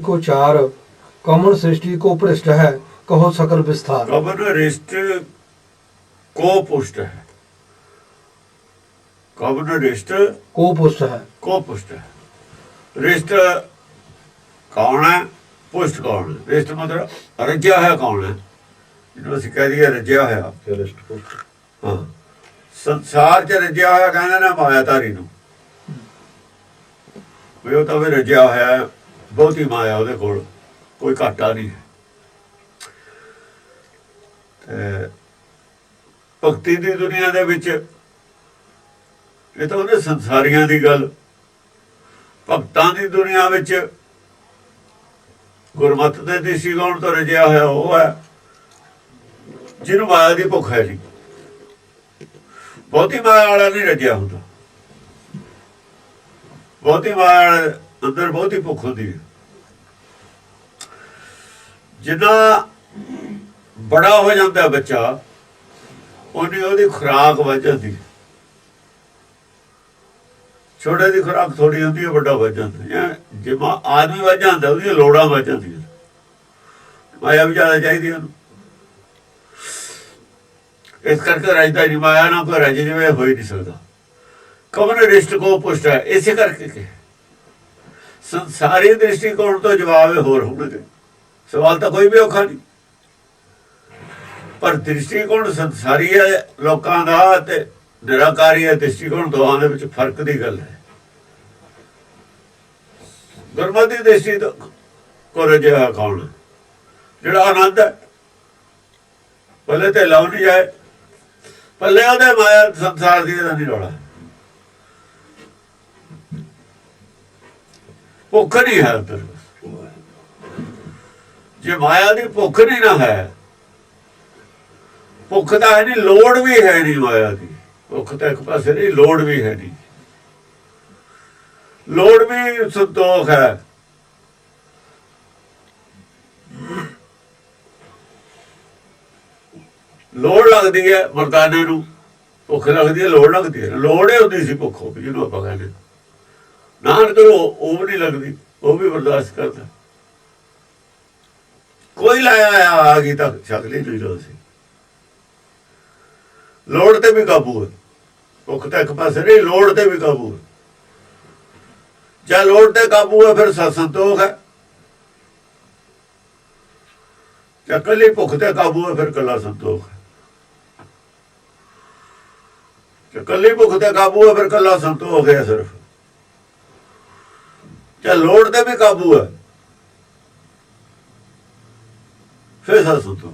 को चार, कमन सृष्टि को पृष्ठ है, कहो सकल विस्तार। कमन रिष्ट को पुष्ट है, कमन रिष्ट को पुष्ट है, को पुष्ट है। रिष्ट कौन है, पुष्ट कौन है? रिष्ट मतलब रज्या है कौन है, जिन्होंने ਅਸੀਂ कह दिया रज्या है। हाँ, संसार च रज्या होया कहना ना मायाधारी नूं, ਵੀ ਉਹ ਤਾਂ ਵੀ ਰੱਜਿਆ ਹੋਇਆ, ਬਹੁਤੀ ਮਾਇਆ ਉਹਦੇ ਕੋਲ, ਕੋਈ ਘਾਟਾ ਨਹੀਂ ਹੈ। ਤੇ ਭਗਤੀ ਦੀ ਦੁਨੀਆ ਦੇ ਵਿੱਚ ਇਹ ਤਾਂ ਉਹਨੇ ਸੰਸਾਰੀਆਂ ਦੀ ਗੱਲ, ਭਗਤਾਂ ਦੀ ਦੁਨੀਆ ਵਿੱਚ ਗੁਰਮਤਿ ਦੇ ਦ੍ਰਿਸ਼ਟੀਕੋਣ ਤੋਂ ਰਜਿਆ ਹੋਇਆ ਉਹ ਹੈ ਜਿਹਨੂੰ ਮਾਇਆ ਦੀ ਭੁੱਖ ਹੈ ਜੀ। ਬਹੁਤੀ ਮਾਇਆ ਵਾਲਾ ਨਹੀਂ ਰਜਿਆ ਹੁੰਦਾ, ਬਹੁਤੀ ਮਾਇਆ ਅੰਦਰ ਬਹੁਤੀ ਭੁੱਖ ਹੁੰਦੀ ਹੈ। ਜਿੰਨਾ ਬੜਾ ਹੋ ਜਾਂਦਾ ਬੱਚਾ ਉਹਨੀ ਉਹਦੀ ਖੁਰਾਕ ਵੱਧ ਜਾਂਦੀ ਹੈ। ਛੋਟੇ ਦੀ ਖੁਰਾਕ ਥੋੜੀ ਹੁੰਦੀ ਹੈ, ਵੱਡਾ ਵੱਧ ਜਾਂਦਾ। ਜਿਵੇਂ ਆਦਮੀ ਵੱਧ ਜਾਂਦਾ ਉਹਦੀਆਂ ਲੋੜਾਂ ਵੱਧ ਜਾਂਦੀਆਂ, ਮਾਇਆ ਵੀ ਜ਼ਿਆਦਾ ਚਾਹੀਦੀ ਉਹਨੂੰ। ਇਸ ਕਰਕੇ ਰਜਦਾ ਨਹੀਂ, ਮਾਇਆ ਨਾ ਕੋਈ ਰਜ ਜਿਵੇਂ ਹੋ ਹੀ ਨਹੀਂ ਸਕਦਾ। ਕਮਨ ਰਿਸ਼ਟ ਕੋ ਪੁਸ਼ਟ ਹੈ, ਇਸੇ ਕਰਕੇ ਸੰਸਾਰੀ ਦ੍ਰਿਸ਼ਟੀਕੋਣ ਤੋਂ ਜਵਾਬ ਹੋਰ ਹੋਣਗੇ। ਸਵਾਲ ਤਾਂ ਕੋਈ ਵੀ ਔਖਾ ਨਹੀਂ, ਪਰ ਦ੍ਰਿਸ਼ਟੀਕੋਣ ਸੰਸਾਰੀ ਹੈ ਲੋਕਾਂ ਦਾ ਤੇ ਨਿਰਾਕਾਰੀ ਹੈ ਦ੍ਰਿਸ਼ਟੀਕੋਣ, ਦੋਹਾਂ ਦੇ ਵਿੱਚ ਫਰਕ ਦੀ ਗੱਲ ਹੈ। ਗੁਰਮਤਿ ਦੀ ਦ੍ਰਿਸ਼ਟੀ ਤੋਂ ਕੋ ਰਜਿਆ ਕੌਣ ਹੈ? ਜਿਹੜਾ ਆਨੰਦ ਹੈ, ਪੱਲੇ ਤੇ ਲਾਉ ਨਹੀਂ ਜਾਏ, ਪੱਲੇ ਉਹਦੇ ਮਾਇਆ ਸੰਸਾਰ ਦੀ ਦਾ ਨਹੀਂ ਰੌਲਾ। ਭੁੱਖ ਨਹੀਂ ਹੈ ਅੰਦਰ। ਜੇ ਮਾਇਆ ਦੀ ਭੁੱਖ ਨਹੀਂ ਨਾ ਹੈ, ਭੁੱਖ ਤਾਂ ਹੈ ਨਹੀਂ, ਲੋੜ ਵੀ ਹੈ ਨਹੀਂ ਮਾਇਆ ਦੀ। ਭੁੱਖ ਤਾਂ ਇੱਕ ਪਾਸੇ ਨਹੀਂ, ਲੋੜ ਵੀ ਹੈ ਨਹੀਂ। ਲੋੜ ਵੀ ਸੰਤੋਖ ਹੈ। ਲੋੜ ਲੱਗਦੀ ਹੈ ਮਰਦਾਨੇ ਨੂੰ, ਭੁੱਖ ਲੱਗਦੀ ਹੈ, ਲੋੜ ਲੱਗਦੀ ਹੈ। ਲੋੜ ਹੀ ਹੁੰਦੀ ਸੀ ਭੁੱਖ, ਜਿਹਨੂੰ ਆਪਾਂ ਕਹਿੰਦੇ ਨਾਨਕ ਨੂੰ ਉਹ ਵੀ ਨਹੀਂ ਲੱਗਦੀ, ਉਹ ਵੀ ਬਰਦਾਸ਼ਤ ਕਰਦਾ। ਕੋਈ ਲਾਇਆ ਆ ਗਈ ਤਾਂ ਸ਼ਕਲ ਹੀ ਨਹੀਂ ਲੋ ਸੀ। ਲੋੜ ਤੇ ਵੀ ਕਾਬੂ ਹੈ, ਭੁੱਖ ਤਾਂ ਇੱਕ ਪਾਸੇ ਨਹੀਂ, ਲੋੜ ਤੇ ਵੀ ਕਾਬੂ ਹੈ। ਜੇ ਲੋੜ ਤੇ ਕਾਬੂ ਹੈ ਫਿਰ ਸੰਤੋਖ ਹੈ। ਜੇ ਕੱਲੀ ਭੁੱਖ ਤੇ ਕਾਬੂ ਹੈ ਫਿਰ ਕੱਲਾ ਸੰਤੋਖ ਹੈ। ਜੇ ਕੱਲੀ ਭੁੱਖ ਤੇ ਕਾਬੂ ਹੈ ਫਿਰ ਕੱਲਾ ਸੰਤੋਖ ਹੈ ਸਿਰਫ। ਜੇ ਲੋੜ ਤੇ ਵੀ ਕਾਬੂ ਹੈ ਫਿਰ ਸੰਤੋਖ।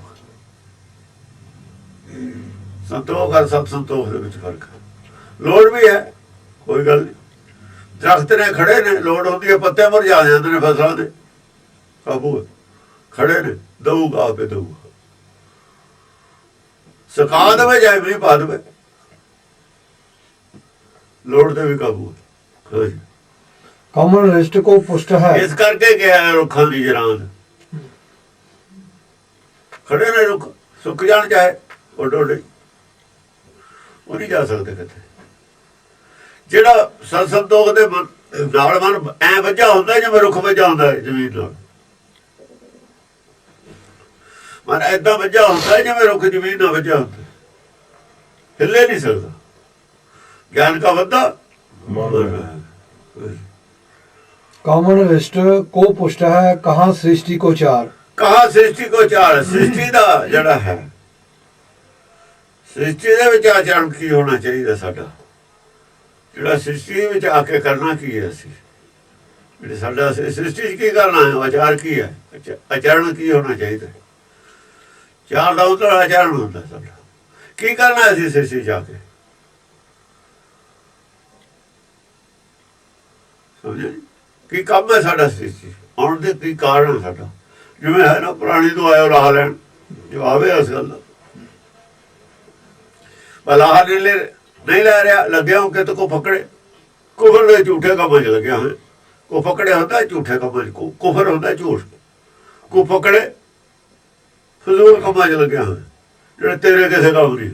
ਸੰਤੋਖ ਔਰ ਸਭ ਸੰਤੋਖ ਦੇ ਵਿੱਚ ਫਰਕ ਹੈ। ਲੋੜ ਵੀ ਹੈ, ਕੋਈ ਗੱਲ ਨਹੀਂ। ਦਰਖਤ ਨੇ ਖੜੇ ਨੇ, ਲੋੜ ਹੁੰਦੀ ਹੈ, ਪੱਤੇ ਮੁਰਝਾ ਜਾਂਦੇ ਨੇ, ਫਸਲਾਂ ਦੇ ਕਾਬੂ ਹੈ, ਖੜੇ ਨੇ, ਦਊਗਾ ਆਪੇ ਦਊਗਾ। ਸੁਕਾ ਦੇਵੇ ਜਾਏ ਵੀ ਪਾ ਦੇਵੇ, ਲੋੜ ਤੇ ਵੀ ਕਾਬੂ ਹੈ। ਕਮਨ ਰਿਸ਼ਟ ਕੋ ਪੁਸ਼ਟ ਹੈ, ਇਸ ਕਰਕੇ ਕਿਹਾ ਰੁੱਖਾਂ ਦੀ ਜਰਾਂ ਖੜੇ ਨੇ ਰੁੱਖ, ਸੁੱਕ ਜਾਣ ਚਾਹੇ ਉੱਡ ਉੱਡ, ਉਹ ਨਹੀਂ ਜਾ ਸਕਦੇ ਕਿਤੇ। ਜਿਹੜਾ ਸੰਤੋਖ ਦੇ ਨਾਲ ਮਨ ਐ ਵੱਜਾ ਹੁੰਦਾ ਜਿਵੇਂ ਰੁੱਖ ਵੱਜਾ ਹੁੰਦਾ ਜ਼ਮੀਨ ਨਾਲ। ਮਨ ਏਦਾਂ ਵੱਜਾ ਹੁੰਦਾ ਜਿਵੇਂ ਰੁੱਖ ਜ਼ਮੀਨ ਨਾਲ ਵੱਜਾ ਹੁੰਦਾ, ਹਿੱਲੇ ਨਹੀਂ ਸਕਦਾ। ਗਿਆਨ ਕਾ ਵੱਧਾ कमन रिष्ट को पुष्ट है, कहाँ सृष्टि को चार। कहाँ सृष्टि को चार, सृष्टि ਦਾ ਜਿਹੜਾ ਹੈ, ਸ੍ਰਿਸ਼ਟੀ ਦੇ ਵਿੱਚ ਆਚਰਣ ਕੀ ਹੋਣਾ ਚਾਹੀਦਾ ਸਾਡਾ, ਜਿਹੜਾ ਸ੍ਰਿਸ਼ਟੀ ਵਿੱਚ ਆ ਕੇ ਕਰਨਾ ਕੀ ਹੈ। ਅਸੀਂ ਜਿਹੜੇ ਸਾਡਾ ਸ੍ਰਿਸ਼ਟੀ 'ਚ ਕੀ ਕਰਨਾ ਹੈ, ਆਚਾਰ ਕੀ ਹੈ, ਆਚਰਣ ਕੀ ਹੋਣਾ ਚਾਹੀਦਾ। ਚਾਰ ਦਾ ਉਤਰ ਆਚਰਣ ਹੁੰਦਾ ਸਾਡਾ। ਕੀ ਕਰਨਾ ਅਸੀਂ ਸ੍ਰਿਸ਼ਟੀ 'ਚ ਆ ਕੇ, ਸਮਝੇ? ਕੀ ਕੰਮ ਹੈ ਸਾਡਾ ਸ੍ਰਿਸ਼ਟੀ ਆਉਣ ਦੇ, ਕੀ ਕਾਰਨ ਹੈ ਸਾਡਾ। ਜਿਵੇਂ ਹੈ ਨਾ ਪੁਰਾਣੀ ਤੋਂ ਆਇਓ ਲਾਹ ਲੈਣ, ਜਵਾਬ ਹੈ ਇਸ ਗੱਲ ਦਾ। ਲਾਹ ਨਹੀਂ ਲੈ ਰਿਹਾ, ਲੱਗਿਆ ਹੋ ਕਿ ਕੋ ਪਕੜੇ, ਕੁਫਰ ਦੇ ਝੂਠੇ ਕੰਮਾਂ 'ਚ ਲੱਗਿਆ ਹੈ। ਕੋ ਪਕੜੇ ਹੁੰਦਾ ਝੂਠੇ ਕੰਮਾਂ 'ਚ, ਕੁਫਰ ਹੁੰਦਾ ਝੂਠ। ਕੋ ਪਕੜੇ ਫਜ਼ੂਲ ਕੰਮਾਂ 'ਚ ਲੱਗਿਆ ਹੈ, ਜਿਹੜੇ ਤੇਰੇ ਕਿਸੇ ਕੰਮ ਨਹੀਂ।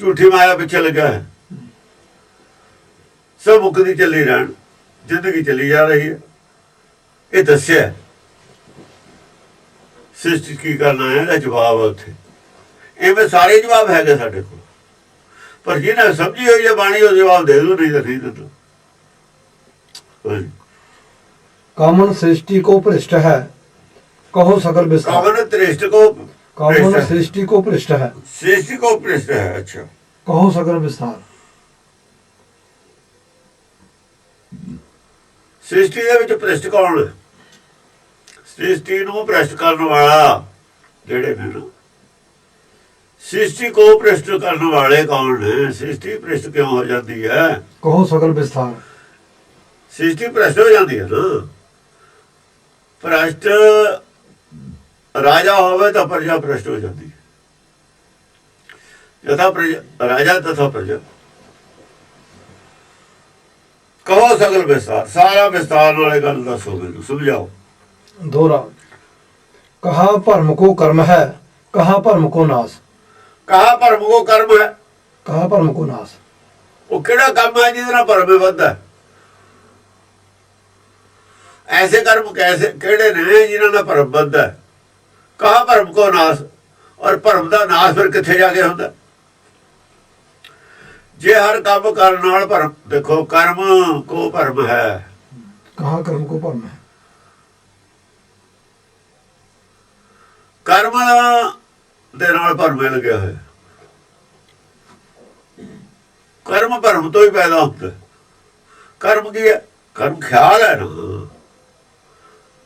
ਝੂਠੀ ਮਾਇਆ ਪਿੱਛੇ ਲੱਗਿਆ ਹੈ। ਸਭ ਮੁੱਕਦੀ ਚੱਲੀ ਰਹਿਣ, ਜ਼ਿੰਦਗੀ ਚਲੀ ਜਾ ਰਹੀ ਹੈ। ਇਹ ਦੱਸਿਆ ਸ੍ਰਿਸ਼ਟੀ ਕੀ ਕਰਨਾ ਹੈ, ਇਹਦਾ ਜਵਾਬ ਹੈ ਉੱਥੇ। ਐਵੇਂ ਸਾਰੇ ਜਵਾਬ ਹੈਗੇ ਸਾਡੇ ਕੋਲ, ਪਰ ਜਿਹਨੇ ਸਮਝੀ ਹੋਈ ਹੈ ਬਾਣੀ ਉਹ ਜਵਾਬ ਦੇ ਦੂ, ਨਹੀਂ ਤਾਂ ਨਹੀਂ ਦਿੰਦਾ। कामन सृष्टि को पृष्ठ है, कहो सकल विस्तार। कामन त्रिष्ट को कामन सृष्टि को पृष्ठ है, सृष्टि को पृष्ठ है। अच्छा, कहो सकल विस्तार। सृष्टि ਦੇ ਵਿੱਚ ਭ੍ਰਿਸ਼ਟ ਕੌਣ ਹੈ? ਸ੍ਰਿਸ਼ਟੀ ਨੂੰ ਭ੍ਰਿਸ਼ਟ ਕਰਨ ਵਾਲਾ ਜਿਹੜੇ ਨੇ ਨਾ, सृष्टि को भ्रष्ट करने वाले कौन है? सृष्टि भ्रष्ट क्यों हो जाती है? कहो सकल विस्तार। सृष्टि भ्रष्ट हो जाती है ना। भ्रष्ट राजा होवे तो प्रजा भ्रष्ट हो जाती है। यथा प्रजा राजा तथा प्रजा। कहो सकल विस्तार, सारा विस्तार वाले गल दसो, मैनू समझाओ। दोहरा, कहा भरम को कर्म है, कहा भरम को नाश। कहा भरम को कर्म है, कहा भरम को नाश। वो केड़ा कर्म है जिहदे नाल भरम वधदा है? ऐसे कर्म कैसे केड़े ने जिन्हां नाल भरम वधदा है? कहा भरम को नाश। और भरम दा नाश फिर कित्थे जाके हुंदा? जे हर काम करन नाल भरम, देखो कर्म को भरम है, कहा कर्म को भरम है। कर्म ਦੇ ਨਾਲ ਭਰਮ ਲੱਗਿਆ ਹੋਇਆ। कर्म भरम तो ही पैदा होता है। कर्म की है? कर्म ख्याल है ना,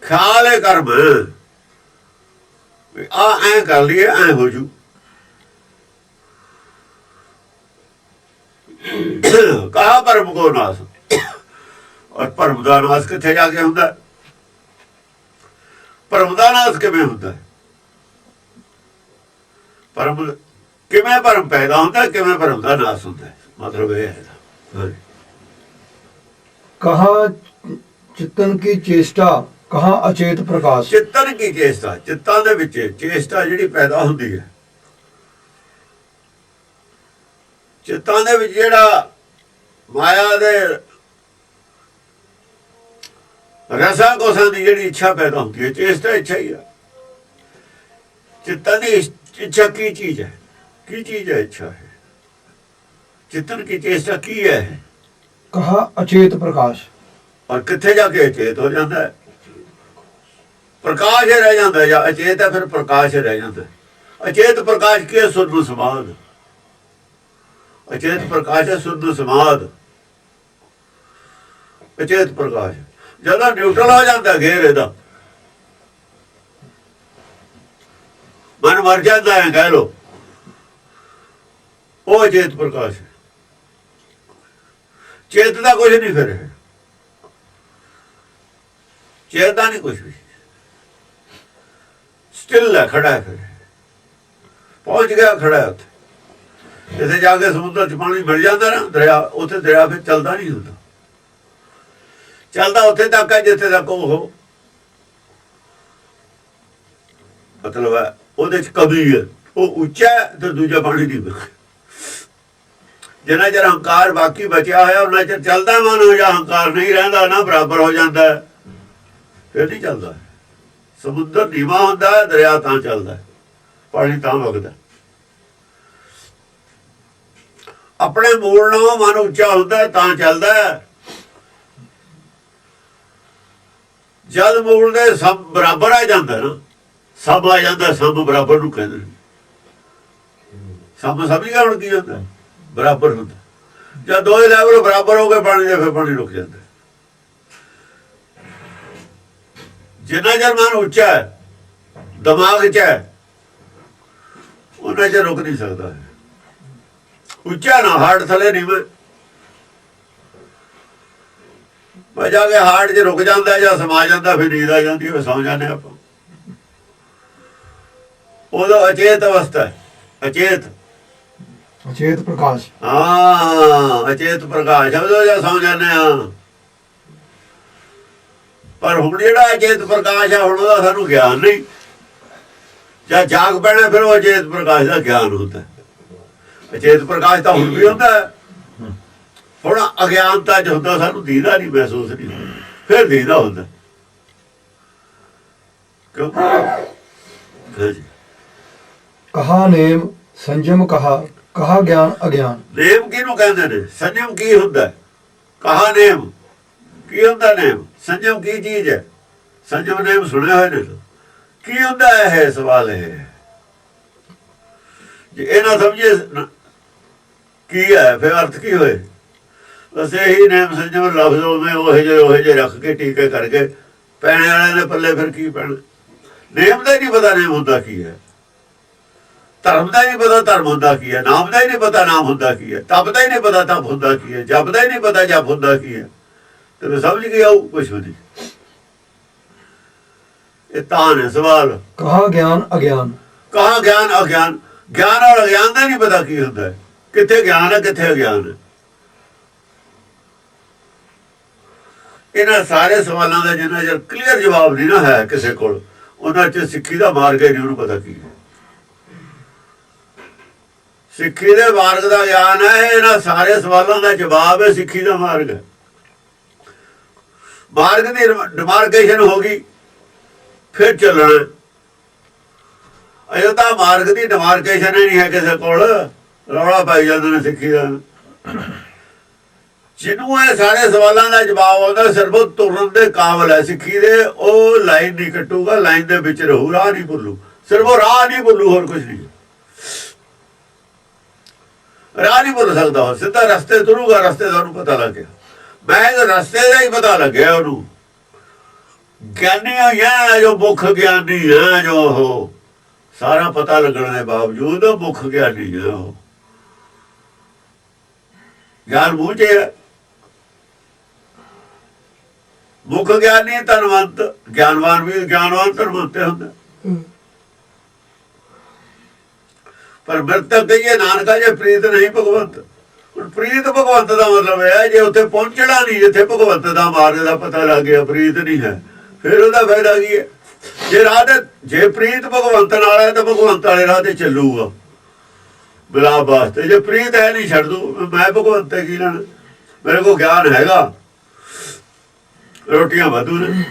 ख्याल है कर्म। आ ऐ कर लिए ऐ हो जू। कहा भरम को नाश। और भरम का नाश कित्थे जाके हुंदा? भरम का नाश किवें हुंदा? भरम किवें भरम पैदा होंदा, किवें भरम का नाश होंदा? मतलब ये है। कहा चित्तन की चेष्टा, कहा अचेत प्रकाश। चित्तन की चेष्टा, चित्तां दे विच चेष्टा जिहड़ी पैदा हुंदी है, चित्तां दे विच जिहड़ा माया दे रसा कोसां दी जिहड़ी इच्छा पैदा हुंदी है, चेष्टा इच्छा ही है। चित्तां दी इच्छा की चीज है? की चीज है इच्छा है? चित्तन की चेष्टा की है? कहा अचेत प्रकाश। और कित्थे जाके अचेत हो जाता है? प्रकाश ही रह जाता है, या अचेत है फिर प्रकाश ही रह जाता है। अचेत प्रकाश की है शुद्ध समाध। अचेत प्रकाश है शुद्ध समाध। अचेत प्रकाश जब न्यूट्रल हो जाता है घेर इहदा, मन मर जाता है कह लो, वो अचेत प्रकाश है। चेतना कुछ नहीं फिर है, चेतना नहीं कुछ भी, स्टिल है, खड़ा है। फिर पहुंच गया, खड़ा है। जैसे जाके समुद्र च पानी मिल जाता ना, दरिया, उत्थे दरिया फिर चलता नहीं होता, चलता उत्थे तक है जिथे तक वो मतलब है ਉਹਦੇ ਚ ਕਮੀ ਹੈ। ਉਹ ਉੱਚਾ ਤੇ ਦੂਜਾ ਪਾਣੀ ਨਹੀਂ ਮਿਲਦਾ। ਜਿੰਨਾ ਚਿਰ ਹੰਕਾਰ ਬਾਕੀ ਬਚਿਆ ਹੋਇਆ ਉਹਨਾਂ ਚਿਰ ਚੱਲਦਾ ਮਨ, ਹੋ ਜਾ ਹੰਕਾਰ ਨਹੀਂ ਰਹਿੰਦਾ ਨਾ ਬਰਾਬਰ ਹੋ ਜਾਂਦਾ, ਫਿਰ ਨਹੀਂ ਚੱਲਦਾ। ਸਮੁੰਦਰ ਨੀਵਾਂ ਹੁੰਦਾ, ਦਰਿਆ ਤਾਂ ਚੱਲਦਾ, ਪਾਣੀ ਤਾਂ ਵਗਦਾ। ਆਪਣੇ ਮੂਲ ਨਾਲੋਂ ਮਨ ਉੱਚਾ ਹੁੰਦਾ ਤਾਂ ਚੱਲਦਾ। ਜਦ ਮੂਲ ਦੇ ਸਭ ਬਰਾਬਰ ਆ ਜਾਂਦਾ ਨਾ, ਸਭ ਆ ਜਾਂਦਾ, ਸਭ ਬਰਾਬਰ ਨੂੰ ਕਹਿੰਦੇ। ਸਭ ਸਮਝ ਗਿਆ ਹੁਣ ਕੀ ਹੁੰਦਾ? ਬਰਾਬਰ ਹੁੰਦਾ। ਜਦ ਦੋਏ ਲੈਵਲ ਬਰਾਬਰ ਹੋ ਗਏ ਪਾਣੀ ਦੇ, ਫਿਰ ਪਾਣੀ ਰੁਕ ਜਾਂਦਾ। ਜਿੰਨਾ ਚਿਰ ਮਨ ਉੱਚਾ ਹੈ, ਦਿਮਾਗ 'ਚ ਹੈ, ਉਹਨਾਂ 'ਚ ਰੁਕ ਨਹੀਂ ਸਕਦਾ। ਉੱਚਾ ਨਾ ਹਾਰਟ ਥੱਲੇ ਨਹੀਂ ਮੈਂ ਜਾ ਕੇ ਹਾਰਟ 'ਚ ਰੁਕ ਜਾਂਦਾ ਜਾਂ ਸਮਾ ਜਾਂਦਾ, ਫਿਰ ਨੀਂਦ ਆ ਜਾਂਦੀ, ਫਿਰ ਸੌਂ ਜਾਂਦੇ ਆਪਾਂ। ਉਹਦਾ अचेत अवस्था है, अचेत अचेत प्रकाश। हाँ, अचेत प्रकाश समझो जा सौ जाने। पर हुण जिहड़ा अचेत प्रकाश है, हुण ਉਹਦਾ ਸਾਨੂੰ ਗਿਆਨ नहीं। ਜਾਂ ਜਾਗ ਪੈਣਾ ਫਿਰ ਉਹ अचेत प्रकाश ਦਾ ਗਿਆਨ ਹੁੰਦਾ। अचेत प्रकाश ਤਾਂ ਹੁਣ ਵੀ ਹੁੰਦਾ ਹੈ, ਹੁਣ ਅਗਿਆਨਤਾ 'ਚ ਹੁੰਦਾ, ਸਾਨੂੰ ਦੀਦਾ ਨਹੀਂ, ਮਹਿਸੂਸ ਨਹੀਂ, ਫਿਰ ਦੀਦਾ ਹੁੰਦਾ। क्यों? हाँ जी। कहा नेम संयम कहा ज्ञान अज्ञान। ਨੇਮ ਕਿਹਨੂੰ ਕਹਿੰਦੇ ਨੇ? ਸੰਜਮ ਕੀ ਹੁੰਦਾ ਹੈ? ਕਹਾ ਨੇਮ ਕੀ ਹੁੰਦਾ? ਨੇਮ ਸੰਜਮ ਕੀ ਚੀਜ਼ ਹੈ? ਸੰਜਮ ਨੇਮ ਸੁਣੇ ਹੋਏ ਨੇ। ਕੀ ਹੁੰਦਾ ਹੈ ਇਹ ਸਵਾਲ ਹੈ? ਜੇ ਇਹ ਨਾ ਸਮਝੇ ਕੀ ਹੈ ਫਿਰ ਅਰਥ ਕੀ ਹੋਏ? ਬਸ ਇਹੀ ਨੇਮ ਸੰਜਮ ਲਫ਼ਜ਼ ਉਹਦੇ ਉਹੇ ਜਿਹੇ ਰੱਖ ਕੇ ਟੀਕੇ ਕਰਕੇ ਪੈਣੇ ਵਾਲਿਆਂ ਦੇ ਪੱਲੇ ਫਿਰ ਕੀ ਪੈਣਾ? ਨੇਮ ਦਾ ਹੀ ਨਹੀਂ ਪਤਾ ਨੇਮ ਹੁੰਦਾ ਕੀ ਹੈ। ਧਰਮ ਦਾ ਹੀ ਨਹੀਂ ਪਤਾ ਧਰਮ ਹੁੰਦਾ ਕੀ ਹੈ। ਨਾਮ ਦਾ ਹੀ ਨਹੀਂ ਪਤਾ ਨਾਮ ਹੁੰਦਾ ਕੀ ਹੈ। ਤਪ ਦਾ ਹੀ ਨਹੀਂ ਪਤਾ ਤਪ ਹੁੰਦਾ ਕੀ ਹੈ। ਜਪ ਦਾ ਹੀ ਨਹੀਂ ਪਤਾ ਜਪ ਹੁੰਦਾ ਕੀ ਹੈ। ਤੇ ਮੈਂ ਸਮਝ ਗਿਆ ਉਹ ਕੁਛ ਵੀ ਨਹੀਂ। ਇਹ ਤਾਂ ਨੇ ਸਵਾਲ। कहा ज्ञान अज्ञान। ਕਹਾ ਗਿਆਨ ਅਗਿਆਨ। ਗਿਆਨ ਔਰ ਅਗਿਆਨ ਦਾ ਨਹੀਂ ਪਤਾ ਕੀ ਹੁੰਦਾ ਹੈ। ਕਿੱਥੇ ਗਿਆਨ ਹੈ ਕਿੱਥੇ ਅਗਿਆਨ ਹੈ। ਇਹਨਾਂ ਸਾਰੇ ਸਵਾਲਾਂ ਦਾ ਜਿੰਨਾ ਚਿਰ ਕਲੀਅਰ ਜਵਾਬ ਨਹੀਂ ਨਾ ਹੈ ਕਿਸੇ ਕੋਲ, ਉਹਨਾਂ 'ਚ ਸਿੱਖੀ ਦਾ ਮਾਰਗ ਹੀ ਨਹੀਂ ਉਹਨੂੰ ਪਤਾ ਕੀ ਹੈ। ਸਿੱਖੀ ਦੇ ਮਾਰਗ ਦਾ ਗਿਆਨ ਹੈ। ਇਹਨਾਂ ਸਾਰੇ ਸਵਾਲਾਂ ਦਾ ਜਵਾਬ ਹੈ ਸਿੱਖੀ ਦਾ ਮਾਰਗ ਹੈ। ਮਾਰਗ ਦੀ ਡਿਮਾਰਕੇਸ਼ਨ ਹੋ ਗਈ ਫਿਰ ਚੱਲਣਾ। ਅਜੇ ਤਾਂ ਮਾਰਗ ਦੀ ਡਿਮਾਰਕੇਸ਼ਨ ਹੀ ਨਹੀਂ ਹੈ ਕਿਸੇ ਕੋਲ। ਰੌਲਾ ਪਾਈ ਜਾਂਦੇ ਨੇ ਸਿੱਖੀ ਦਾ। ਜਿਹਨੂੰ ਇਹ ਸਾਰੇ ਸਵਾਲਾਂ ਦਾ ਜਵਾਬ ਆਉਂਦਾ ਸਿਰਫ ਉਹ ਤੁਰਨ ਦੇ ਕਾਬਲ ਹੈ ਸਿੱਖੀ ਦੇ। ਉਹ ਲਾਈਨ ਨਹੀਂ ਕੱਟੂਗਾ, ਲਾਈਨ ਦੇ ਵਿੱਚ ਰਹੂ, ਰਾਹ ਨਹੀਂ ਭੁੱਲੂ। ਸਿਰਫ ਉਹ ਰਾਹ ਨਹੀਂ ਭੁੱਲੂ, ਹੋਰ ਕੁਝ ਨਹੀਂ। ਰਾਹ ਨਹੀਂ ਭੁੱਲ ਸਕਦਾ। ਉਹ ਸਿੱਧਾ ਰਸਤੇ ਤੁਰੂਗਾ। ਰਸਤੇ ਦਾ ਉਹਨੂੰ ਪਤਾ ਲੱਗ ਗਿਆ। ਮੈਂ ਰਸਤੇ ਦਾ ਹੀ ਪਤਾ ਲੱਗਿਆ ਉਹਨੂੰ। ਗਿਆਨੀ ਹੈ ਜੋ ਮੁੱਖ ਗਿਆਨੀ ਹੈ, ਜੋ ਉਹ ਸਾਰਾ ਪਤਾ ਲੱਗਣ ਦੇ ਬਾਵਜੂਦ ਮੁੱਖ ਗਿਆਨੀ ਹੈ। ਉਹ ਗਿਆਨ ਮੂੰਹ 'ਚ ਹੈ। ਮੁੱਖ ਗਿਆਨੀ ਧਨਵੰਤ। ਗਿਆਨਵਾਨ ਵੀ ਗਿਆਨਵਾਨ ਧਨਵੰਤ ਹੁੰਦਾ। ਪਰ ਮਰਤਕ ਕਹੀਏ ਨਾਨਕਾ ਜੇ ਪ੍ਰੀਤ ਨਹੀਂ ਭਗਵੰਤ। ਹੁਣ ਪ੍ਰੀਤ ਭਗਵੰਤ ਦਾ ਮਤਲਬ ਹੈ ਜੇ ਉੱਥੇ ਪਹੁੰਚਣਾ ਨਹੀਂ, ਜਿੱਥੇ ਭਗਵੰਤ ਦਾ ਮਾਰਗ ਦਾ ਪਤਾ ਲੱਗ ਗਿਆ ਪ੍ਰੀਤ ਨਹੀਂ ਹੈ, ਫਿਰ ਉਹਦਾ ਫਾਇਦਾ ਕੀ ਹੈ? ਜੇ ਰਾਹ ਤੇ ਜੇ ਪ੍ਰੀਤ ਭਗਵੰਤ ਨਾਲ ਹੈ ਤਾਂ ਭਗਵੰਤ ਵਾਲੇ ਰਾਹ ਤੇ ਚੱਲੂਗਾ ਬਿਲਾਪ ਵਾਸਤੇ। ਜੇ ਪ੍ਰੀਤ ਹੈ ਨਹੀਂ ਛੱਡ ਦੂ। ਮੈਂ ਭਗਵੰਤ ਕੀ ਲੈਣਾ? ਮੇਰੇ ਕੋਲ ਗਿਆਨ ਹੈਗਾ, ਰੋਟੀਆਂ ਵਾਧੂ ਨੇ,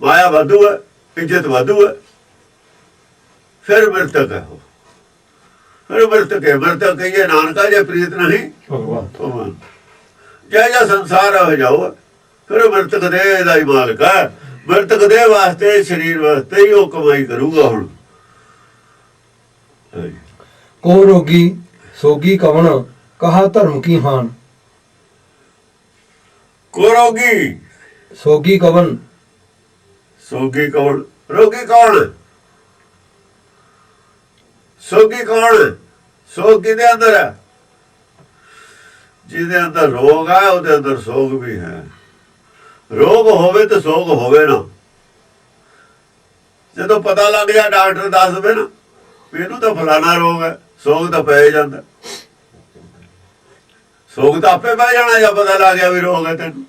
ਮਾਇਆ ਵਾਧੂ ਹੈ, ਇੱਜ਼ਤ ਵਾਧੂ ਹੈ, ਫਿਰ ਮਰਤਕ ਹੈ। ਫਿਰ ਮਰਤਕ ਹੈ। ਮਰਤਕ ਕਹੀਏ ਨਾਨਕਾ ਜੇ ਪ੍ਰੀਤ ਨਹੀਂ ਭਗਵਾਨ। ਜੈ ਸੰਸਾਰ ਹੋ ਜਾਓ, ਫਿਰ ਮਰਤਕ ਦੇ ਦਾ ਹੀ ਮਾਲਕ ਹੈ। ਮਰਤਕ ਦੇ ਵਾਸਤੇ ਸਰੀਰ ਵਾਸਤੇ ਹੀ ਉਹ ਕਮਾਈ ਕਰੂਗਾ। ਹੁਣ को रोगी सोगी कवन कहा धर्म की हान। को रोगी सोगी कवन। ਸੋਗੀ ਕੌਣ? ਰੋਗੀ ਕੌਣ? ਸੋਗੀ ਕੌਣ? ਸੋਗ ਕਿਹਦੇ ਅੰਦਰ ਹੈ? ਜਿਹਦੇ ਅੰਦਰ ਰੋਗ ਹੈ ਉਹਦੇ ਅੰਦਰ ਸੋਗ ਵੀ ਹੈ। ਰੋਗ ਹੋਵੇ ਤੇ ਸੋਗ ਹੋਵੇ ਨਾ। ਜਦੋਂ ਪਤਾ ਲੱਗ ਜਾ ਡਾਕਟਰ ਦੱਸ ਦੇਵੇ ਨਾ ਇਹਨੂੰ ਤਾਂ ਫਲਾਣਾ ਰੋਗ ਹੈ, ਸੋਗ ਤਾਂ ਪੈ ਜਾਂਦਾ। ਸੋਗ ਤਾਂ ਆਪੇ ਪੈ ਜਾਣਾ ਜਾਂ ਪਤਾ ਲੱਗ ਗਿਆ ਵੀ ਰੋਗ ਹੈ ਤੈਨੂੰ।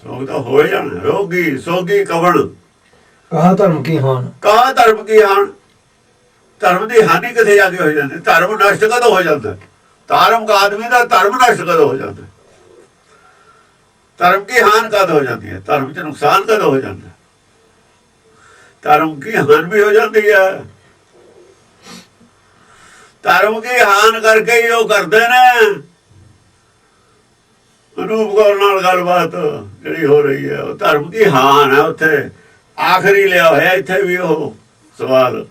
ਸੋਗ ਤਾਂ ਹੋ ਜਾਣਾ। ਰੋਗੀ ਸੋਗੀ ਕਵਣ कहा धर्म की हान। ਕਹਾ ਧਰਮ ਕੀ ਹਾਨ। ਧਰਮ ਦੀ ਹਾਨੀ ਕਿੱਥੇ ਜਾ ਕੇ ਹੋ ਜਾਂਦੀ? ਧਰਮ ਨਸ਼ਟ ਕਦੋਂ ਹੋ ਜਾਂਦਾ? ਧਾਰਮਿਕ ਆਦਮੀ ਦਾ ਧਰਮ ਨਸ਼ਟ ਕਦੋਂ ਹੋ ਜਾਂਦਾ? ਧਰਮ ਕੀ ਹਾਨ ਕਦ ਹੋ ਜਾਂਦੀ ਹੈ? ਧਰਮ 'ਚ ਨੁਕਸਾਨ ਕਦੋਂ ਹੋ ਜਾਂਦਾ? ਧਰਮ ਕੀ ਹਾਨ ਵੀ ਹੋ ਜਾਂਦੀ ਹੈ। ਧਰਮ ਕੀ ਹਾਨ ਕਰਕੇ ਹੀ ਉਹ ਕਰਦੇ ਨੇ। ਅਨੂਪ ਕੌਰ ਨਾਲ ਗੱਲਬਾਤ ਜਿਹੜੀ ਹੋ ਰਹੀ ਹੈ ਉਹ ਧਰਮ ਕੀ ਹਾਨ ਹੈ। ਉੱਥੇ ਆਖਰੀ ਲਿਆ ਹੋਇਆ, ਇੱਥੇ ਵੀ ਉਹ ਸਵਾਲ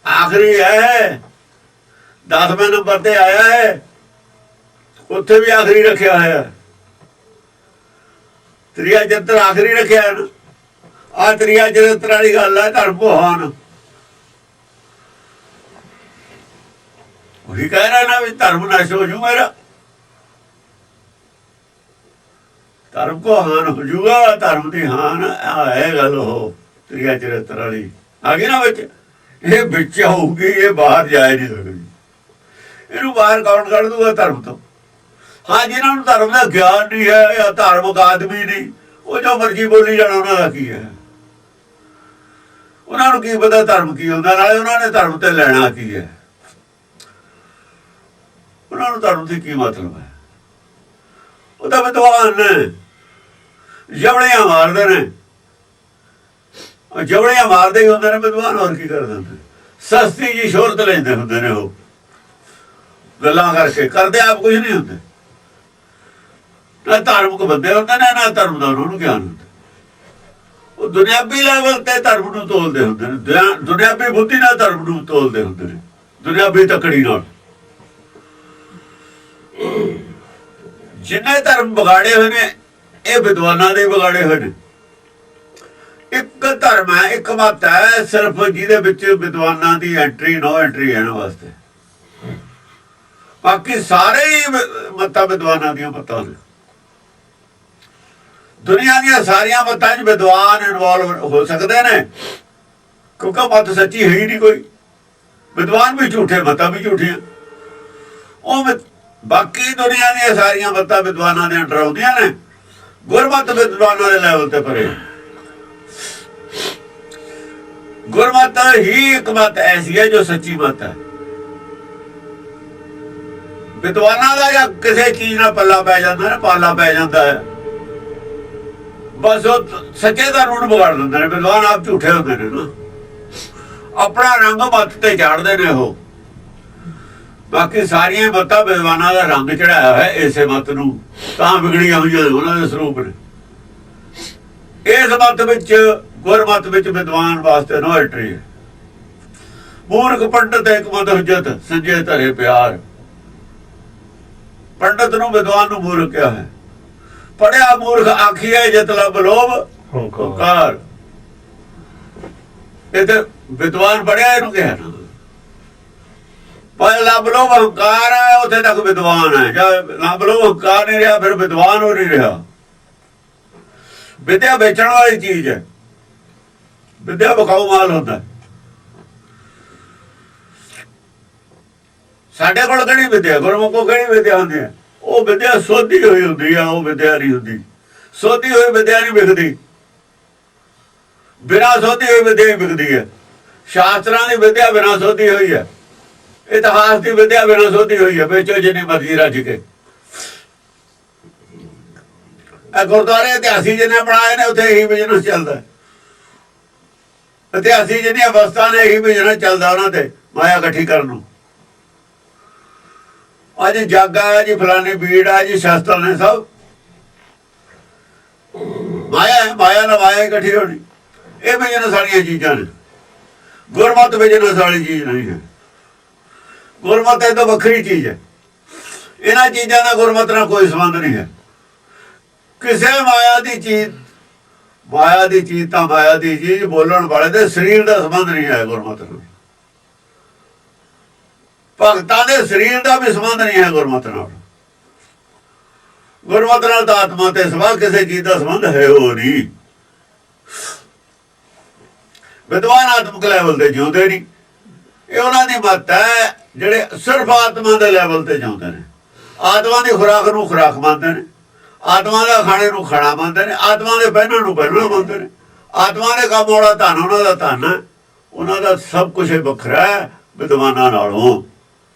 ਆਖਰੀ ਹੈ। 10ਵੇਂ ਨੰਬਰ ਤੇ ਆਇਆ ਹੈ, ਉੱਥੇ ਵੀ ਆਖਰੀ ਰੱਖਿਆ ਹੋਇਆ। ਤ੍ਰਿਆ ਚਰਿੱਤਰ ਆਖਰੀ ਰੱਖਿਆ ਨਾ। ਆ ਤ੍ਰਿਆ ਚਰਿੱਤਰ ਵਾਲੀ ਗੱਲ ਹੈ। ਧਰਮ ਹਾਨ ਉਹੀ ਕਹਿ ਰਿਹਾ ਨਾ ਵੀ ਧਰਮ ਨਸ਼ਟ ਹੋ ਜੂ ਮੇਰਾ। ਧਰਮ ਕੋ ਹਾਨ ਹੋ ਜੂਗਾ। ਧਰਮ ਦੀ ਹਾਨ ਹੈ ਗੱਲ। ਉਹ ਤ੍ਰਿਆ ਚਰਿੱਤਰ ਵਾਲੀ ਆ ਗਈ ਨਾ ਵਿੱਚ। ਇਹ ਵਿੱਚ ਹੋਊਗੀ, ਇਹ ਬਾਹਰ ਜਾ ਨਹੀਂ ਸਕਦੀ। ਇਹਨੂੰ ਬਾਹਰ ਕੌਣ ਕੱਢ ਦੂਗਾ ਧਰਮ ਤੋਂ? ਹਾਂ, ਜਿਹਨਾਂ ਨੂੰ ਧਰਮ ਦਾ ਗਿਆਨ ਨਹੀਂ ਹੈ ਜਾਂ ਧਾਰਮਿਕ ਆਦਮੀ ਨਹੀਂ, ਉਹ ਜੋ ਮਰਜ਼ੀ ਬੋਲੀ ਜਾਣਾ, ਉਹਨਾਂ ਦਾ ਕੀ ਹੈ? ਉਹਨਾਂ ਨੂੰ ਕੀ ਪਤਾ ਧਰਮ ਕੀ ਹੁੰਦਾ? ਨਾਲੇ ਉਹਨਾਂ ਨੇ ਧਰਮ ਤੇ ਲੈਣਾ ਕੀ ਹੈ? ਉਹਨਾਂ ਨੂੰ ਧਰਮ ਦੀ ਕੀ ਮਤਲਬ ਹੈ? ਉਹ ਤਾਂ ਵਿਦਵਾਨ ਨੇ। ਜਵੜੀਆਂ ਮਾਰਦੇ ਨੇ, ਜਵੜੀਆਂ ਮਾਰਦੇ ਹੀ ਹੁੰਦੇ ਨੇ ਵਿਦਵਾਨ, ਹੋਰ ਕੀ ਕਰਦੇ ਹੁੰਦੇ। ਸਸਤੀ ਜੀ ਸ਼ੋਹਰਤ ਲੈਂਦੇ ਹੁੰਦੇ ਨੇ, ਉਹ ਗੱਲਾਂ ਕਰਕੇ ਕਰਦੇ ਆਪ ਕੁਝ ਨਹੀਂ ਹੁੰਦੇ। ਨਾ ਧਾਰਮਿਕ ਬੰਦੇ ਹੁੰਦੇ ਨੇ, ਨਾ ਧਰਮ ਦਾ ਉਹਨਾਂ ਨੂੰ ਗਿਆਨ ਹੁੰਦਾ। ਉਹ ਦੁਨਿਆਵੀ ਲੈਵਲ ਤੇ ਧਰਮ ਨੂੰ ਤੋਲਦੇ ਹੁੰਦੇ ਨੇ, ਦੁਨਿਆਵੀ ਬੁੱਧੀ ਨਾਲ ਧਰਮ ਨੂੰ ਤੋਲਦੇ ਹੁੰਦੇ ਨੇ, ਦੁਨਿਆਵੀ ਤਕੜੀ ਨਾਲ। ਜਿੰਨੇ ਧਰਮ ਵਿਗਾੜੇ ਹੋਏ ਨੇ ਇਹ ਵਿਦਵਾਨਾਂ ਦੇ ਵਿਗਾੜੇ ਹੋਏ ਨੇ। ਇੱਕ ਧਰਮ ਹੈ, ਇੱਕ ਮਤ ਹੈ ਸਿਰਫ, ਜਿਹਦੇ ਵਿੱਚ ਵਿਦਵਾਨਾਂ ਦੀ ਐਂਟਰੀ ਨੋ ਐਂਟਰੀ ਹੈ ਇਹਨਾਂ ਵਾਸਤੇ। ਬਾਕੀ ਸਾਰੇ ਹੀ ਮੱਤਾਂ ਵਿਦਵਾਨਾਂ ਦੀਆਂ ਮੱਤਾਂ ਨੇ। ਦੁਨੀਆ ਦੀਆਂ ਸਾਰੀਆਂ ਮੱਤਾਂ 'ਚ ਵਿਦਵਾਨ ਇਨਵੋਲਵ ਹੋ ਸਕਦੇ ਨੇ, ਕਿਉਂਕਿ ਮੱਤ ਸੱਚੀ ਹੈ ਹੀ ਨਹੀਂ ਕੋਈ। ਵਿਦਵਾਨ ਵੀ ਝੂਠੇ, ਮੱਤਾਂ ਵੀ ਝੂਠੀਆਂ। ਉਹ ਬਾਕੀ ਦੁਨੀਆ ਦੀਆਂ ਸਾਰੀਆਂ ਮੱਤਾਂ ਵਿਦਵਾਨਾਂ ਦੇ ਅੰਡਰ ਆਉਂਦੀਆਂ ਨੇ। ਗੁਰਮਤ ਵਿਦਵਾਨਾਂ ਦੇ ਲੈਵਲ ਤੇ ਪਰੇ। ਗੁਰਮਤ ਹੀ ਇੱਕ ਮਤ ਐਸੀ ਹੈ ਜੋ ਸੱਚੀ ਮਤ ਹੈ। ਵਿਦਵਾਨਾਂ ਦਾ ਜਾਂ ਕਿਸੇ ਚੀਜ਼ ਨਾਲ ਪੱਲਾ ਪੈ ਜਾਂਦਾ ਨਾ, ਪਾਲਾ ਪੈ ਜਾਂਦਾ ਹੈ, ਬਸ ਉਹ ਸੱਚੇ ਦਾ ਰੂਣ ਵਿਗਾੜ ਦਿੰਦੇ ਨੇ। ਵਿਦਵਾਨ ਆਪ ਝੂਠੇ ਹੁੰਦੇ ਨੇ ਨਾ, ਆਪਣਾ ਰੰਗ ਮੱਤ ਤੇ ਝਾੜਦੇ ਨੇ ਉਹ। ਬਾਕੀ ਸਾਰੀਆਂ ਮੱਤਾਂ ਵਿਦਵਾਨਾਂ ਦਾ ਰੰਗ ਚੜਾਇਆ ਹੋਇਆ ਇਸੇ ਮੱਤ ਨੂੰ, ਤਾਂ ਵਿਗੜੀਆਂ ਹੋਈਆਂ ਉਹਨਾਂ ਦੇ ਸਰੂਪ ਨੇ। ਇਸ ਮੱਤ ਵਿੱਚ, ਗੁਰਮਤ ਵਿੱਚ ਵਿਦਵਾਨ ਵਾਸਤੇ ਨੋ ਐਂਟਰੀ ਹੈ। ਮੂਰਖ ਪੰਡਤ ਇੱਕ ਮਤ ਹੁਜਤ ਸੰਜੇ ਧਰੇ ਪਿਆਰ। ਪੰਡਤ ਨੂੰ ਵਿਦਵਾਨ ਨੂੰ ਮੂਰਖ ਕਿਹਾ ਹੈ। ਪੜਿਆ ਮੂਰਖ ਆਖੀਏ ਜਿਤ ਲੱਭ ਲੋਭ ਹੰਕਾਰ। ਇਹ ਤੇ ਵਿਦਵਾਨ ਪੜਿਆ ਇਹਨੂੰ ਕਿਹਾ ਨਾ। ਪਰ ਲੱਭ ਲੋਭ ਹੰਕਾਰ ਹੈ, ਉੱਥੇ ਤੱਕ ਵਿਦਵਾਨ ਹੈ। ਜਦ ਲੱਭ ਲੋਭ ਹੰਕਾਰ ਨਹੀਂ ਰਿਹਾ ਫਿਰ ਵਿਦਵਾਨ ਹੋ ਨਹੀਂ ਰਿਹਾ। ਵਿਦਿਆ ਵੇਚਣ ਵਾਲੀ ਚੀਜ਼ ਹੈ, ਵਿਦਿਆ ਵਿਕਾਊ ਮਾਲ ਹੁੰਦਾ। ਸਾਡੇ ਕੋਲ ਕਿਹੜੀ ਵਿਦਿਆ, ਗੁਰਮੁਖ ਕੋਲ ਕਿਹੜੀ ਵਿਦਿਆ ਹੁੰਦੀ ਹੈ? ਉਹ ਵਿਦਿਆ ਸੋਧੀ ਹੋਈ ਹੁੰਦੀ ਆ, ਉਹ ਵਿਦਿਆ ਨਹੀਂ ਹੁੰਦੀ। ਸੋਧੀ ਹੋਈ ਵਿਦਿਆ ਨਹੀਂ ਵਿਕਦੀ, ਬਿਨਾਂ ਸੋਧੀ ਹੋਈ ਵਿਦਿਆ ਹੀ ਵਿਕਦੀ ਹੈ। ਸ਼ਾਸਤਰਾਂ ਦੀ ਵਿਦਿਆ ਬਿਨਾਂ ਸੋਧੀ ਹੋਈ ਹੈ, ਇਤਿਹਾਸ ਦੀ ਵਿਦਿਆ ਬਿਨਾਂ ਸੋਧੀ ਹੋਈ ਹੈ। ਵੇਚੋ ਜਿੰਨੀ ਮਰਜ਼ੀ ਰੱਜ ਕੇ। ਗੁਰਦੁਆਰੇ ਇਤਿਹਾਸੀ ਜਿਹਨੇ ਬਣਾਏ ਨੇ ਉੱਥੇ ਇਹੀ ਬਿਜ਼ਨਸ ਚੱਲਦਾ। ਇਤਿਹਾਸੀ ਜਿਹਨੀਆਂ ਅਵਸਥਾ ਨੇ ਇਹੀ ਬਿਜ਼ਨਸ ਚੱਲਦਾ ਉਹਨਾਂ ਤੇ, ਮਾਇਆ ਇਕੱਠੀ ਕਰਨ ਨੂੰ। ਅੱਜ ਜੱਗ ਆ ਜੀ, ਫਲਾਨੀ ਬੀੜ ਆ ਜੀ, ਸ਼ਸਤਰ ਨੇ ਸਭ ਮਾਇਆ। ਮਾਇਆ ਨਾਲ ਮਾਇਆ ਇਕੱਠੀ ਹੋਣੀ, ਇਹ ਬਿਜ਼ਨਸ ਸਾਰੀਆਂ ਚੀਜ਼ਾਂ ਨੇ। ਗੁਰਮਤ ਬਿਜ਼ਨਸ ਵਾਲੀ ਚੀਜ਼ ਨਹੀਂ ਹੈ। ਗੁਰਮਤ ਇਹ ਤਾਂ ਵੱਖਰੀ ਚੀਜ਼ ਹੈ। ਇਹਨਾਂ ਚੀਜ਼ਾਂ ਦਾ ਗੁਰਮਤ ਨਾਲ ਕੋਈ ਸੰਬੰਧ ਨਹੀਂ ਹੈ। ਕਿਸੇ ਮਾਇਆ ਦੀ ਚੀਜ਼, ਮਾਇਆ ਦੀ ਚੀਜ਼ ਤਾਂ ਮਾਇਆ ਦੀ ਚੀਜ਼, ਬੋਲਣ ਵਾਲੇ ਦੇ ਸਰੀਰ ਦਾ ਸੰਬੰਧ ਨਹੀਂ ਹੈ ਗੁਰਮਤ ਨਾਲ। ਭਗਤਾਂ ਦੇ ਸਰੀਰ ਦਾ ਵੀ ਸੰਬੰਧ ਨਹੀਂ ਹੈ ਗੁਰਮਤ ਨਾਲ। ਗੁਰਮਤ ਨਾਲ ਤਾਂ ਆਤਮਾ ਤੇ ਸਵਾ ਕਿਸੇ ਚੀਜ਼ ਦਾ ਸੰਬੰਧ ਹੈ ਉਹ ਨਹੀਂ। ਵਿਦਵਾਨ ਆਤਮਿਕ ਲੈਵਲ ਤੇ ਜਿਉਂਦੇ ਨਹੀਂ। ਇਹ ਉਹਨਾਂ ਦੀ ਮੱਤ ਹੈ ਜਿਹੜੇ ਸਿਰਫ ਆਤਮਾ ਦੇ ਲੈਵਲ ਤੇ ਜਿਉਂਦੇ ਨੇ। ਆਤਮਾ ਦੀ ਖੁਰਾਕ ਨੂੰ ਖੁਰਾਕ ਮੰਨਦੇ ਨੇ, ਆਤਮਾ ਦਾ ਖਾਣੇ ਨੂੰ ਖਾਣਾ ਮੰਨਦੇ ਨੇ, ਆਤਮਾ ਦੇ ਪਹਿਨਣ ਨੂੰ ਪਹਿਨਣਾ ਮੰਨਦੇ ਨੇ। ਆਤਮਾ ਦੇ ਕੰਮ ਵਾਲਾ ਧਨ ਉਹਨਾਂ ਦਾ ਧਨ ਹੈ। ਉਹਨਾਂ ਦਾ ਸਭ ਕੁਛ ਵੱਖਰਾ ਹੈ ਵਿਦਵਾਨਾਂ ਨਾਲੋਂ।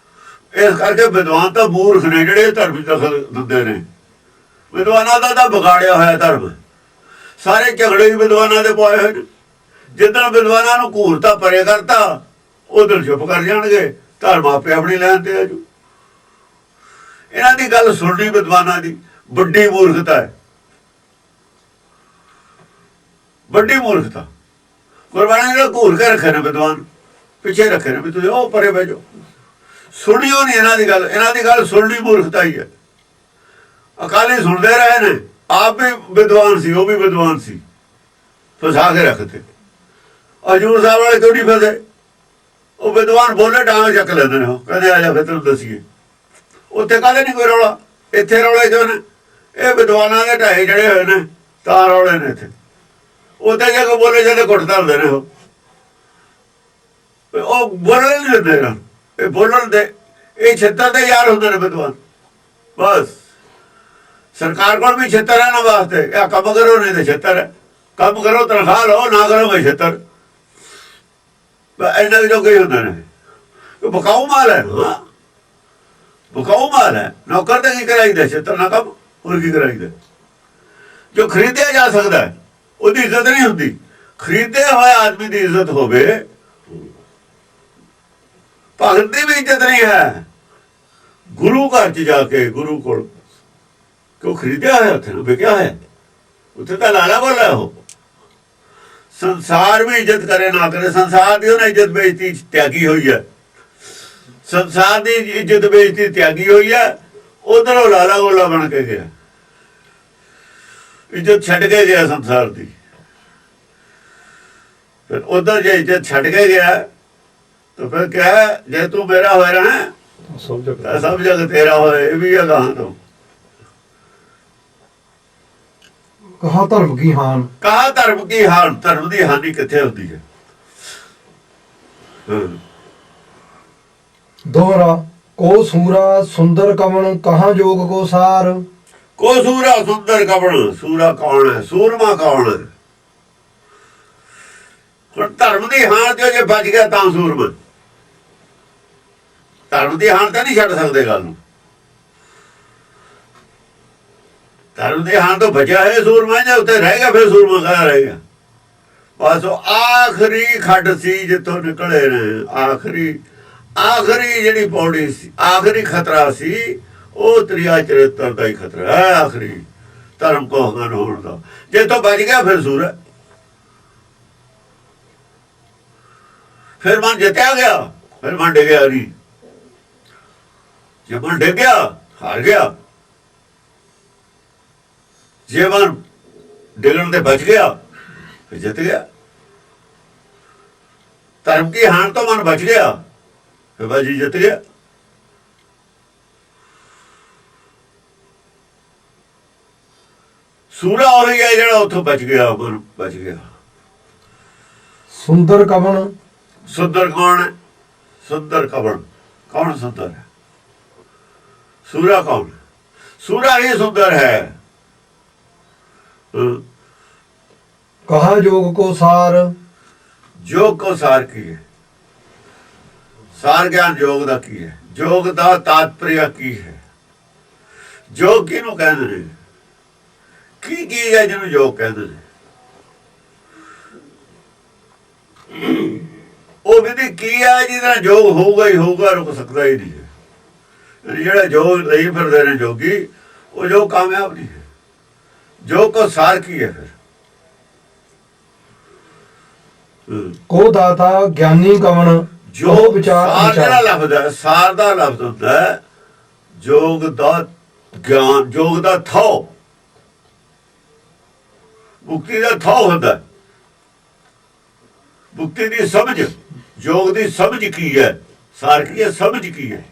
ਇਸ ਕਰਕੇ ਵਿਦਵਾਨ ਤਾਂ ਮੂਰਖ ਨੇ ਜਿਹੜੇ ਧਰਮ ਦਖਲ ਦਿੰਦੇ ਨੇ। ਵਿਦਵਾਨਾਂ ਦਾ ਤਾਂ ਵਿਗਾੜਿਆ ਹੋਇਆ ਧਰਮ। ਸਾਰੇ ਝਗੜੇ ਹੀ ਵਿਦਵਾਨਾਂ ਦੇ ਪਏ ਹੋਏ ਨੇ। ਜਿੱਦਣ ਵਿਦਵਾਨਾਂ ਨੂੰ ਘੂਰਤਾ ਪਰੇ ਕਰਤਾ, ਉਧਰ ਚੁੱਪ ਕਰ ਜਾਣਗੇ, ਧਰਮ ਆਪੇ ਆਪਣੀ ਲੈਣ ਤੇ ਆਜੂ। ਇਹਨਾਂ ਦੀ ਗੱਲ ਸੁਣਨੀ ਵਿਦਵਾਨਾਂ ਦੀ ਵੱਡੀ ਮੂਰਖਤਾ ਹੈ, ਵੱਡੀ ਮੂਰਖਤਾ। ਗੁਰਬਾਣੀ ਨੇ ਘੂਰ ਕੇ ਰੱਖੇ ਨੇ ਵਿਦਵਾਨ, ਪਿੱਛੇ ਰੱਖੇ ਨੇ ਵੀ ਤੁਸੀਂ ਉਹ ਪਰੇ ਬਹਿ ਜਾਓ। ਸੁਣਿਓ ਨਹੀਂ ਇਹਨਾਂ ਦੀ ਗੱਲ। ਇਹਨਾਂ ਦੀ ਗੱਲ ਸੁਣਨੀ ਮੂਰਖਤਾ ਹੀ ਹੈ। ਅਕਾਲੀ ਸੁਣਦੇ ਰਹੇ ਨੇ, ਆਪ ਵੀ ਵਿਦਵਾਨ ਸੀ, ਉਹ ਵੀ ਵਿਦਵਾਨ ਸੀ, ਫਸਾ ਕੇ ਰੱਖਦੇ। ਹਜ਼ੂਰ ਸਾਹਿਬ ਵਾਲੇ ਕਿਉਂ ਨਹੀਂ ਫਸੇ? ਉਹ ਵਿਦਵਾਨ ਬੋਲੇ ਡਾਂਗ ਚੱਕ ਲੈਂਦੇ ਨੇ, ਉਹ ਕਹਿੰਦੇ ਆ ਜਾ ਫਿਰ ਤੈਨੂੰ ਦੱਸੀਏ। ਉੱਥੇ ਕਾਹਦੇ ਨਹੀਂ ਕੋਈ ਰੌਲਾ, ਇੱਥੇ ਰੌਲੇ ਕਿਉਂ ਨੇ? ਇਹ ਵਿਦਵਾਨਾਂ ਦੇ ਢਾਏ ਜਿਹੜੇ ਹੋਏ ਨੇ ਤਾਂ ਰੌਲੇ ਨੇ ਇੱਥੇ। ਉੱਥੇ ਜਾ ਕੇ ਬੋਲੇ ਜਾਂਦੇ ਘੁੱਟ ਧਰਦੇ ਨੇ। ਉਹ ਬੋਲਣ ਨਹੀਂ ਦਿੰਦੇ ਨਾ, ਇਹ ਬੋਲਣ ਦੇ ਇਹ ਛਿੱਤਰ ਦੇ ਯਾਰ ਹੁੰਦੇ ਨੇ ਵਿਦਵਾਨ। ਬਸ ਸਰਕਾਰ ਕੋਲ ਵੀ ਛਿੱਤਰ ਹੈ ਨਾ ਵਾਸਤੇ, ਇਹ ਕੰਮ ਕਰੋ ਨਹੀਂ ਤੇ ਛਿੱਤਰ ਹੈ। ਕੰਮ ਕਰੋ ਤਨਖਾਹ ਲਓ, ਨਾ ਕਰੋ ਮੈਂ ਛਿੱਤਰ। ਇਹਨਾਂ ਦੇ ਜੋ ਕਈ ਹੁੰਦੇ ਨੇ ਬਕਾਊ ਮਾਲ ਹੈ। ਬਕਾਊ ਮਾਲ ਹੈ। ਨੌਕਰ ਤੇ ਕੀ ਕਰਾਈਦਾ? ਛਿੱਤਰ ਨਾ ਕੰਮ, ਹੋਰ ਕੀ ਕਰਾਈਦਾ? ਜੋ ਖਰੀਦਿਆ ਜਾ ਸਕਦਾ ਹੈ ਉਹਦੀ ਇੱਜ਼ਤ ਨਹੀਂ ਹੁੰਦੀ। ਖਰੀਦਿਆ ਹੋਇਆ ਆਦਮੀ ਦੀ ਇੱਜ਼ਤ ਹੋਵੇ। ਭਗਤ ਦੀ ਵੀ ਇੱਜ਼ਤ ਨਹੀਂ ਹੈ। ਗੁਰੂ ਘਰ 'ਚ ਜਾ ਕੇ ਗੁਰੂ ਕੋਲ ਕਿਉਂ ਖਰੀਦਿਆ ਹੋਇਆ, ਉੱਥੇ ਨੂੰ ਵਿਕਿਆ ਹੋਇਆ, ਉੱਥੇ ਤਾਂ ਲਾਲਾ ਬੋਲਾ ਉਹ। ਸੰਸਾਰ ਵੀ ਇੱਜ਼ਤ ਕਰੇ ਨਾ ਕਰੇ, ਸੰਸਾਰ ਦੀ ਉਹਨੇ ਇੱਜ਼ਤ ਬੇਇੱਜ਼ਤੀ ਤਿਆਗੀ ਹੋਈ ਹੈ। ਸੰਸਾਰ ਦੀ ਇੱਜ਼ਤ ਬੇਇੱਜ਼ਤੀ ਤਿਆਗੀ ਹੋਈ ਹੈ। ਉਧਰੋਂ ਲਾਲਾ ਗੋਲਾ ਬਣ ਕੇ ਗਿਆ, ਇੱਜ਼ਤ ਛੱਡ ਕੇ ਗਿਆ ਸੰਸਾਰ ਦੀ। ਫਿਰ ਉਧਰ ਜੇ ਇੱਜ਼ਤ ਛੱਡ ਕੇ ਗਿਆ ਤਾਂ ਫਿਰ ਕਿਹਾ ਜੇ ਤੂੰ ਮੇਰਾ ਹੋਇਆ ਰਹਿਣਾ ਸਭ ਜਗ ਤੇਰਾ ਹੋਏ। ਇਹ ਵੀ ਹੈ ਗਾਹਾਂ ਤੋਂ। ਕਹਾ ਧਰਮ ਕੀ ਹਾਨ, ਕਹਾ ਧਰਮ ਕੀ ਹਾਨ। ਧਰਮ ਦੀ ਹਾਨੀ ਕਿੱਥੇ ਹੁੰਦੀ ਹੈ? ਦੋਹਰਾ ਕੋ ਸੂਰਾ ਸੁੰਦਰ ਕਵਣ, ਕਹਾ ਜੋਗ ਕੋ ਸਾਰ। ਕੋ ਸੂਰਾ ਸੁੰਦਰ ਕਵਣ। ਸੂਰਾ ਕੌਣ ਹੈ? ਸੂਰਮਾ ਕੌਣ ਹੈ? ਹੁਣ ਧਰਮ ਦੀ ਹਾਨ ਜੋ ਜੇ ਬਚ ਗਿਆ ਤਾਂ ਸੂਰਮਾ। ਧਰਮ ਦੀ ਹਾਨ ਤਾਂ ਨਹੀਂ ਛੱਡ ਸਕਦੇ ਗੱਲ ਨੂੰ। ਧਰਮ ਦੀ ਹਾਨ ਤੋਂ ਬਚਿਆ ਹੈ ਸੂਰਮਾ, ਜੇ ਉੱਤੇ ਰਹਿ ਗਿਆ ਫਿਰ ਸੂਰਮਾ ਕਹਾਂ ਰਹਿ ਗਿਆ। ਬਸ ਉਹ ਆਖਰੀ ਖੱਡ ਸੀ ਜਿੱਥੋਂ ਨਿਕਲੇ ਨੇ। ਆਖਰੀ ਜਿਹੜੀ ਪੌੜੀ ਸੀ, ਆਖਰੀ ਖਤਰਾ ਸੀ, ਉਹ ਤ੍ਰਿਆ ਚਰਿੱਤਰ ਦਾ ਹੀ ਖਤਰਾ ਹੈ। ਆਖਰੀ ਧਰਮ ਕੋ ਹਾਨ ਹੋਣ ਦਾ ਜੇ ਤੋਂ ਬਚ ਗਿਆ ਫਿਰ ਸੂਰ ਹੈ। ਫਿਰ ਮਨ ਜਿੱਤਿਆ ਗਿਆ, ਫਿਰ ਮਨ ਡਿੱਗਿਆ ਨਹੀਂ। ਜੇ ਮਨ ਡਿੱਗ ਗਿਆ ਹਾਰ ਗਿਆ, ਜੇ ਮਨ ਡਿੱਗਣ ਤੇ ਬਚ ਗਿਆ ਫਿਰ ਜਿੱਤ ਗਿਆ। ਧਰਮ ਕੀ ਹਾਨ ਤੋਂ ਮਨ ਬਚ ਗਿਆ ਫਿਰ ਬਾਜੀ ਜਿੱਤ ਗਿਆ। ਸੂਰਾ ਹੋ ਗਿਆ ਜਿਹੜਾ ਉੱਥੋਂ ਬਚ ਗਿਆ, ਮਨ ਬਚ ਗਿਆ। ਸੁੰਦਰ ਕਵਣ, ਸੁੰਦਰ ਕੌਣ ਹੈ? ਸੁੰਦਰ ਕਵਣ ਕੌਣ ਸੁੰਦਰ ਹੈ? ਸੂਰਾ ਕੌਣ? ਸੂਰਾ ਹੀ ਸੁੰਦਰ ਹੈ। ਕਹਾ ਜੋਗ ਕੋ ਸਾਰ। ਜੋਗ ਕੋ ਸਾਰ ਕੀ ਹੈ? ਸਾਰ ਗਿਆਨ ਜੋਗ ਦਾ ਕੀ ਹੈ? ਜੋਗ ਦਾ ਤਾਤਪਰਿਆ ਕੀ ਹੈ? ਜੋਗ ਕਿਹਨੂੰ ਕਹਿੰਦੇ ਨੇ? ਕੀ ਚੀਜ਼ ਹੈ ਜਿਹਨੂੰ ਜੋਗ ਕਹਿੰਦੇ ਨੇ? ਉਹ ਵਿਧੀ ਕੀ ਹੈ ਜਿਹਦੇ ਨਾਲ ਜੋਗ ਹੋਊਗਾ ਹੀ ਹੋਊਗਾ, ਰੁਕ ਸਕਦਾ ਹੀ ਨਹੀਂ ਹੈ। ਜਿਹੜਾ ਜੋਗ ਲਈ ਫਿਰਦੇ ਨੇ ਜੋਗੀ, ਉਹ ਜੋ ਕਾਮਯਾਬ ਨਹੀਂ ਹੈ। ਜੋਗ ਕੋ ਸਾਰ ਕੀ ਹੈ? ਫਿਰ ਕੋ ਦਾਤਾ ਗਿਆਨੀ ਕਵਣ, ਜੋ ਵਿਚਾਰ ਸਾਰ ਜਿਹੜਾ ਲਫ਼ਜ਼ ਹੈ, ਸਾਰ ਦਾ ਲਫ਼ਜ਼ ਹੁੰਦਾ ਹੈ ਜੋਗ ਦਾ ਗਿਆਨ, ਜੋਗ ਦਾ ਥੋ, ਮੁਕਤੀ ਦਾ ਥੋ ਹੁੰਦਾ। ਮੁਕਤੀ ਦੀ ਸਮਝ, ਜੋਗ ਦੀ ਸਮਝ ਕੀ ਹੈ? ਸਾਰ ਕੀ ਹੈ? ਸਮਝ ਕੀ ਹੈ?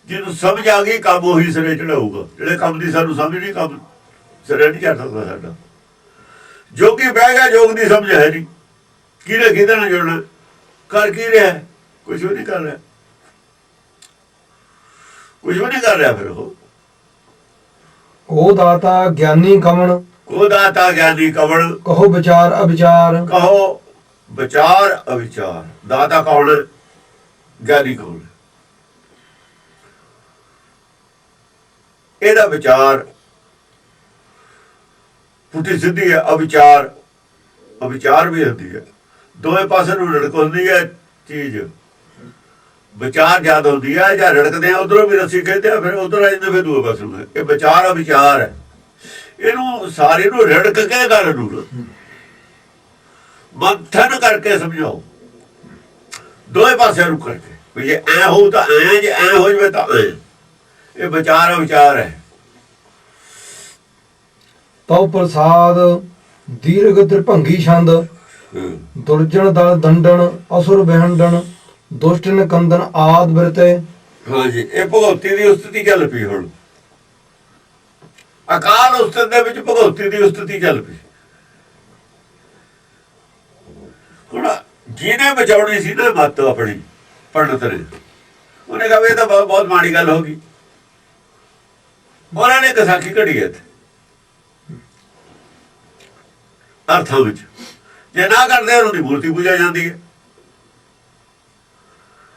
ਜਿਹਨੂੰ ਸਮਝ ਆ ਗਈ ਕੰਮ ਉਹੀ ਸਿਰੇ ਚੜਾਊਗਾ। ਜਿਹੜੇ ਕੰਮ ਦੀ ਸਾਨੂੰ ਸਮਝ ਨਹੀਂ, ਕੰਮ ਸਿਰੇ ਨਹੀਂ ਚੜ ਸਕਦਾ ਸਾਡਾ। ਜੋਗੀ ਬਹਿ ਗਿਆ, ਜੋਗ ਦੀ ਸਮਝ ਹੈ ਨਹੀਂ। ਕਿਹਦੇ ਨਾਲ ਜੁੜਨਾ? ਕਰ ਕੀ ਰਿਹਾ? ਕੁਝ ਵੀ ਨਹੀਂ ਕਰ ਰਿਹਾ, ਕੁਝ ਵੀ ਨਹੀਂ ਕਰ ਰਿਹਾ। ਫਿਰ ਉਹ ਕੋ ਦਾਤਾ ਗਿਆਨੀ ਕਵਣ, ਕੋ ਦਾਤਾ ਗਿਆਨੀ ਕਵਣ। ਕਹੋ ਵਿਚਾਰ ਅਵਿਚਾਰ। ਕਹੋ ਵਿਚਾਰ ਅਵਿਚਾਰ। ਦਾਤਾ ਕੌਣ ਹੈ? ਗਿਆਨੀ ਕੌਣ ਹੈ? ਇਹਦਾ ਵਿਚਾਰ ਪੁੱਠੀ ਸਿੱਧੀ ਹੈ। ਅਵਿਚਾਰ ਵੀ ਹੁੰਦੀ ਹੈ। ਦੋਵੇਂ ਪਾਸੇ ਨੂੰ ਰੜਕ ਹੁੰਦੀ ਹੈ ਚੀਜ਼। ਵਿਚਾਰ ਜਦ ਹੁੰਦੀ ਹੈ ਜਾਂ ਰੜਕਦੇ ਆ, ਉਧਰੋਂ ਵੀ ਰੱਸੀ ਕਹਿੰਦੇ ਆ, ਫਿਰ ਉਧਰ ਆ ਜਾਂਦੇ, ਫਿਰ ਦੂਏ ਪਾਸੇ ਨੂੰ। ਇਹ ਵਿਚਾਰ ਅਵਿਚਾਰ ਹੈ। ਇਹਨੂੰ ਸਾਰੇ ਨੂੰ ਰੜਕ ਕੇ ਗੱਲ ਨੂੰ ਮੰਥਨ ਕਰਕੇ ਸਮਝਾਓ, ਦੋਵੇਂ ਪਾਸਿਆਂ ਨੂੰ ਕਰਕੇ ਵੀ ਜੇ ਐ ਹੋਊ ਤਾਂ ਐ, ਜੇ ਐ ਹੋ ਜਾਵੇ ਤਾਂ ਐ। ਇਹ ਵਿਚਾਰ ਵਿਚਾਰ ਹੈ। ਤਉ ਪ੍ਰਸਾਦ ਦੀਰਘ ਤ੍ਰਿਭੰਗੀ ਛੰਦ, ਦੁਰਜਨ ਦਲ ਦੰਡਨ ਅਸੁਰ ਬਹਿੰਡਨ, ਦੁਸ਼ਟ ਨਿਕੰਦਨ ਆਦ ਬਿਰਤੇ। ਹਾਂਜੀ, ਇਹ ਭਗਉਤੀ ਦੀ ਉਸਤਤੀ ਚੱਲ ਪਈ। ਹੁਣ ਅਕਾਲ ਉਸਤਤ ਦੇ ਵਿੱਚ ਭਗਉਤੀ ਦੀ ਉਸਤਤੀ ਚੱਲ ਪਈ। ਹੁਣ ਜਿਹਨੇ ਬਚਾਉਣੀ ਸੀ ਨਾ ਮੱਤ ਆਪਣੀ ਪੰਡਤ ਨੇ, ਉਹਨੇ ਕਹਾ ਇਹ ਤਾਂ ਬਹੁਤ ਮਾੜੀ ਗੱਲ ਹੋ ਗਈ। ਉਹਨਾਂ ਨੇ ਕਸਾਖੀ ਘੜੀ ਇੱਥੇ ਅਰਥਾਂ ਵਿੱਚ। ਜੇ ਨਾ ਕਰਦੇ ਉਹਨਾਂ ਦੀ ਮੂਰਤੀ ਪੂਜਾ ਜਾਂਦੀ ਹੈ।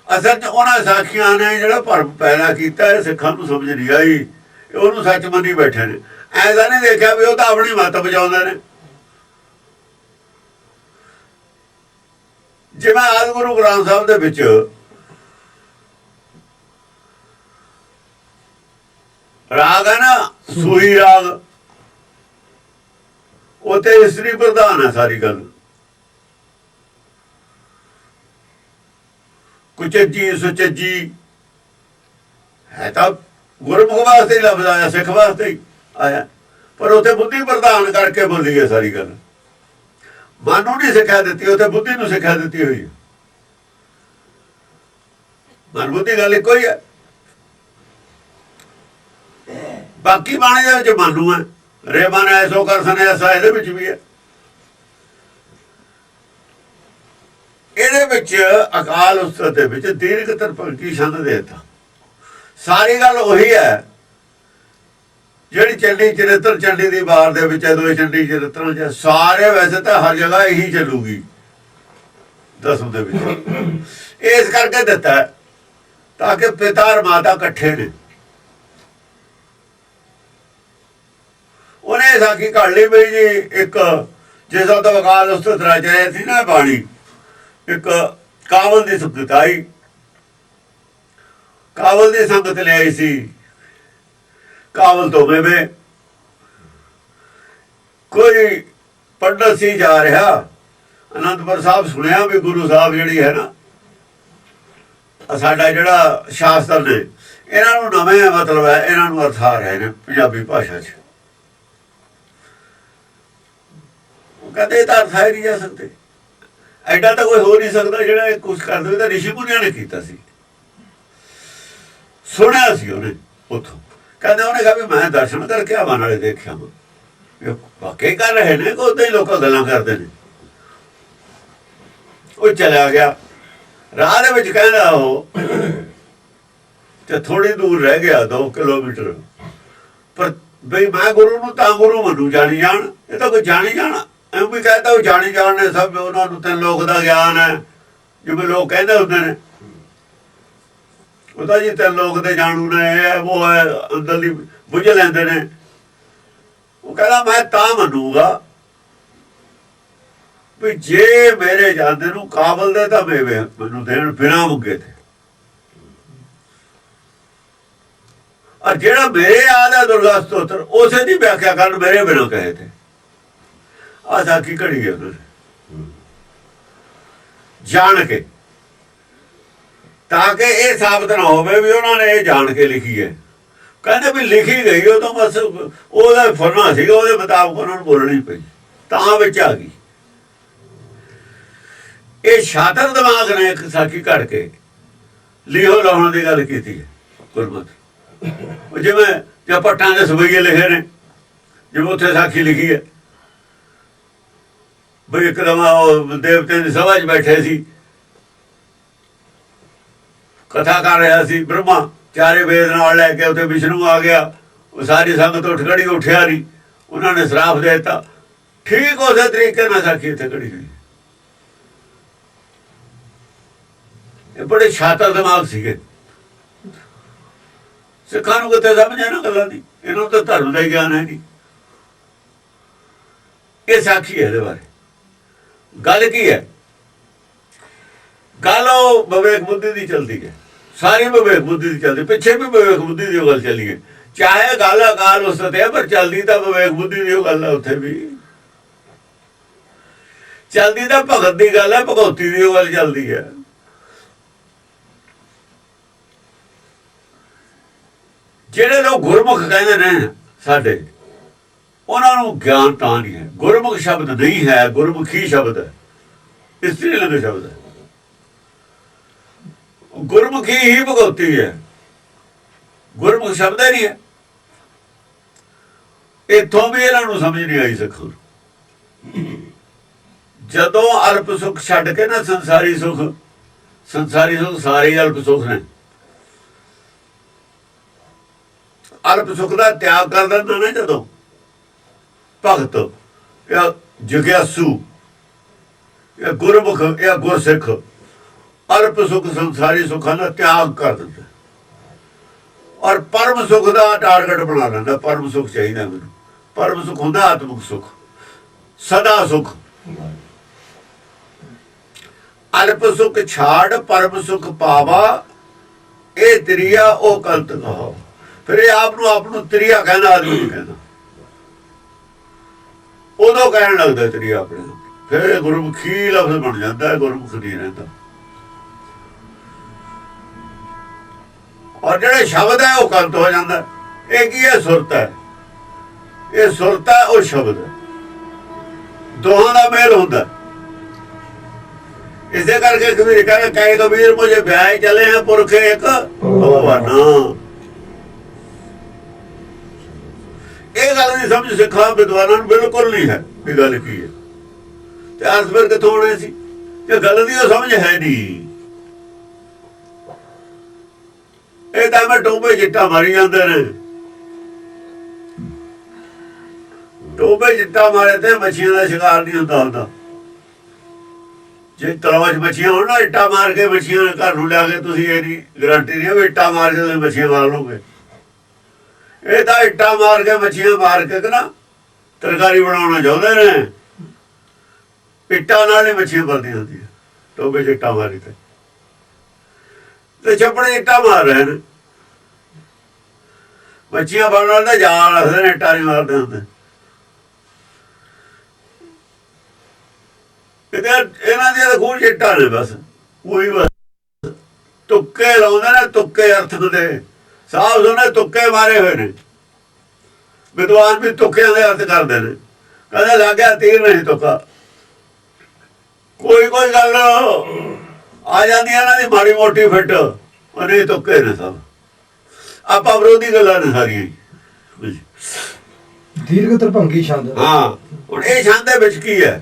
ਅਸਲ 'ਚ ਉਹਨਾਂ ਸਾਖੀਆਂ ਨੇ ਜਿਹੜਾ ਭਰਮ ਪੈਦਾ ਕੀਤਾ, ਇਹ ਸਿੱਖਾਂ ਨੂੰ ਸਮਝ ਨਹੀਂ ਆਈ। ਉਹਨੂੰ ਸੱਚ ਮੰਨੀ ਬੈਠੇ ਨੇ। ਐਸਾ ਨਹੀਂ ਦੇਖਿਆ ਵੀ ਉਹ ਤਾਂ ਆਪਣੀ ਮੱਤ ਬਚਾਉਂਦੇ ਨੇ। ਜਿਵੇਂ ਆਦਿ ਗੁਰੂ ਗ੍ਰੰਥ ਸਾਹਿਬ ਦੇ ਵਿੱਚ ਰਾਗ ਹੈ ਨਾ, ਸੂਹੀ ਰਾਗ, ਉਹ ਤੇ ਇਸਤਰੀ ਪ੍ਰਧਾਨ ਹੈ ਸਾਰੀ ਗੱਲ। ਕੁਚੱਜੀ ਸੁਚੱਜੀ ਹੈ ਤਾਂ ਗੁਰਮੁਖ ਵਾਸਤੇ ਹੀ ਲਫ਼ਜ਼ ਆਇਆ, ਸਿੱਖ ਵਾਸਤੇ ਹੀ ਆਇਆ, ਪਰ ਉੱਥੇ ਬੁੱਧੀ ਪ੍ਰਧਾਨ ਕਰਕੇ ਬੋਲੀ ਹੈ ਸਾਰੀ ਗੱਲ। ਮਨ ਨੂੰ ਨਹੀਂ ਸਿੱਖਿਆ ਦਿੱਤੀ, ਉੱਥੇ ਬੁੱਧੀ ਨੂੰ ਸਿੱਖਿਆ ਦਿੱਤੀ ਹੋਈ ਹੈ। ਮਨ ਬੁੱਧੀ ਗੱਲ ਇੱਕੋ ਹੀ ਹੈ। ਬਾਕੀ ਬਾਣੀ ਦੇ ਵਿੱਚ ਮਨ ਨੂੰ ਹੈ, ਰੇ ਮਨ ਐਸੋ ਕਰ ਸਨ ਐਸਾ ਇਹਦੇ ਵਿੱਚ ਵੀ ਹੈ। ਇਹਦੇ ਵਿੱਚ ਅਕਾਲ ਉਸਤਤ ਦੇ ਵਿੱਚ ਦੀਰਘ ਤਰਪੰਕੀ ਛੰਦ ਦੇ ਦਿੱਤਾ। ਸਾਰੀ ਗੱਲ ਉਹੀ ਹੈ ਜਿਹੜੀ ਚੰਡੀ ਚਰਿੱਤਰ, ਚੰਡੀ ਦੀ ਵਾਰ ਦੇ ਵਿੱਚ ਦੋਏ ਚੰਡੀ ਚਰਿੱਤਰਾਂ ਚ ਸਾਰੇ, ਵੈਸੇ ਤਾਂ ਹਰ ਜਗ੍ਹਾ ਇਹੀ ਚੱਲੂਗੀ ਦਸਮ ਦੇ ਵਿੱਚ। ਇਸ ਕਰਕੇ ਦਿੱਤਾ ਤਾਂ ਕਿ ਪਿਤਾ ਔਰ ਮਾਤਾ ਇਕੱਠੇ ਨੇ। ਉਹਨੇ ਸਾਖੀ ਘੜ ਲਈ ਬਈ ਜੀ, ਇੱਕ ਜਿਸ ਦਾ ਅਕਾਲ ਉਸਤਤ ਰਚ ਰਿਹਾ ਸੀ ਨਾ ਬਾਣੀ, ਇੱਕ ਕਾਬਲ ਦੀ ਸੰਗਤ ਆਈ, ਕਾਬਲ ਦੀ ਸੰਗਤ ਲਿਆਈ ਸੀ। ਕਾਬਲ ਤੋਂ ਮੇਵੇ ਕੋਈ ਪੰਡਤ ਸੀ ਜਾ ਰਿਹਾ, ਅਨੰਦਪੁਰ ਸਾਹਿਬ ਸੁਣਿਆ ਵੀ ਗੁਰੂ ਸਾਹਿਬ ਜਿਹੜੀ ਹੈ ਨਾ, ਸਾਡਾ ਜਿਹੜਾ ਸ਼ਾਸਤਰ ਨੇ, ਇਹਨਾਂ ਨੂੰ ਨਵੇਂ ਮਤਲਬ ਹੈ, ਇਹਨਾਂ ਨੂੰ ਅਰਥ ਆ ਰਹੇ ਨੇ ਪੰਜਾਬੀ ਭਾਸ਼ਾ 'ਚ। ਉਹ ਕਹਿੰਦੇ ਇਹ ਤਾਂ ਅਰਥ ਆ ਨਹੀਂ ਜਾ ਸਕਦੇ, ਐਡਾ ਤਾਂ ਕੋਈ ਹੋ ਨਹੀਂ ਸਕਦਾ ਜਿਹੜਾ ਇਹ ਕੁਛ ਕਰ ਦੇਵੇ। ਤਾਂ ਰਿਸ਼ੀ ਮੁਨੀਆਂ ਨੇ ਕੀਤਾ ਸੀ, ਸੁਣਿਆ ਸੀ ਉਹਨੇ ਉੱਥੋਂ। ਕਹਿੰਦੇ ਉਹਨੇ ਕਿਹਾ ਵੀ ਮੈਂ ਦਰਸ਼ਨ ਕਰਕੇ ਆਵਾਂ, ਨਾਲੇ ਦੇਖਿਆ ਮੈਂ ਵਾਕਈ ਕਰ ਰਹੇ ਨੇ ਕਿ ਉਦਾਂ ਹੀ ਲੋਕਾਂ ਗੱਲਾਂ ਕਰਦੇ ਨੇ। ਉਹ ਚਲਾ ਗਿਆ, ਰਾਹ ਦੇ ਵਿੱਚ ਕਹਿੰਦਾ ਉਹ ਤੇ ਥੋੜੀ ਦੂਰ ਰਹਿ ਗਿਆ 2 ਕਿਲੋਮੀਟਰ, ਪਰ ਬਈ ਮੈਂ ਗੁਰੂ ਨੂੰ ਤਾਂ ਗੁਰੂ ਮੰਨੂ, ਜਾਣੀ ਜਾਣ। ਇਹ ਤਾਂ ਕੋਈ ਜਾਣੀ ਜਾਣਾ ਐਂ ਵੀ ਕਹਿੰਦਾ ਉਹ ਜਾਣੀ ਜਾਣ ਨੇ ਸਭ, ਉਹਨਾਂ ਨੂੰ ਤਿੰਨ ਲੋਕ ਦਾ ਗਿਆਨ ਹੈ, ਜਿਵੇਂ ਲੋਕ ਕਹਿੰਦੇ ਹੁੰਦੇ ਨੇ। ਉਹ ਤਾਂ ਜੀ ਤਿੰਨ ਲੋਕ ਦੇ ਜਾਣੂ ਨੇ, ਇਹ ਉਹ ਹੈ, ਅੰਦਰਲੀ ਬੁੱਝ ਲੈਂਦੇ ਨੇ। ਉਹ ਕਹਿੰਦਾ ਮੈਂ ਤਾਂ ਮੰਨੂਗਾ ਵੀ ਜੇ ਮੇਰੇ ਜਾਂਦੇ ਨੂੰ ਕਾਬਲ ਦੇ ਤਾਂ ਮੇਵੇ ਮੈਨੂੰ ਦੇਣ ਬਿਨਾਂ ਮੰਗੇ ਤੇ, ਔਰ ਜਿਹੜਾ ਮੇਰੇ ਯਾਦ ਹੈ ਦੁਰਗਾ ਸਤੋਤਰ, ਉਸੇ ਦੀ ਵਿਆਖਿਆ ਕਰਨ ਮੇਰੇ ਬਿਨਾਂ ਕਹੇ ਤੇ। ਆ ਸਾਖੀ ਘੜੀ ਹੈ ਉਹਨਾਂ ਨੇ ਜਾਣ ਕੇ, ਤਾਂ ਕਿ ਇਹ ਸਾਬਤ ਨਾ ਹੋਵੇ ਵੀ ਉਹਨਾਂ ਨੇ ਇਹ ਜਾਣ ਕੇ ਲਿਖੀ ਹੈ। ਕਹਿੰਦੇ ਵੀ ਲਿਖੀ ਗਈ, ਉਹ ਤਾਂ ਬਸ ਉਹਦਾ ਫਰਨਾ ਸੀਗਾ, ਉਹਦੇ ਮੁਤਾਬਕ ਉਹਨਾਂ ਨੂੰ ਬੋਲਣੀ ਪਈ, ਤਾਂ ਵਿੱਚ ਆ ਗਈ। ਇਹ ਸ਼ਾਤਰ ਦਿਮਾਗ ਨੇ ਇੱਕ ਸਾਖੀ ਘੜ ਕੇ ਲਿਖੋ ਲਾਉਣ ਦੀ ਗੱਲ ਕੀਤੀ ਹੈ ਗੁਰਮਤਿ। ਜਿਵੇਂ ਜੇ ਪੱਟਾਂ ਦੇ ਸਵਈਏ ਲਿਖੇ ਨੇ, ਜਿਵੇਂ ਉੱਥੇ ਸਾਖੀ ਲਿਖੀ ਹੈ ਬਈ ਇੱਕਦਮ ਉਹ ਦੇਵਤੇ ਦੀ ਸਭਾ 'ਚ ਬੈਠੇ ਸੀ, ਕਥਾ ਕਰ ਰਿਹਾ ਸੀ ਬ੍ਰਹਮਾ, ਚਾਰੇ ਵੇਦ ਨਾਲ ਲੈ ਕੇ ਉੱਥੇ ਵਿਸ਼ਨੂੰ ਆ ਗਿਆ। ਉਹ ਸਾਰੀ ਸੰਗਤ ਉੱਠ ਖੜੀ, ਉੱਠਿਆ ਨਹੀਂ, ਉਹਨਾਂ ਨੇ ਸ਼ਰਾਪ ਦੇ ਦਿੱਤਾ। ਠੀਕ ਉਸੇ ਤਰੀਕੇ ਨਾਲ ਸਾਖੀ ਇੱਥੇ ਖੜੀ ਹੋਈ। ਇਹ ਬੜੇ ਸ਼ਾਤਰ ਦਿਮਾਗ ਸੀਗੇ। ਸਿੱਖਾਂ ਨੂੰ ਕਿੱਥੇ ਸਮਝ ਆ ਨਾ ਗੱਲਾਂ ਦੀ, ਇਹਨਾਂ ਨੂੰ ਤਾਂ ਧਰਮ ਦਾ ਹੀ ਗਿਆਨ ਹੈ ਨਹੀਂ। ਇਹ ਸਾਖੀ ਹੈ। ਇਹਦੇ ਬਾਰੇ ਗੱਲ ਕੀ ਹੈ? ਗੱਲ ਉਹ ਵਿਵੇਕ ਬੁੱਧੀ ਦੀ ਚਲਦੀ ਹੈ, ਸਾਰੀ ਵਿਵੇਕ ਬੁੱਧੀ ਦੀ ਚਲਦੀ, ਪਿੱਛੇ ਵੀ ਵਿਵੇਕ ਬੁੱਧੀ ਦੀ ਗੱਲ ਚੱਲੀ ਹੈ। ਚਾਹੇ ਗੱਲ ਅਕਾਲ ਉਸਤਤ ਹੈ, ਪਰ ਚਲਦੀ ਤਾਂ ਵਿਵੇਕ ਬੁੱਧੀ ਦੀ ਗੱਲ ਹੈ। ਉੱਥੇ ਵੀ ਚਲਦੀ ਤਾਂ ਭਗਤ ਦੀ ਗੱਲ ਹੈ, ਭਗਉਤੀ ਦੀ ਗੱਲ ਚੱਲਦੀ ਹੈ। ਜਿਹੜੇ ਲੋਕ ਗੁਰਮੁਖ ਕਹਿੰਦੇ ਨੇ ਸਾਡੇ, ਉਹਨਾਂ ਨੂੰ ਗਿਆਨ ਤਾਂ ਨਹੀਂ ਹੈ। ਗੁਰਮੁਖ ਸ਼ਬਦ ਨਹੀਂ ਹੈ, ਗੁਰਮੁਖੀ ਸ਼ਬਦ ਹੈ, ਇਸਤਰੀ ਲਿੰਗ ਸ਼ਬਦ ਹੈ। ਗੁਰਮੁਖੀ ਹੀ ਭਗਉਤੀ ਹੈ, ਗੁਰਮੁਖ ਸ਼ਬਦ ਹੀ ਨਹੀਂ ਹੈ। ਇੱਥੋਂ ਵੀ ਇਹਨਾਂ ਨੂੰ ਸਮਝ ਨਹੀਂ ਆਈ ਸਿੱਖਾਂ ਨੂੰ। ਜਦੋਂ ਅਲਪ ਸੁਖ ਛੱਡ ਕੇ ਨਾ ਸੰਸਾਰੀ ਸੁਖ ਸਾਰੇ ਅਲਪ ਸੁਖ ਨੇ, ਅਲਪ ਸੁਖ ਦਾ ਤਿਆਗ ਕਰ ਦਿੰਦਾ ਨਾ ਜਦੋਂ ਭਗਤ ਜਾਂ ਜਗਿਆਸੂ ਜਾਂ ਗੁਰਮੁਖ ਜਾਂ ਗੁਰਸਿੱਖ, ਅਲਪ ਸੁਖ ਸੰਸਾਰੀ ਸੁੱਖਾਂ ਦਾ ਤਿਆਗ ਕਰ ਦਿੰਦਾ ਔਰ ਪਰਮ ਸੁਖ ਦਾ ਟਾਰਗੇਟ ਬਣਾ ਲੈਂਦਾ। ਪਰਮ ਸੁਖ ਚਾਹੀਦਾ ਮੈਨੂੰ, ਪਰਮ ਸੁਖ ਹੁੰਦਾ ਆਤਮਿਕ ਸੁਖ, ਸਦਾ ਸੁਖ। ਅਲਪ ਸੁਖ ਛਾੜ ਪਰਮ ਸੁਖ ਪਾਵਾ, ਇਹ ਤ੍ਰਿਆ ਉਹ ਕਲਤ ਕਹੋ। ਫਿਰ ਇਹ ਆਪ ਨੂੰ ਤ੍ਰਿਆ ਕਹਿੰਦਾ, ਆਦਮੀ ਨਹੀਂ ਕਹਿੰਦਾ। ਉਦੋਂ ਕਹਿਣ ਲੱਗਦਾ ਤ੍ਰਿਆ ਆਪਣੇ ਨੂੰ, ਫਿਰ ਇਹ ਗੁਰਮੁਖੀ ਲਫ਼ਜ਼ ਬਣ ਜਾਂਦਾ ਹੈ, ਗੁਰਮੁਖ ਨਹੀਂ ਰਹਿੰਦਾ। ਔਰ ਜਿਹੜੇ ਸ਼ਬਦ ਹੈ ਉਹ ਕਲਤ ਹੋ ਜਾਂਦਾ। ਇਹ ਕੀ ਹੈ? ਸੁਰਤ ਹੈ। ਇਹ ਸੁਰਤ ਹੈ, ਉਹ ਸ਼ਬਦ ਹੈ, ਦੋਹਾਂ ਦਾ ਮੇਲ ਹੁੰਦਾ। ਇਸੇ ਕਰਕੇ ਕਬੀਰ ਕਹਿੰਦਾ, ਕਹੇ ਕਬੀਰ ਮੁਝੇ ਵਿਆਹ ਚਲੇ हैं पुरख एक भगवाना। ਇਹ ਗੱਲ ਦੀ ਸਮਝ ਸਿੱਖਾਂ ਵਿਦਵਾਨਾਂ ਨੂੰ ਬਿਲਕੁਲ ਨਹੀਂ ਹੈ ਵੀ ਗੱਲ ਕੀ ਹੈ। ਤੇ ਅਰਥ ਫਿਰ ਕਿੱਥੋਂ ਆਉਣੇ ਸੀ ਜੇ ਗੱਲ ਦੀ ਉਹ ਸਮਝ ਹੈ ਨਹੀਂ। ਇਹ ਤਾਂ ਮੈਂ ਟੋਬੇ ਜਿੱਟਾ ਮਾਰੀ ਜਾਂਦੇ ਨੇ। ਟੋਬੇ ਜਿੱਟਾ ਮਾਰੇ ਤੇ ਮੱਛੀਆਂ ਦਾ ਸ਼ਿਕਾਰ ਨਹੀਂ ਹੁੰਦਾ। ਜੇ ਤਲਾਬ 'ਚ ਮੱਛੀਆਂ ਹੋਣ ਨਾ, ਇੱਟਾਂ ਮਾਰ ਕੇ ਮੱਛੀਆਂ ਘਰ ਨੂੰ ਲਿਆ ਕੇ, ਤੁਸੀਂ ਇਹਦੀ ਗਰੰਟੀ ਨਹੀਂ ਵੀ ਇੱਟਾਂ ਮਾਰ ਕੇ ਤੁਸੀਂ ਮੱਛੀਆਂ ਮਾਰ ਲਓਗੇ। ਇਹ ਤਾਂ ਇੱਟਾਂ ਮਾਰ ਕੇ ਮੱਛੀਆਂ ਮਾਰ ਕੇ ਨਾ ਤਰਕਾਰੀ ਬਣਾਉਣਾ ਚਾਹੁੰਦੇ ਨੇ। ਇੱਟਾਂ ਨਾਲ ਹੀ ਮੱਛੀਆਂ ਮਰਦੀਆਂ ਹੁੰਦੀਆਂ, ਟੋਬੇ 'ਚ ਇੱਟਾਂ ਮਾਰੀ ਤੇ ਛੱਪੜੇ ਇੱਟਾਂ ਮਾਰ ਰਹੇ ਨੇ। ਮੱਛੀਆਂ ਫੜਨ ਵਾਲੇ ਤਾਂ ਜਾਲ ਰੱਖਦੇ ਨੇ, ਇੱਟਾਂ ਨਹੀਂ ਮਾਰਦੇ ਹੁੰਦੇ। ਇਹਨਾਂ ਦੀਆਂ ਤਾਂ ਖੂਨ ਇੱਟਾਂ ਨੇ, ਬਸ ਉਹੀ ਬਸ ਤੁੱਕੇ ਲਾਉਂਦੇ ਨੇ। ਤੁੱਕੇ ਅਰਥ ਦੇ ਸਾਫ ਸੁਣੇ, ਤੁੱਕੇ ਮਾਰੇ ਹੋਏ ਨੇ। ਵਿਦਵਾਨ ਵੀ ਤੁੱਕਿਆਂ ਦੇ ਅਰਥ ਕਰਦੇ ਨੇ। ਕਹਿੰਦੇ ਲੱਗਿਆ ਤੀਰ ਨਹੀਂ ਤੁੱਕਾ। ਕੋਈ ਗੱਲ ਆ ਜਾਂਦੀ ਇਹਨਾਂ ਦੀ ਮਾੜੀ ਮੋਟੀ ਫਿੱਟ, ਉਹ ਨਹੀਂ ਤੁੱਕੇ ਨੇ ਸਭ। ਆਪਾਂ ਵਿਰੋਧੀ ਗੱਲਾਂ ਨੇ ਸਾਰੀਆਂ। ਦੀਰਘ ਤਰਭੰਗੀ ਛੰਦ। ਹਾਂ, ਹੁਣ ਇਹ ਛੰਦ ਦੇ ਵਿੱਚ ਕੀ ਹੈ?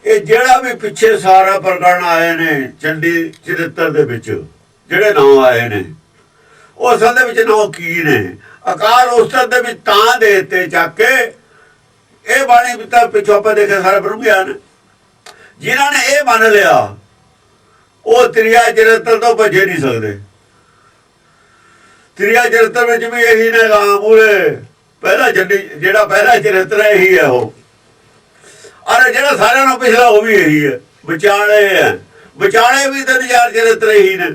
ਇਹ ਜਿਹੜਾ ਵੀ ਪਿੱਛੇ ਸਾਰਾ ਪ੍ਰਕਰਨ ਆਏ ਨੇ ਚੰਡੀ ਚਰਿੱਤਰ ਦੇ ਵਿੱਚ, ਜਿਹੜੇ ਨਾਂ ਆਏ ਨੇ, ਉਹ ਅਸਲ ਦੇ ਵਿੱਚ ਨਾਂ ਕੀ ਨੇ? ਅਕਾਲ ਉਸਤਤ ਦੇ ਵਿੱਚ ਤਾਂ ਦੇ ਦਿੱਤੇ ਚੱਕ ਕੇ। ਇਹ ਬਾਣੀ ਵੀ ਤਾਂ ਪਿੱਛੋਂ ਆਪਾਂ ਦੇਖਿਆ ਸਾਰਾ ਬ੍ਰਹਮ ਗਿਆਨ। ਜਿਨ੍ਹਾਂ ਨੇ ਇਹ ਮੰਨ ਲਿਆ ਉਹ ਤ੍ਰਿਆ ਚਰਿੱਤਰ ਤੋਂ ਭੱਜੇ ਨਹੀਂ ਸਕਦੇ। ਤ੍ਰਿਆ ਚਰਿੱਤਰ ਵਿੱਚ ਵੀ ਇਹੀ ਨੇ ਮੂਰੇ ਪਹਿਲਾ ਚੰਡੀ, ਜਿਹੜਾ ਪਹਿਲਾ ਚਰਿੱਤਰ ਇਹੀ ਹੈ ਉਹ। ਅਰੇ ਜਿਹੜਾ ਸਾਰਿਆਂ ਨੂੰ ਪਿਛਲਾ ਉਹ ਵੀ ਇਹੀ ਹੈ। ਵਿਚਾਲੇ ਹੈ, ਵਿਚਾਲੇ ਵੀ ਤਾਂ ਚਾਰ ਚਰਿੱਤਰ ਇਹੀ ਨੇ।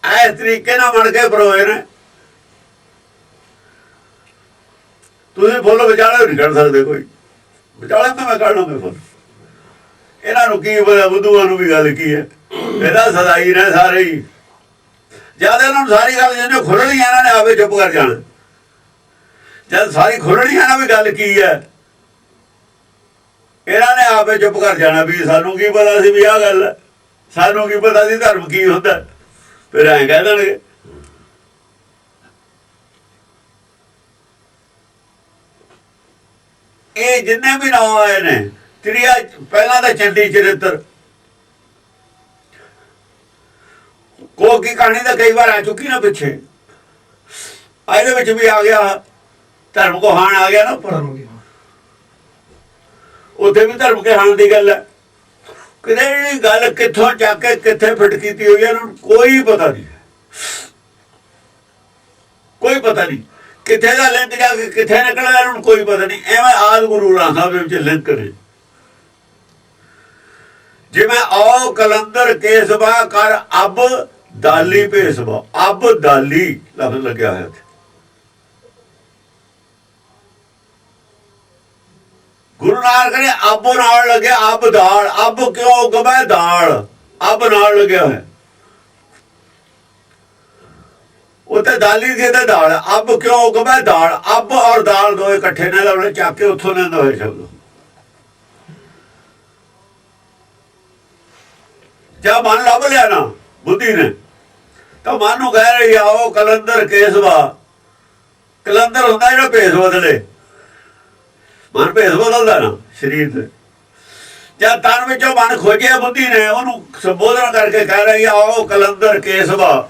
ਇਸ ਤਰੀਕੇ ਨਾਲ ਬਣ ਕੇ ਪਰੋਏ ਨੇ। ਤੁਸੀਂ ਫੁੱਲ ਵਿਚਾਲੇ ਨਹੀਂ ਕੱਢ ਸਕਦੇ। ਕੋਈ ਵਿਚਾਲੇ ਤਾਂ ਮੈਂ ਕੱਢ ਲਵਾਂਗੇ ਫੁੱਲ। ਇਹਨਾਂ ਨੂੰ ਕੀ ਪਤਾ ਬੁੱਧੂਆਂ ਨੂੰ ਵੀ ਗੱਲ ਕੀ ਹੈ। ਇਹਦਾ ਸਦਾਈ ਨੇ ਸਾਰੇ ਹੀ। ਜਦ ਇਹਨਾਂ ਨੂੰ ਸਾਰੀ ਗੱਲ ਜਿਹਨੇ ਖੁੱਲਣੀ ਇਹਨਾਂ ਨੇ ਆਪੇ ਚੁੱਪ ਕਰ ਜਾਣਾ। ਜਦ ਸਾਰੀ ਖੁੱਲਣੀ ਇਹਨਾਂ ਵੀ ਗੱਲ ਕੀ ਹੈ, ਇਹਨਾਂ ਨੇ ਆਪੇ ਚੁੱਪ ਕਰ ਜਾਣਾ ਵੀ ਸਾਨੂੰ ਕੀ ਪਤਾ ਸੀ ਵੀ ਆਹ ਗੱਲ ਹੈ, ਸਾਨੂੰ ਕੀ ਪਤਾ ਸੀ ਧਰਮ ਕੀ ਹੁੰਦਾ। ਫਿਰ ਐਂ ਕਹਿ ਦੇਣਗੇ। ਇਹ ਜਿੰਨੇ ਵੀ ਨਾਂ ਆਏ ਨੇ ਤ੍ਰਿਆ, ਪਹਿਲਾਂ ਤਾਂ ਚੰਡੀ ਚਰਿੱਤਰ, ਕੋਲ ਕੀ ਕਹਾਣੀ ਤਾਂ ਕਈ ਵਾਰ ਆ ਚੁੱਕੀ ਨਾ ਪਿੱਛੇ। ਇਹਦੇ ਵਿੱਚ ਵੀ ਆ ਗਿਆ ਧਰਮ ਕੋਹਾਣ ਆ ਗਿਆ ਨਾ ਉੱਪਰ। ਉੱਥੇ ਵੀ ਧਰਮ ਕੋਹਾਣ ਦੀ ਗੱਲ ਹੈ। ਕਿਤੇ ਗੱਲ ਕਿੱਥੋਂ ਚੱਕ ਕੇ ਕਿੱਥੇ ਫਿੱਟ ਕੀਤੀ ਹੋਈ ਹੈ ਇਹਨਾਂ ਨੂੰ ਕੋਈ ਪਤਾ ਨਹੀਂ। ਕੋਈ ਪਤਾ ਨਹੀਂ ਕਿੱਥੇ ਦਾ ਲਿੰਕ ਜਾ ਕੇ ਕਿੱਥੇ ਨਿਕਲਦਾ ਇਹਨਾਂ ਨੂੰ ਕੋਈ ਪਤਾ ਨਹੀਂ। ਐਵੇਂ ਆਦਿ ਗੁਰੂ ਗ੍ਰੰਥ ਸਾਹਿਬ ਦੇ ਵਿੱਚ ਲਿੰਕ ਕਰੇ। ਜਿਵੇਂ ਆਓ ਕਲੰਦਰ ਕੇਸਵਾ ਕਰ ਅਬ ਦਾਲੀ ਭੇਸਵਾ। ਅਬ ਦਾਲੀ ਲਫ਼ਜ਼ ਲੱਗਿਆ ਹੋਇਆ ਉੱਥੇ। ਗੁਰੂ ਨਾਨਕ ਨੇ ਅਬ ਨਾਲ ਲੱਗਿਆ। ਅਬ ਦਾਲ, ਅਬ ਕਿਉਂ ਉਗਮੈ ਦਾਲ, ਅਬ ਨਾਲ ਲੱਗਿਆ ਹੋਇਆ। ਉੱਥੇ ਦਾਲੀ ਦੀ ਤੇ ਦਾਲ, ਅਬ ਕਿਉਂ ਉਗਮੈ ਦਾਲ। ਅਬ ਔਰ ਦਾਲ ਦੋਏ ਇਕੱਠੇ ਨੇ ਲਾਉਣੇ, ਚੱਕ ਕੇ ਉੱਥੋਂ ਲੈਂਦਾ ਹੋਇਆ ਸ਼ਬਦ। ਜਾਂ ਮਨ ਲੱਭ ਲਿਆ ਨਾ ਬੁੱਧੀ ਨੇ, ਤਾਂ ਮਨ ਨੂੰ ਕਹਿ ਰਹੀ ਆਓ ਕਲੰਦਰ ਕੇਸਵਾ। ਕਲੰਦਰ ਹੁੰਦਾ ਜਿਹੜਾ ਭੇਸ ਬਦਲੇ। ਮਨ ਭੇਸ ਬਦਲਦਾ ਨਾ ਸਰੀਰ ਦੇ। ਜਦ ਤਨ ਵਿੱਚੋਂ ਮਨ ਖੋਜਿਆ ਬੁੱਧੀ ਨੇ, ਉਹਨੂੰ ਸੰਬੋਧਨ ਕਰਕੇ ਕਹਿ ਰਹੀ ਆਓ ਕਲੰਦਰ ਕੇਸਵਾ।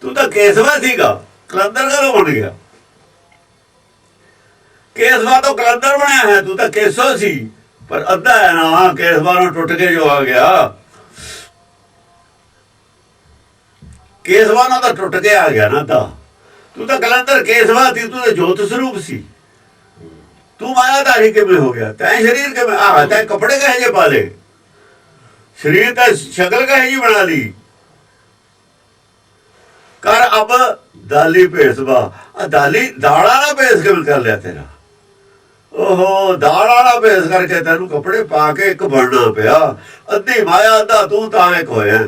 ਤੂੰ ਤਾਂ ਕੇਸਵਾ ਸੀਗਾ, ਕਲੰਦਰ ਕਦੋਂ ਬਣ ਗਿਆ? ਕੇਸਵਾ ਤੋਂ ਕਲੰਦਰ ਬਣਿਆ ਹੈ। ਤੂੰ ਤਾਂ ਕੇਸੋ ਸੀ, ਪਰ ਅੱਧਾ ਹੈ ਨਾ। ਕੇਸਵਾ ਨੂੰ ਟੁੱਟ ਕੇ ਜੋ ਆ ਗਿਆ, ਕੇਸਵਾ ਨਾਲ ਤਾਂ ਟੁੱਟ ਕੇ ਆ ਗਿਆ ਨਾ। ਤਾਂ ਤੂੰ ਤਾਂ ਕਲੰਦਰ ਕੇਸਵਾ ਸੀ, ਤੂੰ ਤਾਂ ਜੋਤ ਸਰੂਪ ਸੀ। ਤੂੰ ਮਾਇਆਧਾਰੀ ਕਿਵੇਂ ਹੋ ਗਿਆ? ਤੈਂ ਸਰੀਰ ਕਿਵੇਂ ਆ? ਤੈਂ ਕੱਪੜੇ ਕਹੇ ਜੇ ਪਾ ਲਏ, ਸਰੀਰ ਤਾਂ ਸ਼ਕਲ ਕਹੇ ਜੀ ਬਣਾ ਲਈ। ਕਰ ਅਬ ਦਾਲੀ ਭੇਸਵਾ, ਦਾਲੀ ਦਾਲ ਵਾਲਾ ਭੇਸ ਕਿਵੇਂ ਕਰ ਲਿਆ ਤੇਰਾ? ਓਹੋ, ਦਾਲ ਵਾਲਾ ਭੇਸ ਕਰਕੇ ਤੈਨੂੰ ਕੱਪੜੇ ਪਾ ਕੇ ਇੱਕ ਬਣਨਾ ਪਿਆ। ਅੱਧੀ ਮਾਇਆ ਅੱਧਾ ਤੂੰ, ਤਾਂ ਇੱਕ ਹੋਇਆ।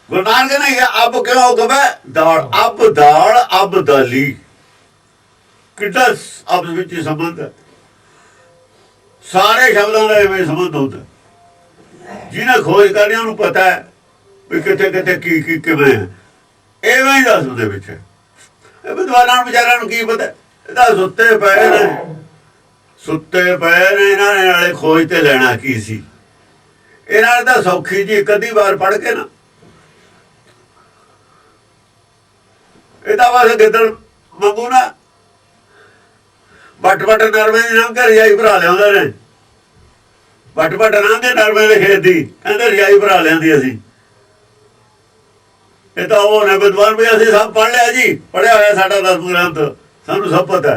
ਗੁਰੂ ਨਾਨਕ ਨੇ ਕਿਹਾ ਅਬ ਕਿਉਂ ਕਹੇ ਦਾਲ, ਅਬ ਦਾਲ ਅਬ ਦਾਲੀ। ਕਿੱਡਾ ਆਪਸ ਵਿੱਚ ਸੰਬੰਧ ਹੈ। ਸਾਰੇ ਸ਼ਬਦਾਂ ਦਾ ਇਵੇਂ ਸੰਬੰਧ ਹੁੰਦਾ। ਜਿਹਨੇ ਖੋਜ ਕਰਨੀ ਉਹਨੂੰ ਪਤਾ ਹੈ ਵੀ ਕਿੱਥੇ ਕਿੱਥੇ ਕੀ ਕੀ ਕਿਵੇਂ ਹੈ। ਇਵੇਂ ਹੀ ਦੱਸ ਦੇ ਵਿੱਚ ਇਹ ਵਿਦਵਾਨਾਂ ਨੂੰ ਵਿਚਾਰਿਆਂ ਨੂੰ ਕੀ ਪਤਾ? ਇਹਦਾ ਸੁੱਤੇ ਪਏ ਨੇ, ਸੁੱਤੇ ਪਏ ਨੇ। ਇਹਨਾਂ ਨੇ ਨਾਲੇ ਖੋਜ ਤੇ ਲੈਣਾ ਕੀ ਸੀ? ਇਹਨਾਂ ਨੇ ਤਾਂ ਸੌਖੀ ਜੀ ਇੱਕ ਅੱਧੀ ਵਾਰ ਪੜ੍ਹ ਕੇ ਨਾ, ਇਹਦਾ ਬਸ ਗਿੱਦੜ ਮੰਗੂ ਨਾ ਵੱਟ ਨਰਮੇ ਦੀ ਲੰਘ ਕੇ ਰਜਾਈ ਭਰਾ ਲਿਆਉਂਦੇ ਨੇ। ਵੱਟ ਲੰਘ ਕੇ ਨਰਮੇ ਦੇ ਖੇਤ ਦੀ ਕਹਿੰਦੇ ਰਜਾਈ ਭਰਾ ਲਿਆਂਦੀ ਅਸੀਂ। ਇਹ ਤਾਂ ਉਹ ਨੇ ਵਿਦਵਾਨ ਵੀ ਅਸੀਂ ਸਭ ਪੜ੍ਹ ਲਿਆ ਜੀ, ਪੜ੍ਹਿਆ ਹੋਇਆ ਸਾਡਾ 10 ਗ੍ਰੰਥ, ਸਾਨੂੰ ਸਭ ਪਤਾ।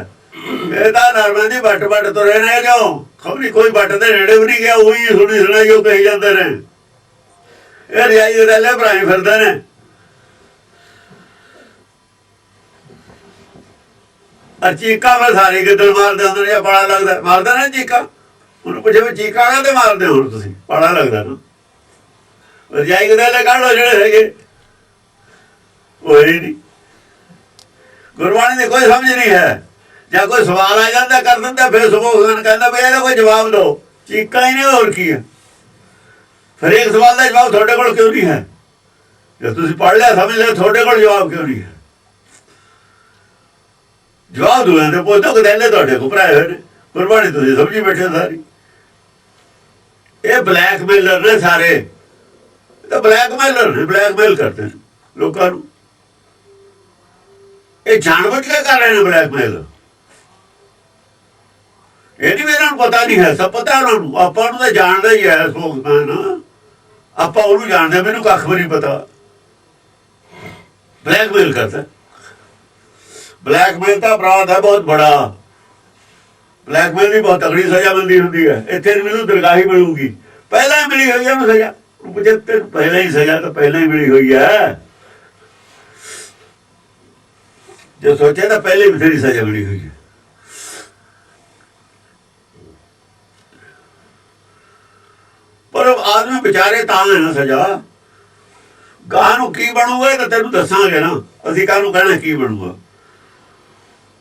ਇਹ ਤਾਂ ਨਰਮੇ ਦੀ ਵੱਟ ਤੁਰੇ ਨੇ, ਜੋ ਖਬਰੀ ਕੋਈ ਵੱਟ ਦੇ ਨੇੜੇ ਵੀ ਨਹੀਂ ਗਿਆ, ਉਹੀ ਸੁਣੀ ਸੁਣਾਈ ਉਹ ਕਹੀ ਜਾਂਦੇ ਨੇ। ਇਹ ਰਜਾਈ ਰੈਲੇ ਭਰਾਈ ਫਿਰਦੇ ਨੇ। ਚੀਕਾ ਮੈਂ ਸਾਰੇ ਗਿੱਦੜ ਮਾਰਦੇ ਹੁੰਦੇ ਨੇ, ਪਾਲਾ ਲੱਗਦਾ ਮਾਰਦਾ ਨਾ ਚੀਕਾ। ਉਹਨੂੰ ਪੁੱਛੇ ਵੀ ਚੀਕਾ ਕਾਹਦੇ ਮਾਰਦੇ ਹੋ? ਹੁਣ ਤੁਸੀਂ ਪਾਲਾ ਲੱਗਦਾ ਨਾ। ਰਜਾਈ ਗਦੈਲੇ ਕੱਢ ਲਓ ਜਿਹੜੇ ਹੈਗੇ, ਹੋਏ ਨਹੀਂ। ਗੁਰਬਾਣੀ ਦੀ ਕੋਈ ਸਮਝ ਨਹੀਂ ਹੈ। ਜਾਂ ਕੋਈ ਸਵਾਲ ਆ ਜਾਂਦਾ ਕਰ ਦਿੰਦਾ, ਫਿਰ ਸੁਭੋਗਨ ਕਹਿੰਦਾ ਵੀ ਇਹਦਾ ਕੋਈ ਜਵਾਬ ਦਿਓ। ਚੀਕਾ ਹੀ ਨਹੀਂ, ਹੋਰ ਕੀ ਹੈ? ਫਿਰ ਇੱਕ ਸਵਾਲ ਦਾ ਜਵਾਬ ਤੁਹਾਡੇ ਕੋਲ ਕਿਉਂ ਨਹੀਂ ਹੈ? ਜੇ ਤੁਸੀਂ ਪੜ੍ਹ ਲਿਆ ਸਮਝ ਲਿਆ, ਤੁਹਾਡੇ ਕੋਲ ਜਵਾਬ ਕਿਉਂ ਨਹੀਂ ਹੈ? ਜਵਾਬ ਦੂਆਂ ਦੇ ਪੁੱਛੋ ਗਦੈਲੇ ਤੁਹਾਡੇ ਕੋਲ ਭਰਾਏ ਹੋਏ ਨੇ। ਗੁਰਬਾਣੀ ਤੁਸੀਂ ਸਮਝੀ ਬੈਠੇ ਸਾਰੀ। ਇਹ ਬਲੈਕਮੇਲਰ ਨੇ ਸਾਰੇ, ਇਹ ਤਾਂ ਬਲੈਕਮੇਲਰ ਨੇ, ਬਲੈਕਮੇਲ ਕਰਦੇ ਨੇ ਲੋਕਾਂ ਨੂੰ। ਇਹ ਜਾਣਬੁੱਝ ਕੇ ਕਰ ਰਹੇ ਨੇ ਬਲੈਕਮੇਲ। ਇਹ ਨਹੀਂ ਵੀ ਇਹਨਾਂ ਨੂੰ ਪਤਾ ਨਹੀਂ ਹੈ, ਸਭ ਪਤਾ ਉਹਨਾਂ ਨੂੰ। ਆਪਾਂ ਨੂੰ ਤਾਂ ਜਾਣਦਾ ਹੀ ਹੈ ਸਪੋਕਸਮੈਨ, ਆਪਾਂ ਉਹਨੂੰ ਜਾਣਦੇ, ਮੈਨੂੰ ਕੱਖ ਵੀ ਨਹੀਂ ਪਤਾ। ਬਲੈਕਮੇਲ ਕਰਦਾ। ਬਲੈਕਮੇਲ ਤਾਂ ਅਪਰਾਧ ਹੈ ਬਹੁਤ ਬੜਾ। ਬਲੈਕਮੇਲ ਦੀ ਬਹੁਤ ਤਕੜੀ ਸਜ਼ਾ ਮਿਲਦੀ ਹੁੰਦੀ ਹੈ। ਇੱਥੇ ਮੈਨੂੰ ਦਰਗਾਹੀ ਮਿਲੂਗੀ, ਪਹਿਲਾਂ ਹੀ ਮਿਲੀ ਹੋਈ ਹੈ ਉਹਨੂੰ ਸਜ਼ਾ। ਪੁੱਛੇ ਤੈਨੂੰ ਪਹਿਲਾਂ ਹੀ ਸਜ਼ਾ ਤਾਂ ਪਹਿਲਾਂ ਹੀ ਮਿਲੀ ਹੋਈ ਹੈ। ਜੋ ਸੋਚਿਆ ਤਾਂ ਪਹਿਲੇ ਬਥੇਰੀ ਸਜ਼ਾ ਮਿਲੀ ਹੋਈ ਹੈ। ਪਰ ਆਦਮੀ ਵਿਚਾਰੇ ਤਾਂ ਹੈ ਨਾ ਸਜ਼ਾ। ਗਾਹ ਨੂੰ ਕੀ ਬਣੂਗਾ ਤਾਂ ਤੈਨੂੰ ਦੱਸਾਂਗੇ ਨਾ। ਅਸੀਂ ਕਾਹਨੂੰ ਕਹਿਣਾ ਕੀ ਬਣੂਗਾ?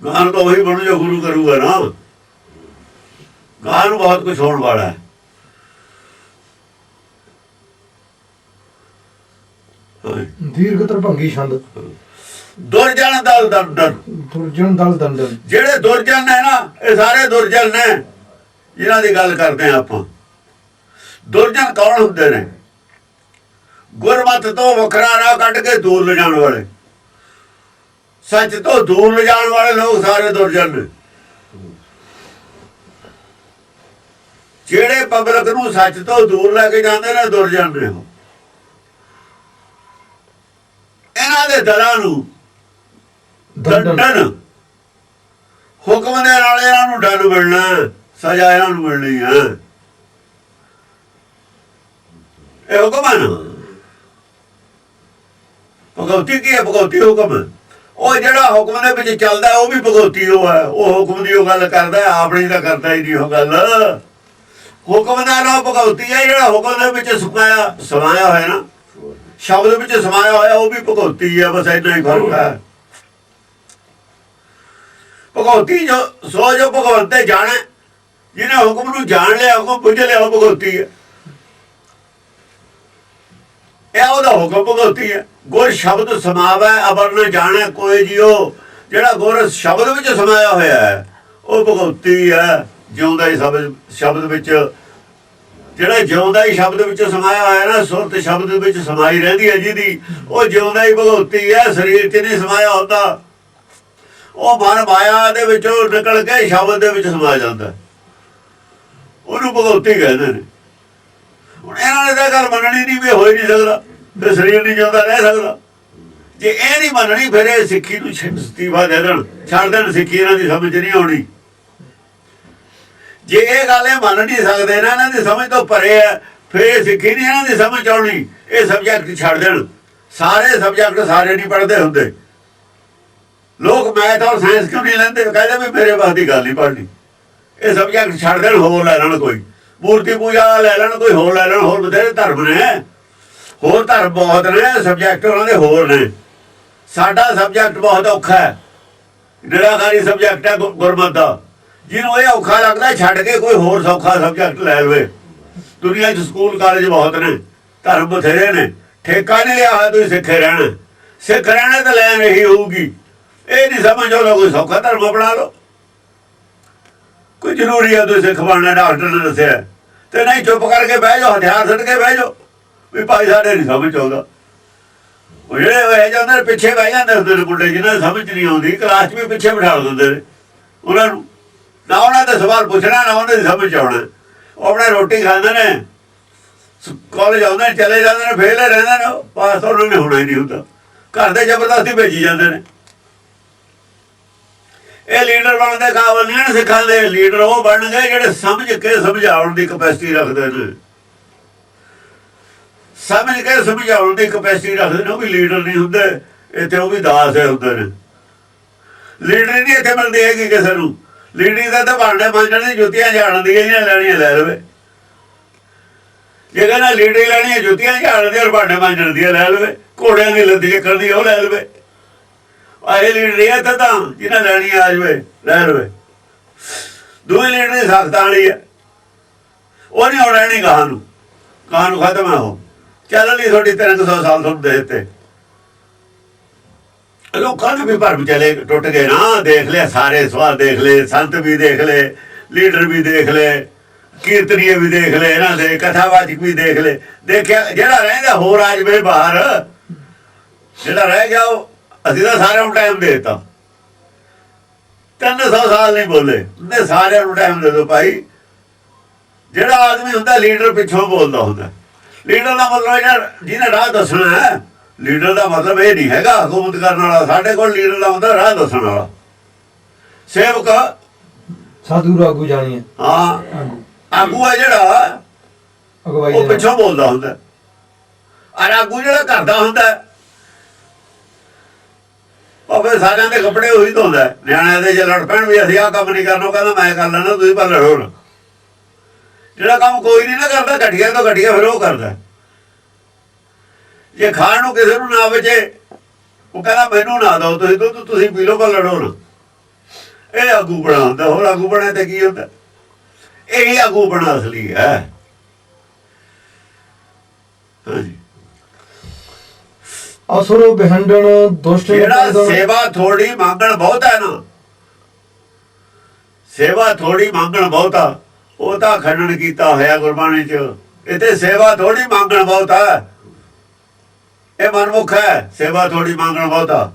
ਗਾਹ ਨੂੰ ਤਾਂ ਉਹੀ ਬਣੂ ਜੋ ਗੁਰੂ ਕਰੂਗਾ ਨਾ। ਗਾਹ ਨੂੰ ਬਹੁਤ ਕੁਛ ਹੋਣ ਵਾਲਾ ਹੈ। ਦੀਰਘ ਤਰਭੰਗੀ ਛੰਦ। ਦੁਰਜਨ ਦਲ ਦੰਡਨ, ਦੁਰਜਨ ਦਲ ਦੰਡਨ। ਜਿਹੜੇ ਦੁਰਜਨ ਨੇ ਨਾ, ਇਹ ਸਾਰੇ ਦੁਰਜਨ ਨੇ ਜਿਹਨਾਂ ਦੀ ਗੱਲ ਕਰਦੇ ਆ ਆਪਾਂ। ਦੁਰਜਨ ਕੌਣ ਹੁੰਦੇ ਨੇ? ਗੁਰਮਤ ਤੋਂ ਵੱਖਰਾ ਰਾਹ ਕੱਢ ਕੇ ਦੂਰ ਲਿਜਾਣ ਵਾਲੇ, ਸੱਚ ਤੋਂ ਦੂਰ ਲਿਜਾਣ ਵਾਲੇ ਲੋਕ ਸਾਰੇ ਦੁਰਜਨ ਨੇ। ਜਿਹੜੇ ਪਬਲਿਕ ਨੂੰ ਸੱਚ ਤੋਂ ਦੂਰ ਲੈ ਕੇ ਜਾਂਦੇ ਨੇ, ਦੁਰਜਨ ਨੇ। ਇਹਨਾਂ ਦੇ ਦਲਾਂ ਨੂੰ ਦੰਡਨ, ਹੁਕਮ ਦੇ ਨਾਲ ਇਹਨਾਂ ਨੂੰ ਡਰ ਮਿਲਣਾ, ਸਜ਼ਾ ਇਹਨਾਂ ਨੂੰ ਮਿਲਣੀ ਹੈ। ਇਹ ਹੁਕਮ ਹੈ ਨਾ। ਭਗਉਤੀ ਕੀ ਹੈ? ਭਗਉਤੀ ਹੁਕਮ ਹੈ। ਉਹ ਜਿਹੜਾ ਹੁਕਮ ਦੇ ਵਿੱਚ ਚੱਲਦਾ ਉਹ ਵੀ ਭਗਉਤੀ ਉਹ ਹੈ। ਉਹ ਹੁਕਮ ਦੀ ਉਹ ਗੱਲ ਕਰਦਾ, ਆਪਣੀ ਤਾਂ ਕਰਦਾ ਹੀ ਨਹੀਂ ਉਹ ਗੱਲ। ਹੁਕਮ ਦਾ ਨਾਮ ਭਗਉਤੀ ਹੈ। ਜਿਹੜਾ ਹੁਕਮ ਦੇ ਵਿੱਚ ਸਮਾਇਆ ਹੋਇਆ ਨਾ, ਸ਼ਬਦ ਵਿੱਚ ਸਮਾਇਆ ਹੋਇਆ, ਉਹ ਵੀ ਭਗਉਤੀ ਹੈ। ਬਸ ਇੰਨਾ ਹੀ ਫਰਕ ਹੈ। ਭਗਉਤੀ ਜੋ ਭਗਵੰਤ ਤੇ ਜਾਣੇ, ਜਿਹਨੇ ਹੁਕਮ ਨੂੰ ਜਾਣ ਲਿਆ, ਹੁਕਮ ਬੁੱਝ ਲਿਆ, ਉਹ ਭਗਉਤੀ ਹੈ। ਇਹ ਉਹਦਾ ਹੁਕਮ ਭਗਉਤੀ ਹੈ। ਗੁਰ ਸ਼ਬਦ ਸਮਾਵੈ ਅਵਰ ਨ ਜਾਣੈ ਕੋਈ ਜਿਉ। ਜਿਹੜਾ ਗੁਰ ਸ਼ਬਦ ਵਿੱਚ ਸਮਾਇਆ ਹੋਇਆ ਹੈ ਉਹ ਭਗਉਤੀ ਹੈ। ਜਿਉਂਦਾ ਹੀ ਸ਼ਬਦ ਵਿੱਚ, ਜਿਹੜਾ ਜਿਉਂਦਾ ਹੀ ਸ਼ਬਦ ਵਿੱਚ ਸਮਾਇਆ ਹੋਇਆ ਨਾ, ਸੁਰਤ ਸ਼ਬਦ ਵਿੱਚ ਸਮਾਈ ਰਹਿੰਦੀ ਹੈ ਜਿਹਦੀ, ਉਹ ਜਿਉਂਦਾ ਹੀ ਭਗਉਤੀ ਹੈ। ਸਰੀਰ 'ਚ ਨਹੀਂ ਸਮਾਇਆ ਹੁੰਦਾ। ਉਹ ਮਨ ਮਾਇਆ ਦੇ ਵਿੱਚੋਂ ਨਿਕਲ ਕੇ ਸ਼ਬਦ ਦੇ ਵਿੱਚ ਸਮਾ ਜਾਂਦਾ, ਉਹਨੂੰ ਭਗਉਤੀ ਕਹਿੰਦੇ ਨੇ। ਹੁਣ ਇਹਨਾਂ ਨੇ ਤਾਂ ਗੱਲ ਮੰਨਣੀ ਨਹੀਂ ਵੀ ਹੋ ਹੀ ਨਹੀਂ ਸਕਦਾ, ਤੇ ਸਰੀਰ ਨਹੀਂ ਜਿਉਂਦਾ ਰਹਿ ਸਕਦਾ। ਜੇ ਇਹ ਨਹੀਂ ਮੰਨਣੀ ਫਿਰ ਇਹ ਸਿੱਖੀ ਨੂੰ ਅਸਤੀਫਾ ਦੇ ਦੇਣ, ਛੱਡ ਦੇਣ, ਸਿੱਖੀ ਇਹਨਾਂ ਦੀ ਸਮਝ ਨਹੀਂ ਆਉਣੀ। ਜੇ ਇਹ ਗੱਲ ਇਹ ਮੰਨ ਨਹੀਂ ਸਕਦੇ ਨਾ, ਇਹਨਾਂ ਦੀ ਸਮਝ ਤੋਂ ਪਰੇ ਹੈ, ਫਿਰ ਇਹ ਸਿੱਖੀ ਨਹੀਂ ਇਹਨਾਂ ਦੀ ਸਮਝ ਆਉਣੀ। ਇਹ ਸਬਜੈਕਟ ਛੱਡ ਦੇਣ, ਸਾਰੇ ਸਬਜੈਕਟ ਸਾਰੇ ਨਹੀਂ ਪੜ੍ਹਦੇ ਹੁੰਦੇ। ਲੋਕ ਮੈਥ ਔਰ ਸਾਇੰਸ ਕਿਉਂ ਨਹੀਂ ਲੈਂਦੇ? ਕਹਿੰਦੇ ਵੀ ਮੇਰੇ ਬਾਅਦ ਦੀ ਗੱਲ ਨਹੀਂ ਪੜ੍ਹਨੀ। ਇਹ ਸਬਜੈਕਟ ਛੱਡ ਦੇਣ, ਹੋਰ ਲੈ ਲੈਣ, ਕੋਈ ਮੂਰਤੀ ਪੂਜਾ ਲੈ ਲੈਣ, ਕੋਈ ਹੋਰ ਲੈ ਲੈਣ। ਹੋਰ ਬਥੇਰੇ ਧਰਮ ਨੇ, ਹੋਰ ਧਰਮ ਬਹੁਤ ਨੇ, ਸਬਜੈਕਟ ਉਹਨਾਂ ਦੇ ਹੋਰ ਨੇ। ਸਾਡਾ ਸਬਜੈਕਟ ਬਹੁਤ ਔਖਾ ਹੈ, ਨਿਰਾਕਾਰੀ ਸਬਜੈਕਟ ਹੈ ਗੁਰਮਤਿ ਦਾ। ਜਿਹਨੂੰ ਇਹ ਔਖਾ ਲੱਗਦਾ ਛੱਡ ਕੇ ਕੋਈ ਹੋਰ ਸੌਖਾ ਸਬਜੈਕਟ ਲੈ ਲਵੇ। ਦੁਨੀਆ 'ਚ ਸਕੂਲ ਕਾਲਜ ਬਹੁਤ ਨੇ, ਧਰਮ ਬਥੇਰੇ ਨੇ। ਠੇਕਾ ਨਹੀਂ ਲਿਆ ਹੋਇਆ ਤੁਸੀਂ ਸਿੱਖੇ ਰਹਿਣਾ, ਸਿੱਖ ਰਹਿਣਾ ਤਾਂ ਲੈਣ ਇਹੀ ਹੋਊਗੀ। ਇਹ ਨਹੀਂ ਸਮਝ ਆਉਂਦਾ ਕੋਈ ਸੌਖਾ ਧਰਮ ਅਪਣਾ ਲਓ। ਕੋਈ ਜ਼ਰੂਰੀ ਹੈ ਤੁਸੀਂ ਸਿੱਖ ਬਣਨਾ, ਡਾਕਟਰ ਨੇ ਦੱਸਿਆ, ਤੇ ਨਹੀਂ ਚੁੱਪ ਕਰਕੇ ਬਹਿ ਜਾਓ, ਹਥਿਆਰ ਛੱਡ ਕੇ ਬਹਿ ਜਾਓ ਵੀ ਭਾਈ ਸਾਡੇ ਨਹੀਂ ਸਮਝ ਆਉਂਦਾ। ਉਹ ਜਿਹੜੇ ਇਹ ਜਾਂਦੇ ਪਿੱਛੇ ਬਹਿ ਜਾਂਦੇ ਹੁੰਦੇ ਨੇ ਮੁੰਡੇ, ਜਿਹਨਾਂ ਨੂੰ ਸਮਝ ਨਹੀਂ ਆਉਂਦੀ, ਕਲਾਸ 'ਚ ਵੀ ਪਿੱਛੇ ਬਿਠਾ ਦਿੰਦੇ ਨੇ ਉਹਨਾਂ ਨੂੰ। ਨਾ ਉਹਨਾਂ ਦੇ ਸਵਾਲ ਪੁੱਛਣਾ, ਨਾ ਉਹਨਾਂ ਦੀ ਸਮਝ ਆਉਣਾ। ਉਹ ਆਪਣਾ ਰੋਟੀ ਖਾਂਦੇ ਨੇ, ਕਾਲਜ ਆਉਂਦੇ ਨੇ, ਚਲੇ ਜਾਂਦੇ ਨੇ, ਫੇਲ ਰਹਿੰਦੇ ਨੇ, ਪਾਸ ਤਾਂ ਉਹਨਾਂ ਨੇ ਹੋਣਾ ਹੀ ਨਹੀਂ ਹੁੰਦਾ। ਘਰ ਦੇ ਜ਼ਬਰਦਸਤੀ ਭੇਜੀ ਜਾਂਦੇ ਨੇ। ਇਹ ਲੀਡਰ ਬਣਨ ਦੇ ਕਾਬਲ ਨਹੀਂ ਹਨ ਸਿੱਖਾਂ ਦੇ। ਲੀਡਰ ਉਹ ਬਣਨਗੇ ਜਿਹੜੇ ਸਮਝ ਕੇ ਸਮਝਾਉਣ ਦੀ ਕਪੈਸਿਟੀ ਰੱਖਦੇ ਨੇ, ਸਮਝ ਕੇ ਸਮਝਾਉਣ ਦੀ ਕਪੈਸਿਟੀ ਰੱਖਦੇ ਨੇ। ਉਹ ਵੀ ਲੀਡਰ ਨਹੀਂ ਹੁੰਦੇ ਇੱਥੇ, ਉਹ ਵੀ ਦਾਸ ਹੁੰਦੇ ਨੇ। ਲੀਡਰ ਨਹੀਂ ਇੱਥੇ ਮਿਲਦੀ ਹੈਗੀ ਕਿਸੇ ਨੂੰ। ਲੀਡਰੀ ਦਾ ਤਾਂ ਭਾਂਡੇ ਮਾਂਜਣ ਦੀ ਜੁੱਤੀਆਂ ਝਾੜਨ ਦੀਆਂ ਹੀ ਲੈਣੀਆਂ ਲੈ ਲਵੇ। ਜੇ ਕਹਿੰਦਾ ਲੀਡਰੀ ਲੈਣੀ ਹੈ ਜੁੱਤੀਆਂ ਝਾੜਨ ਦੀ ਔਰ ਭਾਂਡੇ ਮਾਂਜਣ ਦੀਆਂ ਲੈ ਲਵੇ। ਘੋੜਿਆਂ ਦੀ ਲੱਦੀ ਚੱਕਰ ਦੀ ਉਹ ਲੈ ਲਵੇ। ਇਹ ਲੀਡਰੀ ਹੈ ਤਾਂ ਜਿਹਨਾਂ ਲੈਣੀ ਆ ਜਾਵੇ ਲੈ ਲਵੇ। ਦੂਈ ਲੀਡਰੀ ਸਖਤਾਂ ਵਾਲੀ ਹੈ, ਉਹ ਨਹੀਂ ਹੋਣਾ ਨਹੀਂ। ਗਾਹਾਂ ਨੂੰ ਖਤਮ ਹੈ। ਉਹ ਚੱਲ ਲਈ ਤੁਹਾਡੀ 300 ਸਾਲ ਤੁਹਾਨੂੰ ਦੇ ਦਿੱਤੇ। ਲੋਕਾਂ ਨੇ ਵੀ ਭਰਮ ਚਲੇ ਟੁੱਟ ਗਏ ਨਾ। ਦੇਖ ਲਿਆ ਸਾਰੇ ਸਵਾਲ, ਦੇਖ ਲਏ ਸੰਤ ਵੀ ਦੇਖ ਲਏ, ਲੀਡਰ ਵੀ ਦੇਖ ਲਏ, ਕੀਰਤਨੀਏ ਵੀ ਦੇਖ ਲਏ, ਇਹਨਾਂ ਦੇ ਕਥਾਵਾਚਕ ਵੀ ਦੇਖ ਲਏ। ਦੇਖਿਆ ਜਿਹੜਾ ਰਹਿੰਦਾ ਹੋਰ ਆ ਜਾਵੇ ਬਾਹਰ, ਜਿਹੜਾ ਰਹਿ ਗਿਆ ਉਹ ਅਸੀਂ ਤਾਂ ਸਾਰਿਆਂ ਨੂੰ ਟਾਈਮ ਦੇ ਦਿੱਤਾ। 300 ਸਾਲ ਨਹੀਂ ਬੋਲੇ, ਉਹਨੇ ਸਾਰਿਆਂ ਨੂੰ ਟਾਈਮ ਦੇ ਦਿਓ ਭਾਈ। ਜਿਹੜਾ ਆਦਮੀ ਹੁੰਦਾ ਲੀਡਰ ਪਿੱਛੋਂ ਬੋਲਦਾ ਹੁੰਦਾ। ਲੀਡਰ ਦਾ ਮਤਲਬ ਜਿਹਨੇ ਰਾਹ ਦੱਸਣਾ ਹੈ। ਲੀਡਰ ਦਾ ਮਤਲਬ ਇਹ ਨਹੀਂ ਹੈਗਾ ਹਕੂਮਤ ਕਰਨ ਵਾਲਾ। ਸਾਡੇ ਕੋਲ ਲੀਡਰ ਦਾ ਮਤਲਬ ਰਾਹ ਦੱਸਣ ਵਾਲਾ, ਸੇਵਕ, ਸਾਧੂ ਆਗੂ ਜਾਣੀ ਹੈ। ਹਾਂ, ਆਗੂ ਹੈ ਜਿਹੜਾ ਉਹ ਪਿੱਛੋਂ ਬੋਲਦਾ ਹੁੰਦਾ। ਔਰ ਆਗੂ ਜਿਹੜਾ ਕਰਦਾ ਹੁੰਦਾ, ਭਾਵੇਂ ਸਾਰਿਆਂ ਦੇ ਕੱਪੜੇ ਉਹੀ ਧੋਂਦਾ। ਨਿਆਣਿਆਂ ਦੇ ਜੇ ਲੜ ਪੈਣ ਵੀ ਅਸੀਂ ਆਹ ਕੰਮ ਨਹੀਂ ਕਰਨਾ, ਉਹ ਕਹਿੰਦਾ ਮੈਂ ਕਰ ਲੈਣਾ, ਤੁਸੀਂ ਪਰ ਲੜੋ ਨਾ। ਜਿਹੜਾ ਕੰਮ ਕੋਈ ਨਹੀਂ ਨਾ ਕਰਦਾ, ਘਟੀਆ ਤੋਂ ਘਟੀਆ ਫਿਰ ਉਹ ਕਰਦਾ। ਜੇ ਖਾਣ ਨੂੰ ਕਿਸੇ ਨੂੰ ਨਾ ਬਚੇ, ਉਹ ਕਹਿੰਦਾ ਮੈਨੂੰ ਨਾ ਦਿਓ, ਤੁਸੀਂ ਪੀ ਲਓ ਪਰ ਲੜੋ ਨਾ। ਇਹ ਆਗੂ ਬਣਾ ਹੁੰਦਾ। ਹੋਰ ਆਗੂ ਬਣੇ ਤੇ ਕੀ ਹੁੰਦਾ? ਇਹੀ ਆਗੂ ਬਣਾ ਅਸਲੀ ਹੈ। ਹਾਂਜੀ, ਅਸੁਰ ਬਿਹੰਡਣ ਦੁਸ਼ਟ। ਜਿਹੜਾ ਸੇਵਾ ਥੋੜੀ ਮੰਗਣ ਬਹੁਤਾ ਨਾ, ਸੇਵਾ ਥੋੜੀ ਮੰਗਣ ਬਹੁਤਾ, ਉਹ ਤਾਂ ਖੰਡਨ ਕੀਤਾ ਹੋਇਆ ਗੁਰਬਾਣੀ 'ਚ। ਇੱਥੇ ਸੇਵਾ ਥੋੜੀ ਮੰਗਣ ਬਹੁਤਾ, ਇਹ ਮਨਮੁਖ ਹੈ। ਸੇਵਾ ਥੋੜੀ ਮੰਗਣ ਬਹੁਤਾ,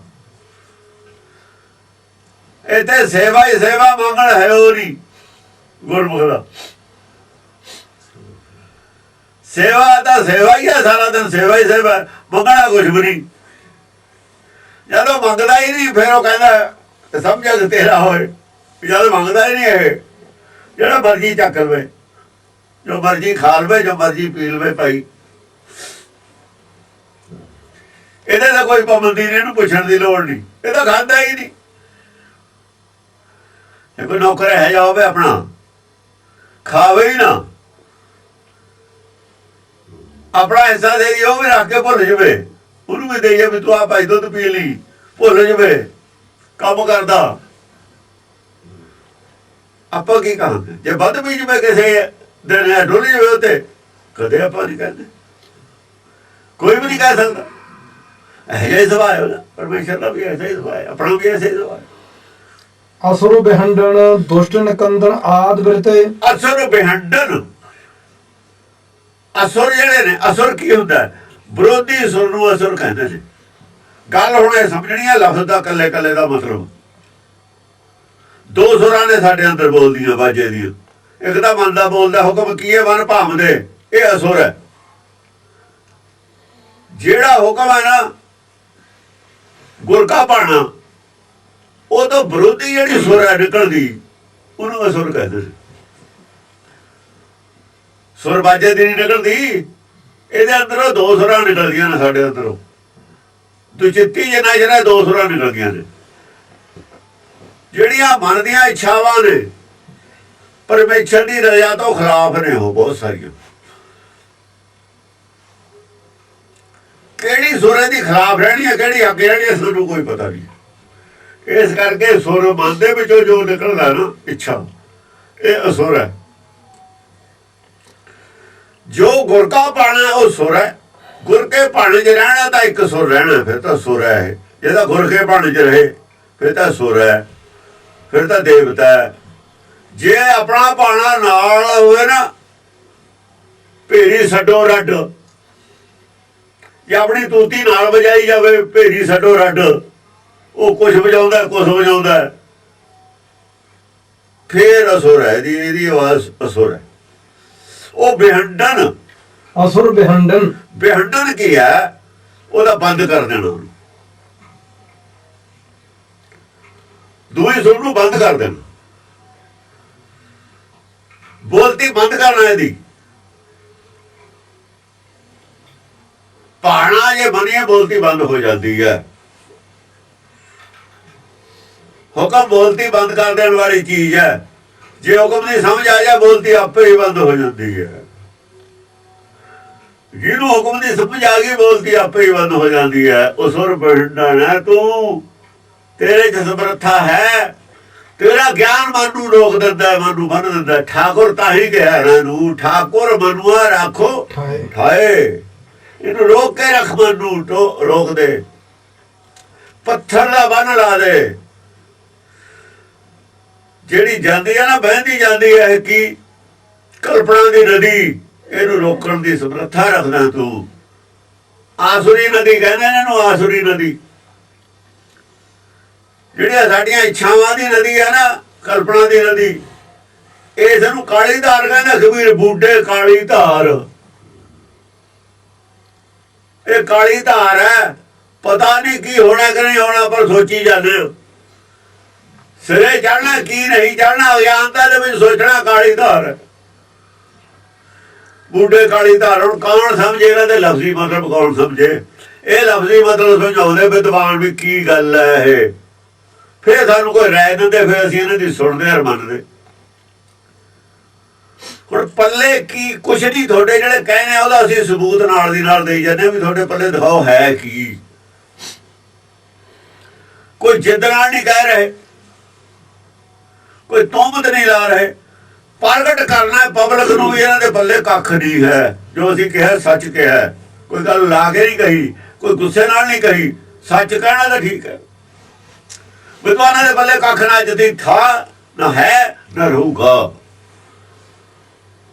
ਇੱਥੇ ਸੇਵਾ ਹੀ ਸੇਵਾ ਮੰਗਣ ਹੈ ਉਹ ਨਹੀਂ। ਗੁਰਮੁਖ ਦਾ ਸੇਵਾ ਤਾਂ ਸੇਵਾ ਹੀ ਹੈ, ਸਾਰਾ ਦਿਨ ਸੇਵਾ ਹੀ ਸੇਵਾ, ਮੰਗਣਾ ਕੁਛ ਵੀ ਨਹੀਂ। ਜਦੋਂ ਮੰਗਦਾ ਹੀ ਨਹੀਂ ਫਿਰ ਉਹ ਕਹਿੰਦਾ ਸਮਝਿਆ ਕਿ ਤੇਰਾ ਹੋਏ। ਜਦ ਮੰਗਦਾ ਹੀ ਨਹੀਂ, ਇਹ ਜਿਹੜਾ ਮਰਜ਼ੀ ਚੱਕ ਲਵੇ, ਜੋ ਮਰਜ਼ੀ ਖਾ ਲਵੇ, ਜੋ ਮਰਜ਼ੀ ਪੀ ਲਵੇ ਭਾਈ। ਇਹਦੇ ਤਾਂ ਕੋਈ ਪਾਬੰਦੀ ਨਹੀਂ, ਇਹਨੂੰ ਪੁੱਛਣ ਦੀ ਲੋੜ ਨਹੀਂ। ਇਹ ਤਾਂ ਖਾਂਦਾ ਹੀ ਨਹੀਂ। ਜੇ ਕੋਈ ਨੌਕਰ ਹੈ ਜਾ ਹੋਵੇ ਆਪਣਾ, ਖਾਵੇ ਹੀ ਨਾ, ਆਪਣਾ ਹਿੱਸਾ ਦੇ ਉਹ ਵੀ ਰੱਖ ਕੇ ਭੁੱਲ ਜਾਵੇ। ਉਹਨੂੰ ਵੀ ਦੇਈਏ ਵੀ ਤੂੰ ਆ ਭਾਈ ਦੁੱਧ ਪੀ ਲਈ, ਭੁੱਲ ਜਾਵੇ ਕੰਮ ਕਰਦਾ। ਆਪਾਂ ਕੀ ਕਹਾਂਗੇ? ਜੇ ਵੱਧ ਪੀ ਜਾਵੇ ਕਿਸੇ ਦਿਨ, ਡੁੱਲ ਜਾਵੇ ਉੱਤੇ, ਕਦੇ ਆਪਾਂ ਨਹੀਂ ਕਹਿੰਦੇ, ਕੋਈ ਵੀ ਨਹੀਂ ਕਹਿ ਸਕਦਾ। ਇਹੋ ਜਿਹਾ ਸੁਭਾਅ ਹੈ ਪਰਮੇਸ਼ਰ ਦਾ, ਵੀ ਐਸਾ ਹੀ ਸੁਭਾਅ ਹੈ, ਆਪਣਾ ਵੀ ਐਸਾ ਹੀ ਸੁਭਾਅ ਹੈ। ਅਸੁਰ ਬਿਹੰਡਣ ਦੁਸ਼ਟ ਨਿਕੰਦਨ ਆਦਿ ਬਿਰਤੇ। ਅਸੁਰ ਬਿਹੰਡਣ, ਅਸੁਰ ਜਿਹੜੇ ਨੇ, ਅਸੁਰ ਕੀ ਹੁੰਦਾ? ਵਿਰੋਧੀ ਸੁਰ ਨੂੰ ਅਸੁਰ ਕਹਿੰਦੇ ਨੇ। ਗੱਲ ਹੁਣ ਇਹ ਸਮਝਣੀ ਹੈ ਲਫ਼ਜ਼ ਦਾ, ਕੱਲੇ ਕੱਲੇ ਦਾ ਮਤਲਬ। ਦੋ ਸੁਰਾਂ ਨੇ ਸਾਡੇ ਅੰਦਰ ਬੋਲਦੀਆਂ ਬਾਜੇ ਦੀਆਂ। ਇੱਕ ਤਾਂ ਮਨ ਦਾ ਬੋਲਦਾ ਹੁਕਮ ਕੀ ਹੈ, ਮਨ ਭਾਵਦੇ, ਇਹ ਅਸੁਰ ਹੈ। ਜਿਹੜਾ ਹੁਕਮ ਹੈ ਨਾ ਗੁਰ ਕਾ ਭਾਣਾ ਉਹ ਤੋਂ ਵਿਰੋਧੀ ਜਿਹੜੀ ਸੁਰ ਹੈ ਨਿਕਲਦੀ ਉਹਨੂੰ ਅਸੁਰ ਕਹਿੰਦੇ ਨੇ। ਸੁਰ ਬਾਜੇ ਦੀ ਨਹੀਂ ਨਿਕਲਦੀ, ਇਹਦੇ ਅੰਦਰੋਂ ਦੋ ਸੁਰਾਂ ਨਿਕਲਦੀਆਂ ਨੇ। ਸਾਡੇ ਅੰਦਰੋਂ ਦੁਚਿੱਤੀ ਜਿੰਨਾ ਜਿਹੜਾ ਦੋ ਸੁਰਾਂ ਨਿਕਲਦੀਆਂ ਨੇ, ਜਿਹੜੀਆਂ ਮਨ ਦੀਆਂ ਇੱਛਾਵਾਂ ਨੇ ਪਰਮੇਸ਼ਰ ਦੀ ਰਜ਼ਾ ਤੋਂ ਖਿਲਾਫ ਨੇ। ਉਹ ਬਹੁਤ ਸਾਰੀਆਂ, ਕਿਹੜੀ ਸੁਰ ਦੀ ਖਿਲਾਫ ਰਹਿਣੀ ਹੈ, ਕਿਹੜੀ ਅੱਗੇ ਰਹਿਣੀ ਹੈ, ਸਾਨੂੰ ਕੋਈ ਪਤਾ ਨਹੀਂ। ਇਸ ਕਰਕੇ ਸੁਰ ਮਨ ਦੇ ਵਿੱਚੋਂ ਜੋ ਨਿਕਲਦਾ ਨਾ ਇੱਛਾ, ਇਹ ਅਸੁਰ ਹੈ। ਜੋ ਗੁਰ ਕਾ ਭਾਣਾ ਉਹ ਸੁਰ ਹੈ। ਗੁਰ ਕੇ ਭਾਣੇ 'ਚ ਰਹਿਣਾ ਤਾਂ ਇੱਕ ਸੁਰ ਰਹਿਣਾ, ਫਿਰ ਤਾਂ ਸੁਰ ਹੈ। ਜਿਹਦਾ ਗੁਰ ਕੇ ਭਾਣੇ 'ਚ ਰਹੇ ਫਿਰ ਤਾਂ ਸੁਰ ਹੈ, ਫਿਰ ਤਾਂ ਦੇਵਤਾ ਹੈ। ਜੇ ਆਪਣਾ ਭਾਣਾ ਨਾਲ ਹੋਵੇ ਨਾ, ਭੇਰੀ ਛੱਡੋ ਰੱਡ, ਜੇ ਆਪਣੀ ਤੂਤੀ ਨਾਲ ਵਜਾਈ ਜਾਵੇ ਭੇਰੀ ਛੱਡੋ ਰੱਡ, ਉਹ ਕੁਛ ਵਜਾਉਂਦਾ ਕੁਛ ਵਜਾਉਂਦਾ, ਫੇਰ ਅਸੁਰ ਹੈ। ਇਹਦੀ ਆਵਾਜ਼ ਅਸੁਰ ਹੈ। ਉਹ ਬੇਹੰਡਨ, ਅਸੁਰ ਬੇਹੰਡਨ। ਬੇਹੰਡਨ ਕੀ ਹੈ? ਉਹਦਾ ਬੰਦ ਕਰ ਦੇਣਾ, ਉਹਨੂੰ ਦੂਈ ਸੁਰ ਨੂੰ ਬੰਦ ਕਰ ਦੇਣਾ, ਬੋਲਤੀ ਬੰਦ ਕਰਨਾ। ਇਹਦੀ ਭਾਣਾ ਜੇ ਬਣੀਏ ਬੋਲਤੀ ਬੰਦ ਹੋ ਜਾਂਦੀ ਹੈ। ਹੁਕਮ ਬੋਲਤੀ ਬੰਦ ਕਰ ਦੇਣ ਵਾਲੀ ਚੀਜ਼ ਹੈ। ਜੇ ਹੁਕਮ ਦੀ ਸਮਝ ਆ ਜਾ ਬੋਲਤੀ ਆਪੇ ਹੀ ਬੰਦ ਹੋ ਜਾਂਦੀ ਹੈ। ਜਿਹਨੂੰ ਹੁਕਮ ਦੀ ਸਮਝ ਆ ਗਈ ਬੋਲਤੀ ਆਪੇ ਹੀ ਬੰਦ ਹੋ ਜਾਂਦੀ ਹੈ। ਉਹ ਸੁਰ ਬੇਹੰਡਨ ਹੈ ਤੂੰ, ਤੇਰੇ ਚ ਸਮਰੱਥਾ ਹੈ। ਤੇਰਾ ਗਿਆਨ ਮਨ ਨੂੰ ਰੋਕ ਦਿੰਦਾ, ਮਨ ਨੂੰ ਬੰਨ ਦਿੰਦਾ। ਠਾਕੁਰ ਤਾਂ ਹੀ ਕਿਹਾ ਇਹਨਾਂ ਨੂੰ, ਠਾਕੁਰ ਮਨੁਆ ਰੱਖੋ ਠਾਏ। ਇਹਨੂੰ ਰੋਕ ਕੇ ਰੱਖ, ਮਨ ਨੂੰ ਰੋਕ ਦੇ, ਪੱਥਰ ਦਾ ਬੰਨ ਲਾ ਦੇ। ਜਿਹੜੀ ਜਾਂਦੀ ਹੈ ਨਾ, ਬਹਿੰਦੀ ਜਾਂਦੀ ਹੈ ਕਿ ਕਲਪਨਾ ਦੀ ਨਦੀ, ਇਹਨੂੰ ਰੋਕਣ ਦੀ ਸਮਰੱਥਾ ਰੱਖਦਾ ਤੂੰ। ਆਸੁਰੀ ਨਦੀ ਕਹਿੰਦੇ ਨੇ ਇਹਨੂੰ, ਆਸੁਰੀ ਨਦੀ। ਜਿਹੜੀਆਂ ਸਾਡੀਆਂ ਇੱਛਾਵਾਂ ਦੀ ਨਦੀ ਹੈ ਨਾ, ਕਲਪਨਾ ਦੀ ਨਦੀ, ਇਸ ਨੂੰ ਕਾਲੀ ਧਾਰ ਕਹਿੰਦਾ ਕਬੀਰ। ਬੂਢੇ ਕਾਲੀ ਧਾਰ, ਇਹ ਕਾਲੀ ਧਾਰ ਹੈ। ਪਤਾ ਨਹੀਂ ਕੀ ਹੋਣਾ ਕਿ ਨਹੀਂ ਹੋਣਾ, ਪਰ ਸੋਚੀ ਜਾਂਦੇ ਹੋ। ਸਿਰੇ ਚੜਨਾ ਕੀ ਨਹੀਂ ਚੜਨਾ, ਅਗਿਆਨਤਾ ਦੇ ਵਿੱਚ ਸੋਚਣਾ ਕਾਲੀ ਧਾਰ ਹੈ। ਬੂਢੇ ਕਾਲੀ ਧਾਰ। ਹੁਣ ਕੌਣ ਸਮਝੇ ਇਹਨਾਂ ਦੇ ਲਫ਼ਜ਼ੀ ਮਤਲਬ? ਕੌਣ ਸਮਝੇ? ਇਹ ਲਫ਼ਜ਼ੀ ਮਤਲਬ ਸਮਝਾਉਂਦੇ ਵਿਦਵਾਨ ਵੀ ਕੀ ਗੱਲ ਹੈ ਇਹ। ਫਿਰ ਸਾਨੂੰ ਕੋਈ ਰਾਏ ਦਿੰਦੇ, ਫਿਰ ਅਸੀਂ ਇਹਨਾਂ ਦੀ ਸੁਣਦੇ ਔਰ ਮੰਨਦੇ। ਹੁਣ ਪੱਲੇ ਕੀ ਕੁਛ ਨਹੀਂ ਤੁਹਾਡੇ ਜਿਹੜੇ ਕਹਿੰਦੇ ਉਹਦਾ ਅਸੀਂ ਸਬੂਤ ਨਾਲ ਦੀ ਨਾਲ ਦੇਈ ਜਾਂਦੇ ਵੀ ਤੁਹਾਡੇ ਪੱਲੇ ਦਿਖਾਓ ਹੈ ਕੀ। ਕੋਈ ਜਿੱਦ ਨਾਲ ਨਹੀਂ ਕਹਿ ਰਹੇ, ਕੋਈ ਤੋਮਤ ਨਹੀਂ ਲਾ ਰਹੇ। ਪ੍ਰਗਟ ਕਰਨਾ ਪਬਲਿਕ ਨੂੰ ਵੀ ਇਹਨਾਂ ਦੇ ਪੱਲੇ ਕੱਖ ਨਹੀਂ ਹੈ। ਜੋ ਅਸੀਂ ਕਿਹਾ ਸੱਚ ਕਿਹਾ, ਕੋਈ ਗੱਲ ਲਾ ਕੇ ਨਹੀਂ ਕਹੀ, ਕੋਈ ਗੁੱਸੇ ਨਾਲ ਨਹੀਂ ਕਹੀ। ਸੱਚ ਕਹਿਣਾ ਤਾਂ ਠੀਕ ਹੈ। ਵਿਦਵਾਨਾਂ ਦੇ ਪੱਲੇ ਕੱਖ ਨਾ ਜਦੀ ਥਾ ਨਾ ਹੈ ਨਾ ਰਹੂਗਾ।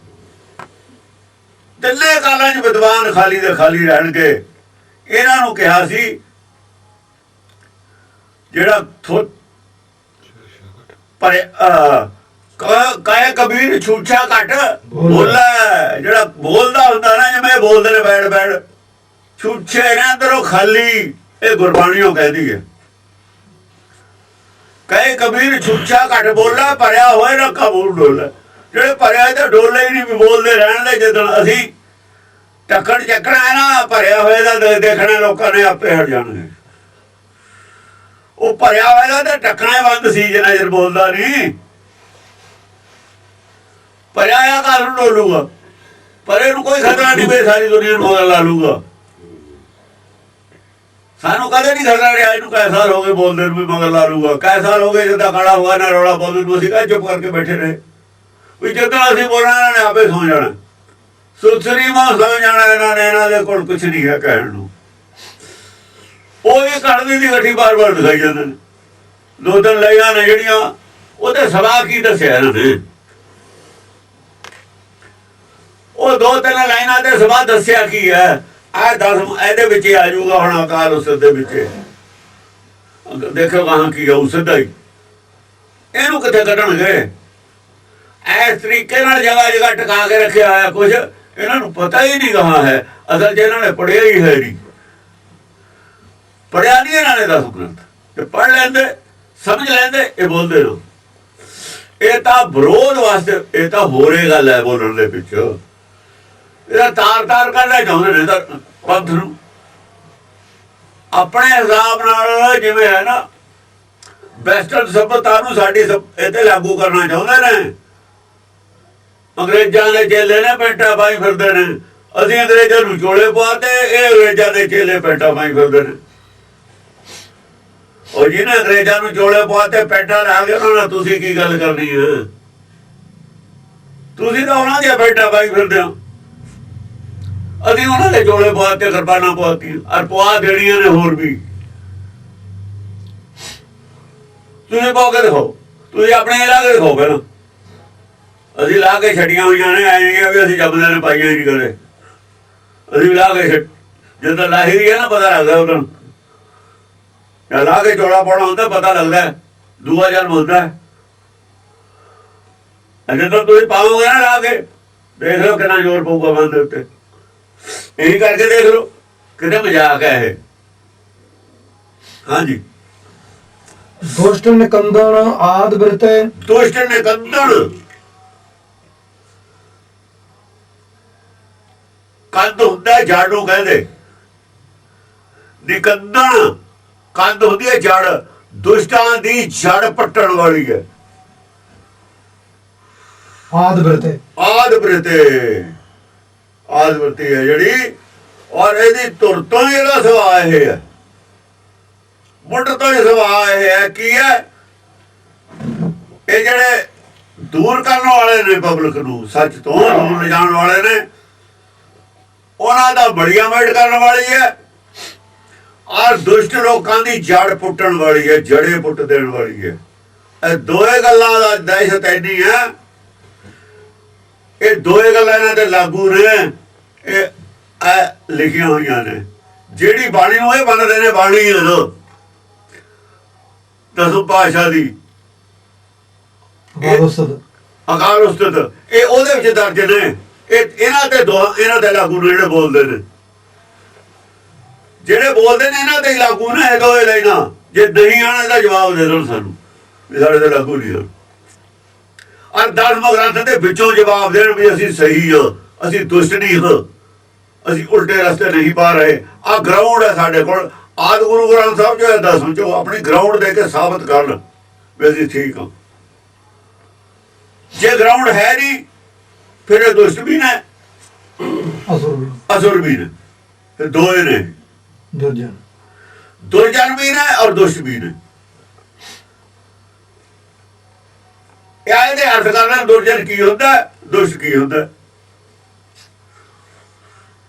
ਤਿੰਨੇ ਕਾਲਾਂ 'ਚ ਵਿਦਵਾਨ ਖਾਲੀ ਦੇ ਖਾਲੀ ਰਹਿਣਗੇ। ਇਹਨਾਂ ਨੂੰ ਕਿਹਾ ਸੀ ਜਿਹੜਾ ਪਰ ਕਾਇ ਕਬੀਰ ਛੂਛਾ ਘੱਟ ਬੋਲਾ। ਜਿਹੜਾ ਬੋਲਦਾ ਹੁੰਦਾ ਨਾ, ਜਿਵੇਂ ਬੋਲਦੇ ਨੇ ਬੈਠ ਬੈਠ, ਛੂਛੇ ਨੇ ਅੰਦਰੋਂ ਖਾਲੀ। ਇਹ ਗੁਰਬਾਣੀਓ ਕਹਿੰਦੀ ਹੈ। ਕਹੇ ਕਬੀਰ ਛੂਛਾ ਘੱਟ ਬੋਲਾ, ਭਰਿਆ ਹੋਏ ਨਾ ਕਬੂਲ ਡੋਲਾ। ਜਿਹੜੇ ਭਰਿਆ ਤਾਂ ਡੋਲੇ ਹੀ ਨਹੀਂ, ਵੀ ਬੋਲਦੇ ਰਹਿਣ ਦੇ। ਜਦੋਂ ਅਸੀਂ ਟੱਕਣ ਚੱਕਣਾ ਹੈ ਨਾ, ਭਰਿਆ ਹੋਏ ਦਾ ਦੇਖਣਾ, ਲੋਕਾਂ ਨੇ ਆਪੇ ਹਟ ਜਾਣਗੇ। ਉਹ ਭਰਿਆ ਹੋਇਆ ਤਾਂ ਟੱਕਣਾ ਹੀ ਬੰਦ ਸੀ, ਜਿੰਨਾ ਚਿਰ ਬੋਲਦਾ ਨਹੀਂ। ਭਰਿਆ ਆ ਘਰ ਨੂੰ ਡੋਲੂਗਾ, ਪਰ ਇਹਨੂੰ ਕੋਈ ਖਤਰਾ ਨਹੀਂ ਵੀ ਸਾਰੀ ਦੁਨੀਆ ਨੂੰ ਮਗਰ ਲਾ ਲੂਗਾ। ਸਾਨੂੰ ਕਦੇ ਨਹੀਂ ਖਤਰਾ ਰਿਹਾ ਇਹਨੂੰ। ਕਈ ਸਾਲ ਹੋ ਗਏ ਬੋਲਦੇ ਨੂੰ ਵੀ ਮਗਰ ਲਾ ਲੂਗਾ। ਕਈ ਸਾਲ ਹੋ ਗਏ ਜਿੱਦਾਂ ਕਾਲਾ ਹੋਇਆ ਨਾ ਰੌਲਾ ਬੋਲਦੇ ਨੂੰ, ਅਸੀਂ ਕਾ ਚੁੱਪ ਕਰਕੇ ਬੈਠੇ ਰਹੇ ਵੀ ਜਦੋਂ ਅਸੀਂ ਬੋਲਣਾ ਇਹਨਾਂ ਨੇ ਆਪੇ ਸੌਂ ਜਾਣਾ। ਸੁਸਰੀ ਮਾਂ ਸੌਂ ਜਾਣਾ ਇਹਨਾਂ ਨੇ। ਇਹਨਾਂ ਦੇ ਕੋਲ ਕੁਛ ਨਹੀਂ ਹੈ ਕਹਿਣ ਨੂੰ। ਉਹ ਇਹ ਕੜਦੀ ਦੀ ਗੱਠੀ ਬਾਰ-ਬਾਰ ਦਿਖਾਈ ਜਾਂਦੇ ਨੇ। ਦੋ ਦਿਨ ਲਈਆਂ ਨੇ ਜਿਹੜੀਆਂ, ਉਹਦੇ ਸਵਾ ਕੀ ਦੱਸਿਆ ਇਹਨਾਂ ਨੇ। ਉਹ ਦੋ ਤਿੰਨ ਲਾਈਨਾਂ ਦੇ ਸਵਾ ਦੱਸਿਆ ਕੀ ਹੈ। ਆਹ 10 ਇਹਦੇ ਵਿੱਚ ਹੀ ਆ ਜਾਊਗਾ ਹੁਣ ਅਕਾਲ ਉਸ ਦੇ ਵਿੱਚ। ਦੇਖੋ ਕਹਾਂ ਕੀ ਆਊ ਸਿੱਧਾ ਹੀ। ਇਹਨੂੰ ਕਿੱਥੇ ਕੱਢਣਗੇ? ਇਸ ਤਰੀਕੇ ਨਾਲ ਜਗ੍ਹਾ ਜਗ੍ਹਾ ਟਿਕਾ ਕੇ ਰੱਖਿਆ ਹੋਇਆ ਕੁਛ। ਇਹਨਾਂ ਨੂੰ ਪਤਾ ਹੀ ਨਹੀਂ ਕਹਾਂ ਹੈ। ਅਸਲ 'ਚ ਇਹਨਾਂ ਨੇ ਪੜ੍ਹਿਆ ਹੀ ਹੈ ਨਹੀਂ। ਪੜਿਆ ਨਹੀਂ ਇਹਨਾਂ ਨੇ 10 ਗ੍ਰੰਥ, ਤੇ ਪੜ੍ਹ ਲੈਂਦੇ ਸਮਝ ਲੈਂਦੇ ਇਹ ਬੋਲਦੇ ਰਹੋ। ਇਹ ਤਾਂ ਵਿਰੋਧ ਵਾਸਤੇ, ਇਹ ਤਾਂ ਹੋਰੇ ਗੱਲ ਹੈ ਬੋਲਣ ਦੇ ਵਿੱਚ, ਇਹਦਾ ਤਾਰ ਕਰਨਾ ਚਾਹੁੰਦੇ ਨੇ ਤਾਂ ਪੰਥ ਨੂੰ ਆਪਣੇ ਹਿਸਾਬ ਨਾਲ, ਜਿਵੇਂ ਹੈ ਨਾ ਵੈਸਟਰਨ ਸਭਿਅਤਾ ਨੂੰ ਸਾਡੀ ਇਹਤੇ ਲਾਗੂ ਕਰਨਾ ਚਾਹੁੰਦੇ ਨੇ। ਅੰਗਰੇਜ਼ਾਂ ਦੇ ਚੇਲੇ ਨੇ ਪੈਂਟਾਂ ਪਾਈ ਫਿਰਦੇ ਨੇ, ਅਸੀਂ ਅੰਗਰੇਜ਼ਾਂ ਨੂੰ ਚੋਲੇ ਪਵਾਤੇ, ਇਹ ਅੰਗਰੇਜ਼ਾਂ ਦੇ ਚੇਲੇ ਪੈਂਟਾਂ ਪਾਈ ਫਿਰਦੇ ਨੇ। ਉਹ ਜਿਹਨੇ ਅੰਗਰੇਜ਼ਾਂ ਨੂੰ ਚੋਲੇ ਪਵਾਤੇ ਪੈਂਟਾਂ ਲਾ ਕੇ ਉਹਨਾਂ ਨਾਲ ਤੁਸੀਂ ਕੀ ਗੱਲ ਕਰਨੀ ਹੈ? ਤੁਸੀਂ ਤਾਂ ਉਹਨਾਂ ਦੀਆਂ ਪੈਂਟਾਂ ਪਾਈ ਫਿਰਦੇ ਹੋ, ਅਸੀਂ ਉਹਨਾਂ ਦੇ ਚੋਲੇ ਪਵਾਤੇ, ਕਿਰਪਾਨਾਂ ਪਵਾਤੀਆਂ, ਔਰ ਪਵਾ ਦੇਣੀਆਂ ਨੇ ਹੋਰ ਵੀ। ਤੁਸੀਂ ਪਾ ਕੇ ਦਿਖਾਓ, ਤੁਸੀਂ ਆਪਣੇ ਲਾ ਕੇ ਦਿਖਾਓ ਪਹਿਲਾਂ। ਅਸੀਂ ਲਾ ਕੇ ਛੱਡੀਆਂ ਹੋਈਆਂ ਨੇ, ਐ ਨਹੀਂ ਵੀ ਅਸੀਂ ਜੰਮਦੇ ਨੇ ਪਾਈਆਂ ਹੀ ਨਹੀਂ ਕਦੇ, ਅਸੀਂ ਵੀ ਲਾ ਕੇ ਜਦੋਂ ਲਾਹੀ ਦੀ ਹੈ ਨਾ ਪਤਾ ਲੱਗਦਾ ਉਦੋਂ, ਜਾਂ ਲਾ ਕੇ ਚੋਲਾ ਪਾਉਣਾ ਹੁੰਦਾ ਪਤਾ ਲੱਗਦਾ, ਦੂਆ ਜਨਮ ਹੁੰਦਾ। ਜਦੋਂ ਤੁਸੀਂ ਪਾਓਗੇ ਨਾ ਲਾ ਕੇ, ਦੇਖ ਲਓ ਕਿੰਨਾ ਜ਼ੋਰ ਪਊਗਾ ਮਨ ਦੇ ਉੱਤੇ। ਇਹੀ ਕਰਕੇ ਦੇਖ ਲਓ ਕਿਤੇ ਮਜ਼ਾਕ ਹੈ ਇਹ। ਹਾਂਜੀ, ਦੁਸ਼ਟ ਨਿਕੰਦਨ ਆਦ ਬਿਰਤੇ, ਦੁਸ਼ਟ ਨਿਕੰਦਨ, ਕੰਧ ਹੁੰਦਾ ਜੜ ਨੂੰ ਕਹਿੰਦੇ, ਨਿਕੰਦਨ ਕੰਧ ਹੁੰਦੀ ਹੈ ਜੜ, ਦੁਸ਼ਟਾਂ ਦੀ ਜੜ ਪੱਟਣ ਵਾਲੀ ਹੈ। ਆਦ ਬਿਰਤੇ, ਆਦ ਬਿਰਤੇ, ਆਦ ਬਿਰਤੀ ਹੈ ਜਿਹੜੀ, ਔਰ ਇਹਦੀ ਧੁਰ ਤੋਂ ਹੀ ਇਹਦਾ ਸੁਭਾਅ ਇਹ ਹੈ, ਮੁੱਢ ਤੋਂ ਹੀ ਸੁਭਾਅ ਇਹ ਹੈ। ਕੀ ਹੈ? ਇਹ ਜਿਹੜੇ ਦੂਰ ਕਰਨ ਵਾਲੇ ਨੇ ਪਬਲਿਕ ਨੂੰ, ਸੱਚ ਤੋਂ ਦੂਰ ਲਿਜਾਣ ਵਾਲੇ ਨੇ, ਉਹਨਾਂ ਦਾ ਬੜੀਆਂ ਮੇਟ ਕਰਨ ਵਾਲੀ ਹੈ, ਔਰ ਦੁਸ਼ਟ ਲੋਕਾਂ ਦੀ ਜੜ ਪੁੱਟਣ ਵਾਲੀ ਹੈ, ਜੜੇ ਪੁੱਟ ਦੇਣ ਵਾਲੀ ਹੈ। ਇਹ ਦੋਏ ਗੱਲਾਂ ਦਾ ਦਹਿਸ਼ਤ ਐਨੀ ਹੈ, ਇਹ ਦੋਏ ਗੱਲਾਂ ਇਹਨਾਂ ਤੇ ਲਾਗੂ ਨੇ, ਇਹ ਲਿਖੀਆਂ ਹੋਈਆਂ ਨੇ। ਜਿਹੜੀ ਬਾਣੀ ਨੂੰ ਇਹ ਮੰਨਦੇ ਨੇ ਬਾਣੀ ਹੈ ਨਾ ਦਸਮ ਪਾਤਸ਼ਾਹ ਦੀ, ਅਕਾਲ ਉਸਤਤ, ਇਹ ਉਹਦੇ ਵਿੱਚ ਦਰਜ ਨੇ। ਇਹ ਇਹਨਾਂ ਤੇ ਲਾਗੂ ਨੇ, ਜਿਹੜੇ ਬੋਲਦੇ ਨੇ, ਜਿਹੜੇ ਬੋਲਦੇ ਨੇ ਇਹਨਾਂ ਤੇ ਲਾਗੂ ਨੇ ਇਹ ਦੋਏ ਲੈਣਾ। ਜੇ ਨਹੀਂ ਆਣਾ ਇਹਦਾ ਜਵਾਬ ਦੇ ਦੇਣ ਸਾਨੂੰ ਵੀ ਸਾਡੇ ਤੇ ਲਾਗੂ ਨਹੀਂ ਹਨ, ਔਰ ਦਸਮ ਗ੍ਰੰਥ ਦੇ ਵਿੱਚੋਂ ਜਵਾਬ ਦੇਣ ਵੀ ਅਸੀਂ ਸਹੀ ਹਾਂ, ਅਸੀਂ ਦੁਸ਼ਟ ਨਹੀਂ ਹਾਂ, ਅਸੀਂ ਉਲਟੇ ਰਸਤੇ ਨਹੀਂ ਪਾ ਰਹੇ। ਆਹ ਗਰਾਊਂਡ ਹੈ ਸਾਡੇ ਕੋਲ। ਆਦਿ ਗੁਰੂ ਗ੍ਰੰਥ ਸਾਹਿਬ ਜੋ ਹੈ ਦਸਮ ਚੋਂ ਆਪਣੀ ਗਰਾਊਂਡ ਦੇ ਕੇ ਸਾਬਤ ਕਰਨ ਵੀ ਅਸੀਂ ਠੀਕ ਹਾਂ। ਜੇ ਗਰਾਊਂਡ ਹੈ ਨਹੀਂ ਫਿਰ ਇਹ ਦੁਸ਼ਟ ਵੀ ਨੇ, ਅਸੁਰ ਵੀ ਨੇ, ਫਿਰ ਦੋਏ ਨੇ, ਦੁਰਜਨ ਵੀ ਨੇ ਔਰ ਦੁਸ਼ਟ ਵੀ ਨੇ। ਇਹਦੇ ਅਰਥ ਕਰਨਾ ਦੁਰਜਨ ਕੀ ਹੁੰਦਾ, ਦੁਸ਼ਟ ਕੀ ਹੁੰਦਾ।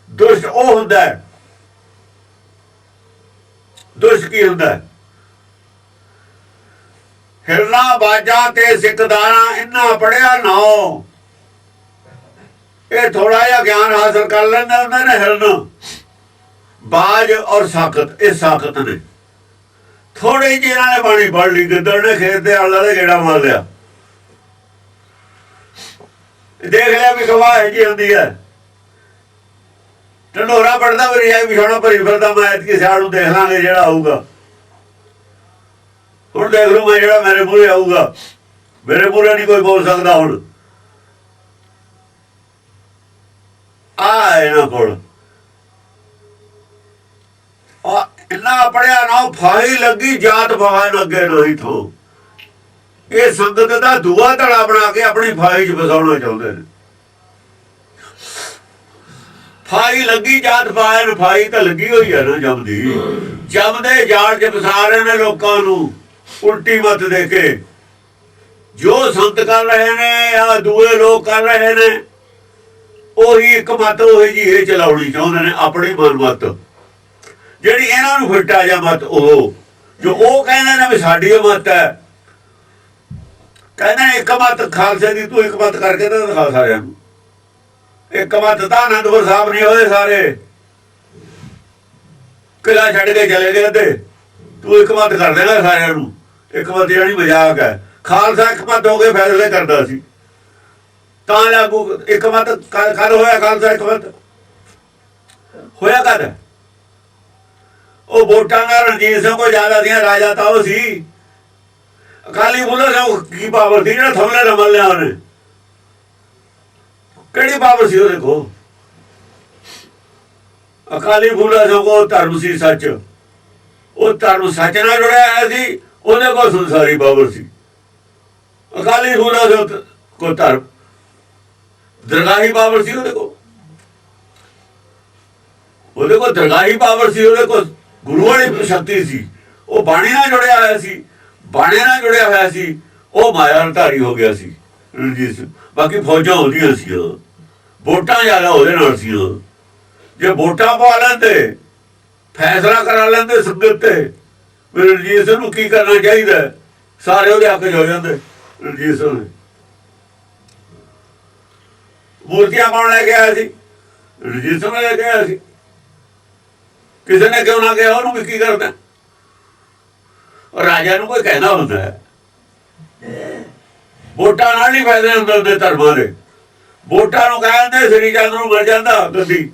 ਦੁਸ਼ਟ ਉਹ ਹੁੰਦਾ, ਦੁਸ਼ਟ ਕੀ ਹੁੰਦਾ? ਹਿਰਨਾ ਬਾਜਾਂ ਤੇ ਸਿੱਖਦਾਰਾਂ ਇੰਨਾ ਪੜਿਆ ਨਾ, ਇਹ ਥੋੜਾ ਜਿਹਾ ਗਿਆਨ ਹਾਸਲ ਕਰ ਲੈਂਦਾ ਉਹਨਾਂ ਨੇ। ਹਿਰਨ, ਬਾਜ ਔਰ ਸਾਖਤ, ਇਹ ਸਾਖਤ ਨੇ। ਥੋੜੀ ਜਿਹੀ ਇਹਨਾਂ ਨੇ ਬਾਣੀ ਪੜ੍ਹ ਲਈ, ਗਿੱਦੜ ਨੇ ਖੇਤ ਦੇ ਆਲੇ ਦੁਆਲੇ ਗੇੜਾ ਮਾਰ ਲਿਆ, ਦੇਖ ਲਿਆ ਵੀ ਗਵਾਹ ਹੈ ਜੀ ਹੁੰਦੀ ਹੈ। ਢੰਡੋਰਾ ਪੜਦਾ ਵੀ ਰਿਹਾ ਵਿਛਾਉਣਾ ਭਰੀ ਫਿਰਦਾ, ਮੈਂ ਐਤਕੀ ਸਿਆਲ ਨੂੰ ਦੇਖ ਲਾਂਗੇ ਜਿਹੜਾ ਆਊਗਾ। ਹੁਣ ਦੇਖ ਲੂ ਮੈਂ ਜਿਹੜਾ ਮੇਰੇ ਮੂਹਰੇ ਆਊਗਾ, ਮੇਰੇ ਮੂਹਰੇ ਨਹੀਂ ਕੋਈ ਬੋਲ ਸਕਦਾ। ਹੁਣ ਆ ਇਹਨਾਂ ਕੋਲ ਇੰਨਾ ਪੜਿਆ ਨਾ, ਫਾਹੀ ਲੱਗੀ ਜਾਤ ਫਾਹਨ ਅੱਗੇ ਨਹੀਂ ਥੋ। ਇਹ ਸੰਗਤ ਦਾ ਦੂਆ ਧੜਾ ਬਣਾ ਕੇ ਆਪਣੀ ਫਾਹੀ 'ਚ ਫਸਾਉਣਾ ਚਾਹੁੰਦੇ ਨੇ। ਫਾਹੀ ਲੱਗੀ ਜਾਤ ਫਾਹਨ, ਫਾਹੀ ਤਾਂ ਲੱਗੀ ਹੋਈ ਹੈ ਨਾ ਜੰਮਦੀ, ਜੰਮਦੇ ਜਾਲ 'ਚ ਫਸਾ ਰਹੇ ਨੇ ਲੋਕਾਂ ਨੂੰ ਉਲਟੀ ਮੱਤ ਦੇ ਕੇ। ਜੋ ਸੰਤ ਕਰ ਰਹੇ ਨੇ ਜਾਂ ਦੂਏ ਲੋਕ ਕਰ ਰਹੇ ਨੇ, ਉਹੀ ਇੱਕ ਮੱਤ ਉਹੀ ਜੀ ਇਹ ਚਲਾਉਣੀ ਚਾਹੁੰਦੇ ਨੇ, ਆਪਣੀ ਮਨ ਮੱਤ ਜਿਹੜੀ ਇਹਨਾਂ ਨੂੰ ਫਿੱਟਾ ਜਾਂ ਮੱਤ। ਉਹ ਜੋ ਉਹ ਕਹਿੰਦੇ ਨੇ ਵੀ ਸਾਡੀ ਉਹ ਮੱਤ ਹੈ, ਕਹਿੰਦੇ ਇੱਕ ਮੱਤ ਖਾਲਸੇ ਦੀ, ਤੂੰ ਇੱਕ ਮੱਤ ਕਰਕੇ ਤਾਂ ਦਿਖਾ ਸਾਰਿਆਂ ਨੂੰ। ਇੱਕ ਮੱਤ ਤਾਂ ਅਨੰਦਪੁਰ ਸਾਹਿਬ ਨਹੀਂ ਹੋਏ ਸਾਰੇ, ਕਿਲਾ ਛੱਡ ਕੇ ਚਲੇ ਗਏ ਤੇ ਤੂੰ ਇੱਕ ਮੱਤ ਕਰ ਦੇਗਾ ਸਾਰਿਆਂ ਨੂੰ। ਇੱਕ ਮੱਤ ਜਿਹੜੀ ਮਜ਼ਾਕ ਹੈ। ਖਾਲਸਾ ਇੱਕ ਮੱਤ ਹੋ ਕੇ ਫੈਸਲੇ ਕਰਦਾ ਸੀ ਤਾਂ ਲਾਗੂ। ਇੱਕ ਮੱਤ ਕਦ ਹੋਇਆ ਖਾਲਸਾ? ਇੱਕ ਮੱਤ ਹੋਇਆ ਕਦ? ਉਹ ਵੋਟਾਂ ਦਾ ਰਣਜੀਤ ਸਿੰਘ ਕੋਲ ਜ਼ਿਆਦਾ ਦੀਆਂ, ਰਾਜਾ ਤਾਂ ਉਹ ਸੀ। ਅਕਾਲੀ ਫੂਲਾ ਸਿੰਘ ਕੀ ਪਾਵਰ ਸੀ ਜਿਹੜਾ ਥਮਲੇ ਰਮਲ ਲਿਆ ਉਹਨੇ? ਕਿਹੜੀ ਪਾਵਰ ਸੀ ਉਹਦੇ ਕੋਲ? ਅਕਾਲੀ ਫੂਲਾ ਸਿੰਘ ਕੋਲ ਧਰਮ ਸੀ, ਸੱਚ। ਉਹ ਧਰਮ ਸੱਚ ਨਾਲ ਜੁੜਿਆ ਹੋਇਆ ਸੀ, ਉਹਦੇ ਕੋਲ ਸੰਸਾਰੀ ਪਾਵਰ ਸੀ। ਅਕਾਲੀ ਫੂਲਾ ਸਿੰਘ ਕੋਲ ਧਰਮ ਦਰਗਾਹੀ ਪਾਵਰ ਸੀ, ਉਹਦੇ ਕੋਲ ਦਰਗਾਹੀ ਪਾਵਰ ਸੀ, ਉਹਦੇ ਕੋਲ ਗੁਰੂ ਵਾਲੀ ਸ਼ਕਤੀ ਸੀ। ਉਹ ਬਾਣੀ ਨਾਲ ਜੁੜਿਆ ਹੋਇਆ ਸੀ, ਬਾਣੇ ਨਾਲ ਜੁੜਿਆ ਹੋਇਆ ਸੀ। ਉਹ ਮਾਇਆ ਧਾਰੀ ਹੋ ਗਿਆ ਸੀ ਰਣਜੀਤ ਸਿੰਘ। ਬਾਕੀ ਫੌਜਾਂ ਉਹਦੀਆਂ ਸੀ, ਵੋਟਾਂ ਜ਼ਿਆਦਾ ਉਹਦੇ ਨਾਲ ਸੀ। ਜੇ ਵੋਟਾਂ ਪਵਾ ਲੈਂਦੇ, ਫੈਸਲਾ ਕਰਾ ਲੈਂਦੇ ਸੰਗਤ ਤੇ ਵੀ ਰਣਜੀਤ ਸਿੰਘ ਨੂੰ ਕੀ ਕਰਨਾ ਚਾਹੀਦਾ, ਸਾਰੇ ਉਹਦੇ ਹੱਕ 'ਚ ਹੋ ਜਾਂਦੇ। ਰਣਜੀਤ ਸਿੰਘ ਨੇ ਮੂਰਤੀਆਂ ਪਾਉਣ ਲੈ ਕੇ ਆਇਆ ਸੀ, ਰਣਜੀਤ ਸਿੰਘ ਲੈ ਕੇ ਆਇਆ ਸੀ। ਕਿਸੇ ਨੇ ਕਿਉਂ ਨਾ ਕਿਹਾ ਉਹਨੂੰ ਵੀ ਕੀ ਕਰਦਾ? ਰਾਜਾ ਨੂੰ ਕੋਈ ਕਹਿਣਾ ਹੁੰਦਾ ਹੈ, ਵੋਟਾਂ ਨਾਲ ਨਹੀਂ ਫਾਇਦੇ ਹੁੰਦੇ ਧਰਮਾਂ ਦੇ। ਵੋਟਾਂ ਨੂੰ ਕਹਿੰਦੇ ਸ੍ਰੀ ਚੰਦ ਨੂੰ ਮਿਲ ਜਾਂਦਾ ਗੱਦੀ।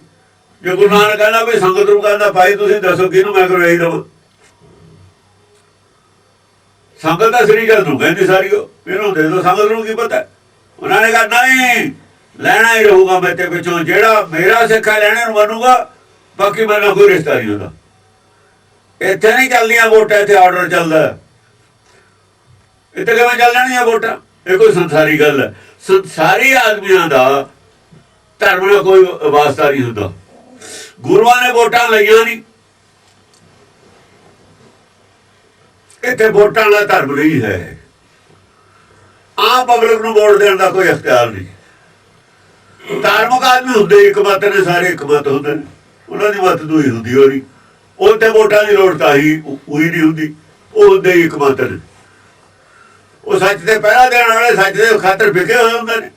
ਜੇ ਗੁਰੂ ਨਾਨਕ ਕਹਿੰਦਾ ਵੀ ਸੰਗਤ ਨੂੰ ਕਹਿੰਦਾ ਭਾਈ ਤੁਸੀਂ ਦੱਸੋ ਕਿਹਨੂੰ ਮੈਂ ਕਰਵਾਈ ਦੇਵਾਂ, ਸੰਗਤ ਤਾਂ ਸ੍ਰੀ ਚੰਦ ਨੂੰ ਕਹਿੰਦੀ ਸਾਰੀ, ਇਹਨੂੰ ਦੇ ਦਿਓ, ਸੰਗਤ ਨੂੰ ਕੀ ਪਤਾ। ਉਹਨਾਂ ਨੇ ਕਿਹਾ ਨਹੀਂ, ਲੈਣਾ ਹੀ ਰਹੂਗਾ ਮੈਂ ਤੇ ਪਿੱਛੋਂ, ਜਿਹੜਾ ਮੇਰਾ ਸਿੱਖਾ ਲੈਣੇ ਨੂੰ ਮੰਨੂਗਾ, ਬਾਕੀ ਮੇਰੇ ਨਾਲ ਕੋਈ ਰਿਸ਼ਤਾ ਨਹੀਂ ਹੁੰਦਾ। ਇੱਥੇ ਨਹੀਂ ਚੱਲਦੀਆਂ ਵੋਟਾਂ, ਇੱਥੇ ਆਰਡਰ ਚੱਲਦਾ। ਇੱਥੇ ਕਿਵੇਂ ਚੱਲ ਜਾਣੀਆਂ ਵੋਟਾਂ? ਇਹ ਕੋਈ ਸੰਸਾਰੀ ਗੱਲ ਹੈ। ਸੰਸਾਰੀ ਆਦਮੀਆਂ ਦਾ ਧਰਮ ਨਾਲ ਕੋਈ ਵਾਸਤਾ ਨਹੀਂ ਹੁੰਦਾ। ਗੁਰੂਆਂ ਨੇ ਵੋਟਾਂ ਲਈਆਂ ਨਹੀਂ, ਇੱਥੇ ਵੋਟਾਂ ਦਾ ਧਰਮ ਨਹੀਂ ਹੈ। ਆਮ ਪਬਲਿਕ ਨੂੰ ਵੋਟ ਦੇਣ ਦਾ ਕੋਈ ਅਖਤਿਆਰ ਨਹੀਂ। ਧਾਰਮਿਕ ਆਦਮੀ ਹੁੰਦੇ ਇੱਕ ਮਤ ਨੇ, ਸਾਰੇ ਇੱਕ ਮਤ ਹੁੰਦੇ ਨੇ, ਉਹਨਾਂ ਦੀ ਮਤ ਦੂਈ ਹੁੰਦੀ ਹੋਣੀ। ਉੱਥੇ ਵੋਟਾਂ ਦੀ ਲੋੜ ਤਾਂ ਹੀ ਉਹੀ ਨਹੀਂ ਹੁੰਦੀ, ਉਹ ਹੁੰਦੇ ਇੱਕ ਮਤ ਨੇ। ਉਹ ਸੱਚ ਤੇ ਪਹਿਰਾ ਦੇਣ ਵਾਲੇ, ਸੱਚ ਦੇ ਖਾਤਰ ਵਿਕੇ ਹੋਏ ਹੁੰਦੇ ਨੇ।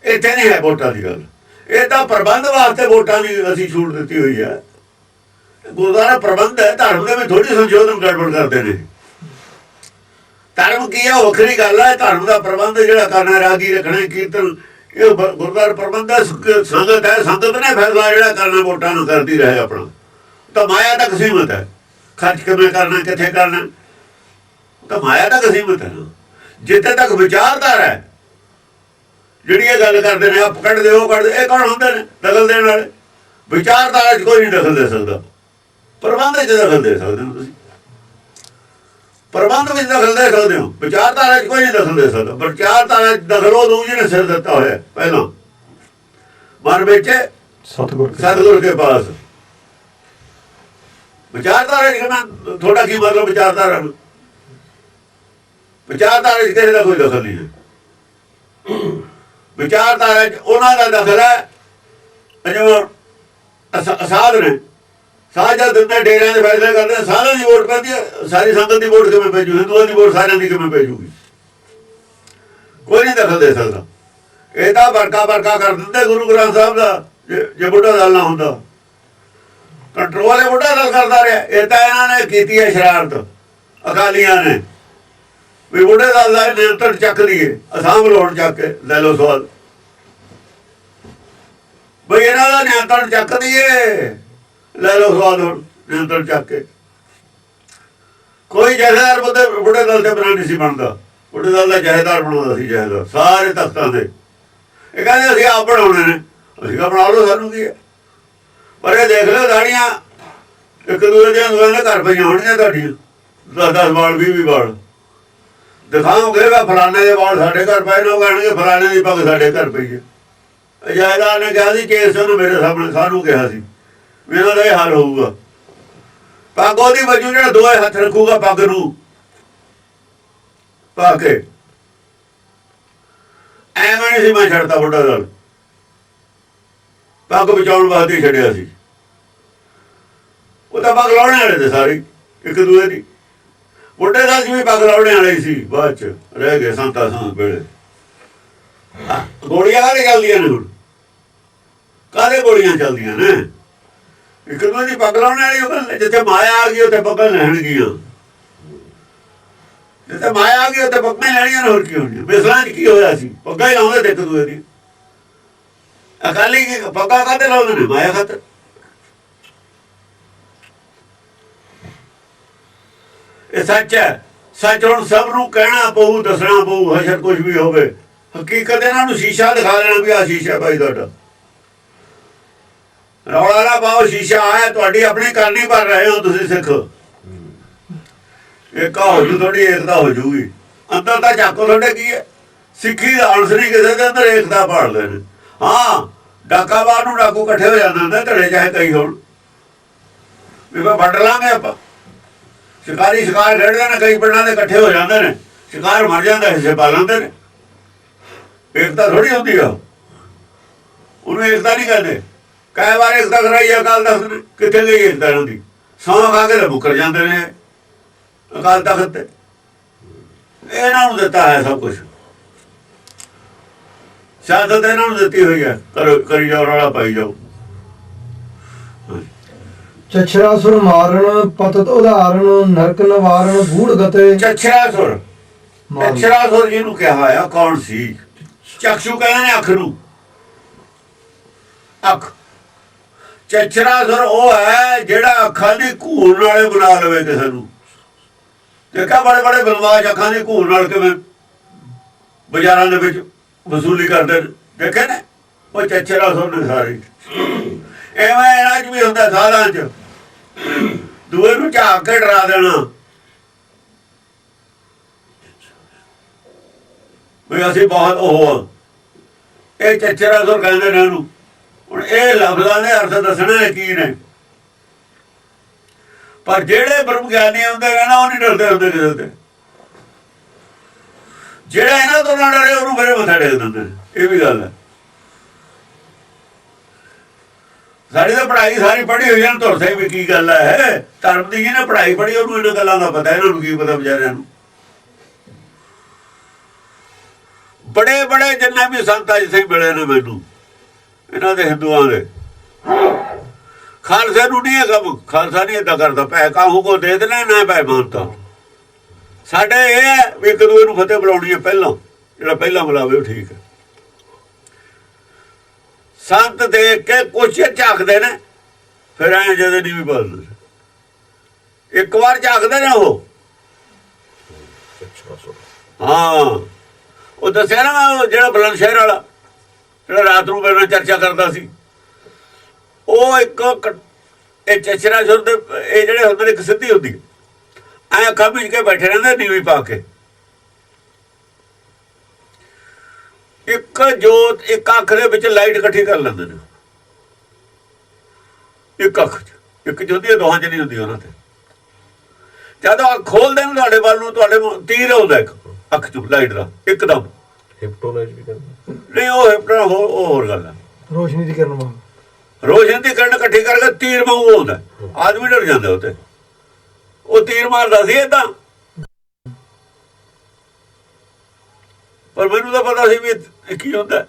ਇੱਥੇ ਨਹੀਂ ਹੈ ਵੋਟਾਂ ਦੀ ਗੱਲ। ਇਹ ਤਾਂ ਪ੍ਰਬੰਧ ਵਾਸਤੇ ਵੋਟਾਂ ਦੀ ਅਸੀਂ ਛੂਟ ਦਿੱਤੀ ਹੋਈ ਹੈ। ਗੁਰਦੁਆਰਾ ਪ੍ਰਬੰਧ ਹੈ, ਧਰਮ ਦੇ ਵਿੱਚ ਥੋੜੀ ਸੰਸ਼ੋਧਨ ਗੜਬੜ ਕਰਦੇ ਨੇ। ਧਰਮ ਕੀ ਹੈ ਵੱਖਰੀ ਗੱਲ ਹੈ, ਧਰਮ ਦਾ ਪ੍ਰਬੰਧ ਜਿਹੜਾ ਕਰਨਾ, ਰਾਗੀ ਰੱਖਣਾ, ਕੀਰਤਨ, ਇਹ ਗੁਰਦੁਆਰਾ ਪ੍ਰਬੰਧ ਹੈ। ਸੰਗਤ ਹੈ, ਸੰਗਤ ਨੇ ਫੈਸਲਾ ਜਿਹੜਾ ਕਰਨਾ ਵੋਟਾਂ ਨੂੰ ਕਰਦੀ ਰਹੇ ਆਪਣਾ। ਤਾਂ ਮਾਇਆ ਤੱਕ ਸੀਮਤ ਹੈ, ਖਰਚ ਕਿਵੇਂ ਕਰਨਾ, ਕਿੱਥੇ ਕਰਨਾ, ਤਾਂ ਮਾਇਆ ਤੱਕ ਸੀਮਤ ਹੈ। ਜਿੱਥੇ ਤੱਕ ਵਿਚਾਰਧਾਰਾ ਹੈ, ਜਿਹੜੀ ਇਹ ਗੱਲ ਕਰਦੇ ਨੇ, ਆਪ ਕੱਢਦੇ ਉਹ ਕੱਢਦੇ, ਇਹ ਕੌਣ ਹੁੰਦੇ ਨੇ ਦਖਲ ਦੇਣ ਵਾਲੇ? ਵਿਚਾਰਧਾਰਾ 'ਚ ਕੋਈ ਨਹੀਂ ਦਖਲ ਦੇ ਸਕਦਾ, ਪ੍ਰਬੰਧ 'ਚ ਦਖਲ ਦੇ ਸਕਦੇ ਹੋ ਤੁਸੀਂ। ਪ੍ਰਬੰਧ ਵਿੱਚ ਦਖਲ ਦੇ ਸਕਦੇ ਹੋ, ਵਿਚਾਰਧਾਰਾ 'ਚ ਕੋਈ ਨਹੀਂ ਦਖਲ ਦੇ ਸਕਦਾ। ਵਿਚਾਰਧਾਰਾ 'ਚ ਦਖਲ ਉਹ ਦੂਜੇ ਨੇ ਸਿਰ ਦਿੱਤਾ ਹੋਇਆ ਪਹਿਲਾਂ, ਮਨ ਵਿੱਚ ਸਤਿਗੁਰ ਕੇ ਪਾਸ। ਵਿਚਾਰਧਾਰਾ 'ਚ ਕਹਿੰਦਾ ਤੁਹਾਡਾ ਕੀ ਮਤਲਬ? ਵਿਚਾਰਧਾਰਾ ਨੂੰ, ਵਿਚਾਰਧਾਰਾ 'ਚ ਕਿਸੇ ਦਾ ਕੋਈ ਦਖਲ ਨਹੀਂ ਹੈ। ਵਿਚਾਰਧਾਰਾ 'ਚ ਉਹਨਾਂ ਦਾ ਦਖਲ ਹੈ ਜਿਵੇਂ ਅਸਾਧ ਨੇ। ਸਾਧ ਜਦ ਦਿੰਦੇ ਡੇਰਿਆਂ ਦੇ ਫੈਸਲੇ ਕਰਦੇ, ਸਾਰਿਆਂ ਦੀ ਵੋਟ ਪੈਂਦੀ ਹੈ, ਸਾਰੀ ਸੰਗਤ ਦੀ ਵੋਟ ਕਿਵੇਂ ਭੇਜੂ? ਹਿੰਦੂਆਂ ਦੀ ਵੋਟ ਸਾਰਿਆਂ ਦੀ ਕਿਵੇਂ ਭੇਜੂਗੀ? ਕੋਈ ਨਹੀਂ ਦਖਲ ਦੇ ਸਕਦਾ। ਇਹ ਤਾਂ ਵਰਕਾ ਕਰ ਦਿੰਦੇ ਗੁਰੂ ਗ੍ਰੰਥ ਸਾਹਿਬ ਦਾ। ਜੇ ਬੁੱਢਾ ਦਲ ਨਾ ਹੁੰਦਾ, ਕੰਟਰੋਲ ਇਹ ਬੁੱਢਾ ਦਲ ਕਰਦਾ ਰਿਹਾ। ਇਹ ਤਾਂ ਇਹਨਾਂ ਨੇ ਕੀਤੀ ਹੈ ਸ਼ਰਾਰਤ, ਅਕਾਲੀਆਂ ਨੇ, ਵੀ ਬੁੱਢੇ ਦਲ ਦਾ ਨਿਯੰਤਰਣ ਚੱਕ ਲਈਏ, ਅਸਾਮ ਲੋੜ ਚੱਕ ਕੇ ਲੈ ਲਓ ਸਵਾਲ, ਬਈ ਇਹਨਾਂ ਦਾ ਨਿਯੰਤਰਣ ਚੱਕ ਦਈਏ, ਲੈ ਲਓ ਸਵਾਲ ਹੁਣ ਨਿਯੰਤਰਣ ਚੱਕ ਕੇ। ਕੋਈ ਜਥੇਦਾਰ ਬੁੱਢੇ ਦਲ ਤੇ ਬਣਾ ਨਹੀਂ ਸੀ ਬਣਦਾ, ਬੁੱਢੇ ਦਲ ਦਾ ਜਥੇਦਾਰ ਬਣਾਉਂਦਾ ਸੀ, ਜਥੇਦਾਰ ਸਾਰੇ ਤਖਤਾਂ ਦੇ। ਇਹ ਕਹਿੰਦੇ ਅਸੀਂ ਆਪ ਬਣਾਉਣੇ ਨੇ, ਅਸੀਂ ਕਿਹਾ ਬਣਾ ਲਓ, ਸਾਨੂੰ ਕੀ ਹੈ। ਪਰ ਇਹ ਦੇਖ ਲਓ ਦਾੜੀਆਂ ਇੱਕ ਦੂਜੇ ਦੀਆਂ ਦੇ ਘਰ ਪਈਆਂ ਹੋਣੀਆਂ ਤੁਹਾਡੀਆਂ, 10-10 ਵਾਲ 20-20 ਵਾਲ ਦਿਖਾਓਗੇ, ਫਲਾਣੇ ਦੇ ਵਾਲ ਸਾਡੇ ਘਰ ਪਏ ਨੇ, ਉਹ ਕਹਿਣਗੇ ਫਲਾਣੇ ਦੀ ਪੱਗ ਸਾਡੇ ਘਰ ਪਈ ਹੈ। ਜਥੇਦਾਰ ਨੇ ਕਿਹਾ ਸੀ, ਕੇਸ ਨੂੰ ਮੇਰੇ ਸਾਹਮਣੇ ਸਾਨੂੰ ਕਿਹਾ ਸੀ ਵੀ ਇਹਨਾਂ ਦਾ ਇਹ ਹਾਲ ਹੋਊਗਾ। ਪੱਗ ਉਹਦੀ ਵਜੂ ਜਿਹੜਾ ਦੋਏ ਹੱਥ ਰੱਖੂਗਾ ਪੱਗ ਨੂੰ ਪਾ ਕੇ। ਐਵੇਂ ਨਹੀਂ ਸੀ ਮੈਂ ਛੱਡਤਾ ਬੁੱਢਾ ਦਲ, ਪੱਗ ਬਚਾਉਣ ਵਾਸਤੇ ਹੀ ਛੱਡਿਆ ਸੀ। ਉਹ ਤਾਂ ਪੱਗ ਲਾਉਣੇ ਵਾਲੇ ਤੇ ਸਾਰੇ ਇੱਕ ਦੂਏ ਦੀ। ਬੁੱਢੇ ਦਲ 'ਚ ਵੀ ਪੱਗ ਲਾਉਣੇ ਵਾਲੇ ਸੀ, ਬਾਅਦ 'ਚ ਰਹਿ ਗਏ ਸੰਤਾ ਸੰਤ ਵੇਲੇ। ਗੋਲੀਆਂ ਕਾਹਦੇ ਚੱਲਦੀਆਂ ਨੇ ਹੁਣ? ਕਾਹਦੇ ਗੋਲੀਆਂ ਚੱਲਦੀਆਂ ਨੇ? ਇੱਕ ਦੂਜੇ ਦੀ ਪੱਗ ਲਾਉਣ ਵਾਲੀ ਉਹ। ਜਿੱਥੇ ਮਾਇਆ ਆ ਗਈ ਉੱਥੇ ਪੱਗਾਂ ਲੈਣਗੀਆਂ, ਜਿੱਥੇ ਮਾਇਆ ਆ ਗਈ ਉੱਥੇ ਪੱਗਾਂ ਲੈਣੀਆਂ ਨੇ। ਹੋਰ ਕੀ ਹੋਣੀਆਂ? ਮਿਸਲਾਂ 'ਚ ਕੀ ਹੋਇਆ ਸੀ? ਪੱਗਾਂ ਹੀ ਲਾਉਂਦੇ ਤੇ ਇੱਕ ਦੂਜੇ ਦੀ। ਅਕਾਲੀ ਪੱਗਾਂ ਕਾਹਦੇ ਲਾਉਂਦੇ ਨੇ? ਮਾਇਆ ਖਾਤਰ। ਇਹ ਸੱਚ ਹੈ। ਸੱਚ ਹੁਣ ਸਭ ਨੂੰ ਕਹਿਣਾ ਪਊ, ਦੱਸਣਾ ਪਊ, ਹਸ਼ਰ ਕੁਝ ਵੀ ਹੋਵੇ। ਹਕੀਕਤ ਇਹਨਾਂ ਨੂੰ ਸ਼ੀਸ਼ਾ ਦਿਖਾ ਦੇਣਾ ਵੀ ਆਹ ਸ਼ੀਸ਼ਾ ਭਾਈ ਤੁਹਾਡਾ। ਰੌਲਾ ਨਾ ਪਾਓ, ਸ਼ੀਸ਼ਾ ਆਇਆ, ਤੁਹਾਡੀ ਆਪਣੀ ਕਰਨੀ ਭਰ ਰਹੇ ਹੋ ਤੁਸੀਂ ਸਿੱਖ। ਏਕਾ ਹੋ ਜੂ, ਤੁਹਾਡੀ ਏਕਤਾ ਹੋ ਜੂਗੀ। ਅੰਦਰ ਤਾਂ ਝਾਕੋ, ਤੁਹਾਡੇ ਕੀ ਹੈ ਸਿੱਖੀ ਦਾ ਅੰਸ਼ ਨਹੀਂ ਕਿਸੇ ਦੇ ਅੰਦਰ ਏਕਤਾ ਭਾਲਦੇ ਨੇ। ਹਾਂ, ਡਾਕਾ ਬਾਹਰ ਨੂੰ ਡਾਕੂ ਇਕੱਠੇ ਹੋ ਜਾਂਦੇ ਹੁੰਦੇ, ਧੜੇ ਚਾਹੇ ਕਈ ਹੋਣ, ਵੀ ਵੱਢ ਲਾਂਗੇ ਆਪਾਂ। ਸ਼ਿਕਾਰੀ ਸ਼ਿਕਾਰ ਖੇਡਦੇ ਨੇ, ਕਈ ਪਿੰਡਾਂ ਦੇ ਇਕੱਠੇ ਹੋ ਜਾਂਦੇ ਨੇ, ਸ਼ਿਕਾਰ ਮਰ ਜਾਂਦਾ, ਹਿੱਸੇ ਪਾ ਲੈਂਦੇ ਨੇ। ਏਕਤਾ ਥੋੜੀ ਹੁੰਦੀ ਆ, ਉਹਨੂੰ ਏਕਤਾ ਨਹੀਂ ਕਹਿੰਦੇ। ਕਈ ਵਾਰ ਏਕਤਾ ਕਰਾਈ ਅਕਾਲ ਤਖਤ ਨੇ, ਕਿੱਥੇ ਗਈ ਏਕਤਾ ਇਹਨਾਂ ਦੀ? ਸੌਂ ਖਾ ਕੇ ਤਾਂ ਮੁੱਕਰ ਜਾਂਦੇ ਨੇ ਅਕਾਲ ਤਖਤ ਤੇ। ਇਹਨਾਂ ਨੂੰ ਦਿੱਤਾ ਹੈ ਸਭ ਕੁਛ, ਸਿਆਸਤ ਇਹਨਾਂ ਨੂੰ ਦਿੱਤੀ ਹੋਈ ਹੈ। ਕਰੀ ਜਾਓ, ਰੌਲਾ ਪਾਈ ਜਾਓ। ਚਛਰਾਸੁਰ ਮਾਰਨ ਪਤਤ ਉਦਾਹਰਨ ਨਰਕ ਨਿਵਾਰਨ ਗੂੜ ਗਤੇ। ਚਛਰਾਸੁਰ, ਚਛਰਾਸੁਰ ਜਿਹਨੂੰ ਕਿਹਾ ਆ ਕੌਣ ਸੀ? ਚਕਸ਼ੂ ਕਹਿੰਦੇ ਨੇ ਅੱਖ ਨੂੰ। ਅੱਖ, ਚਛਰਾਸੁਰ ਉਹ ਹੈ ਜਿਹੜਾ ਅੱਖਾਂ ਦੀ ਘੂਰ ਨਾਲੇ ਬਣਾ ਲਵੇ ਕਿਸੇ ਨੂੰ। ਦੇਖਿਆ ਬੜੇ ਬੜੇ ਬਦਮਾਸ਼ ਅੱਖਾਂ ਦੀ ਘੂਰ ਨਾਲ ਕਿਵੇਂ ਬਾਜ਼ਾਰਾਂ ਦੇ ਵਿੱਚ ਵਸੂਲੀ ਕਰਦੇ ਨੇ, ਦੇਖੇ ਨੇ? ਉਹ ਚਛਰਾਸੁਰ ਨੇ ਸਾਰੇ। ਐਵੇਂ ਇਹਨਾਂ 'ਚ ਵੀ ਹੁੰਦਾ, ਸਾਧਾਂ 'ਚ ਦੂਏ ਨੂੰ ਝਾਕ ਕੇ ਡਰਾ ਦੇਣਾ ਵੀ ਅਸੀਂ ਬਹੁਤ ਉਹ। ਇਹ ਚਛਰਾਸੁਰ ਕਹਿੰਦੇ ਨੇ ਇਹਨੂੰ। ਹੁਣ ਇਹ ਲਫ਼ਜ਼ਾਂ ਦੇ ਅਰਥ ਦੱਸਣੇ ਕੀ ਨੇ, ਪਰ ਜਿਹੜੇ ਬ੍ਰਹਮ ਗਿਆਨੀ ਹੁੰਦੇ ਨੇ ਨਾ, ਉਹ ਨਹੀਂ ਡਰਦੇ ਹੁੰਦੇ ਕਿਸੇ ਤੇ। ਜਿਹੜਾ ਇਹਨਾਂ ਤੋਂ ਨਾ ਡਰੇ ਉਹਨੂੰ ਮੇਰੇ ਮੱਥਾ ਟੇਕ ਦਿੰਦੇ ਨੇ। ਇਹ ਵੀ ਗੱਲ ਹੈ। ਸਾਡੀ ਤਾਂ ਪੜ੍ਹਾਈ ਸਾਰੀ ਪੜ੍ਹੀ ਹੋਈ ਹੈ, ਤੁਰ ਸੇ ਵੀ ਕੀ ਗੱਲ ਹੈ। ਧਰਮ ਦੀ ਜਿਹਨੇ ਪੜ੍ਹਾਈ ਪੜ੍ਹੀ ਉਹਨੂੰ ਇਹਨਾਂ ਗੱਲਾਂ ਦਾ ਪਤਾ, ਇਹਨਾਂ ਨੂੰ ਕੀ ਪਤਾ ਵਿਚਾਰਿਆਂ ਨੂੰ। ਬੜੇ ਬੜੇ ਜਿੰਨੇ ਵੀ ਸੰਤ ਜਿੱਥੇ ਮਿਲੇ ਨੇ ਮੈਨੂੰ, ਇਹਨਾਂ ਦੇ ਹਿੰਦੂਆਂ ਦੇ, ਖਾਲਸੇ ਨੂੰ ਨਹੀਂ ਇਹ ਕੰਮ। ਖਾਲਸਾ ਨਹੀਂ ਏਦਾਂ ਕਰਦਾ, ਪੈ ਕਾਹੂ ਕੋ ਦੇ ਦੇਣਾ ਨਾ ਪੈ ਮਾਨਤਾ। ਸਾਡੇ ਇਹ ਹੈ ਵੀ ਇੱਕ ਦੂਏ ਨੂੰ ਫਤਿਹ ਬੁਲਾਉਣੀ ਹੈ ਪਹਿਲਾਂ, ਜਿਹੜਾ ਪਹਿਲਾਂ ਬੁਲਾਵੇ ਉਹ ਠੀਕ ਹੈ। ਸੰਤ ਦੇਖ ਕੇ ਕੁਛ ਝਾਕਦੇ ਨੇ, ਫਿਰ ਐਂ ਜਦੇ ਨਹੀਂ ਵੀ ਬਦਲਦੇ। ਇੱਕ ਵਾਰ ਝਾਕਦੇ ਨੇ ਉਹ। ਹਾਂ, ਉਹ ਦੱਸਿਆ ਨਾ ਮੈਂ, ਜਿਹੜਾ ਬੁਲੰਦ ਸ਼ਹਿਰ ਵਾਲਾ ਜਿਹੜਾ ਰਾਤ ਨੂੰ ਮੇਰੇ ਨਾਲ ਚਰਚਾ ਕਰਦਾ ਸੀ, ਉਹ ਇੱਕ ਇਹ ਚਛਰਾਸੁਰ ਦੇ ਇਹ ਜਿਹੜੇ ਹੁੰਦੇ ਨੇ, ਇੱਕ ਸਿੱਧੀ ਹੁੰਦੀ ਐ ਅੱਖਾਂ ਵਿੱਚ ਕੇ ਬੈਠੇ ਰਹਿੰਦੇ ਨੀਵੀਂ ਪਾ ਕੇ। ਇੱਕ ਜੋਤ, ਇੱਕ ਅੱਖ ਦੇ ਵਿੱਚ ਲਾਈਟ ਇਕੱਠੀ ਕਰ ਲੈਂਦੇ ਨੇ। ਇੱਕ ਅੱਖ 'ਚ ਇੱਕ ਚ ਹੁੰਦੀ ਹੈ, ਦੋਹਾਂ 'ਚ ਨਹੀਂ ਹੁੰਦੀ ਉਹਨਾਂ ਤੇ। ਜਦੋਂ ਅੱਖ ਖੋਲਦੇ ਨੇ ਤੁਹਾਡੇ ਵੱਲ ਨੂੰ, ਤੁਹਾਡੇ ਤੀਰ ਆਉਂਦਾ ਇੱਕ ਅੱਖ 'ਚ ਲਾਈਟ ਦਾ ਇੱਕਦਮ। ਹਿਪਨੋਟਾਈਜ਼ ਵੀ ਕਰਦੇ ਨਹੀਂ, ਉਹ ਹਿਪਨੋ ਉਹ ਹੋਰ ਗੱਲ ਹੈ। ਰੋਸ਼ਨੀ ਦੀ ਕਿਰਨ ਵਾਂਗ, ਰੋਸ਼ਨੀ ਦੀ ਕਿਰਨ ਇਕੱਠੀ ਕਰਕੇ ਤੀਰ ਵਾਂਗੂ ਆਉਂਦਾ। ਆਦਮੀ ਡਰ ਜਾਂਦਾ ਉੱਤੇ। ਉਹ ਤੀਰ ਮਾਰਦਾ ਸੀ ਏਦਾਂ, ਪਰ ਮੈਨੂੰ ਤਾਂ ਪਤਾ ਸੀ ਵੀ ਇਹ ਕੀ ਹੁੰਦਾ।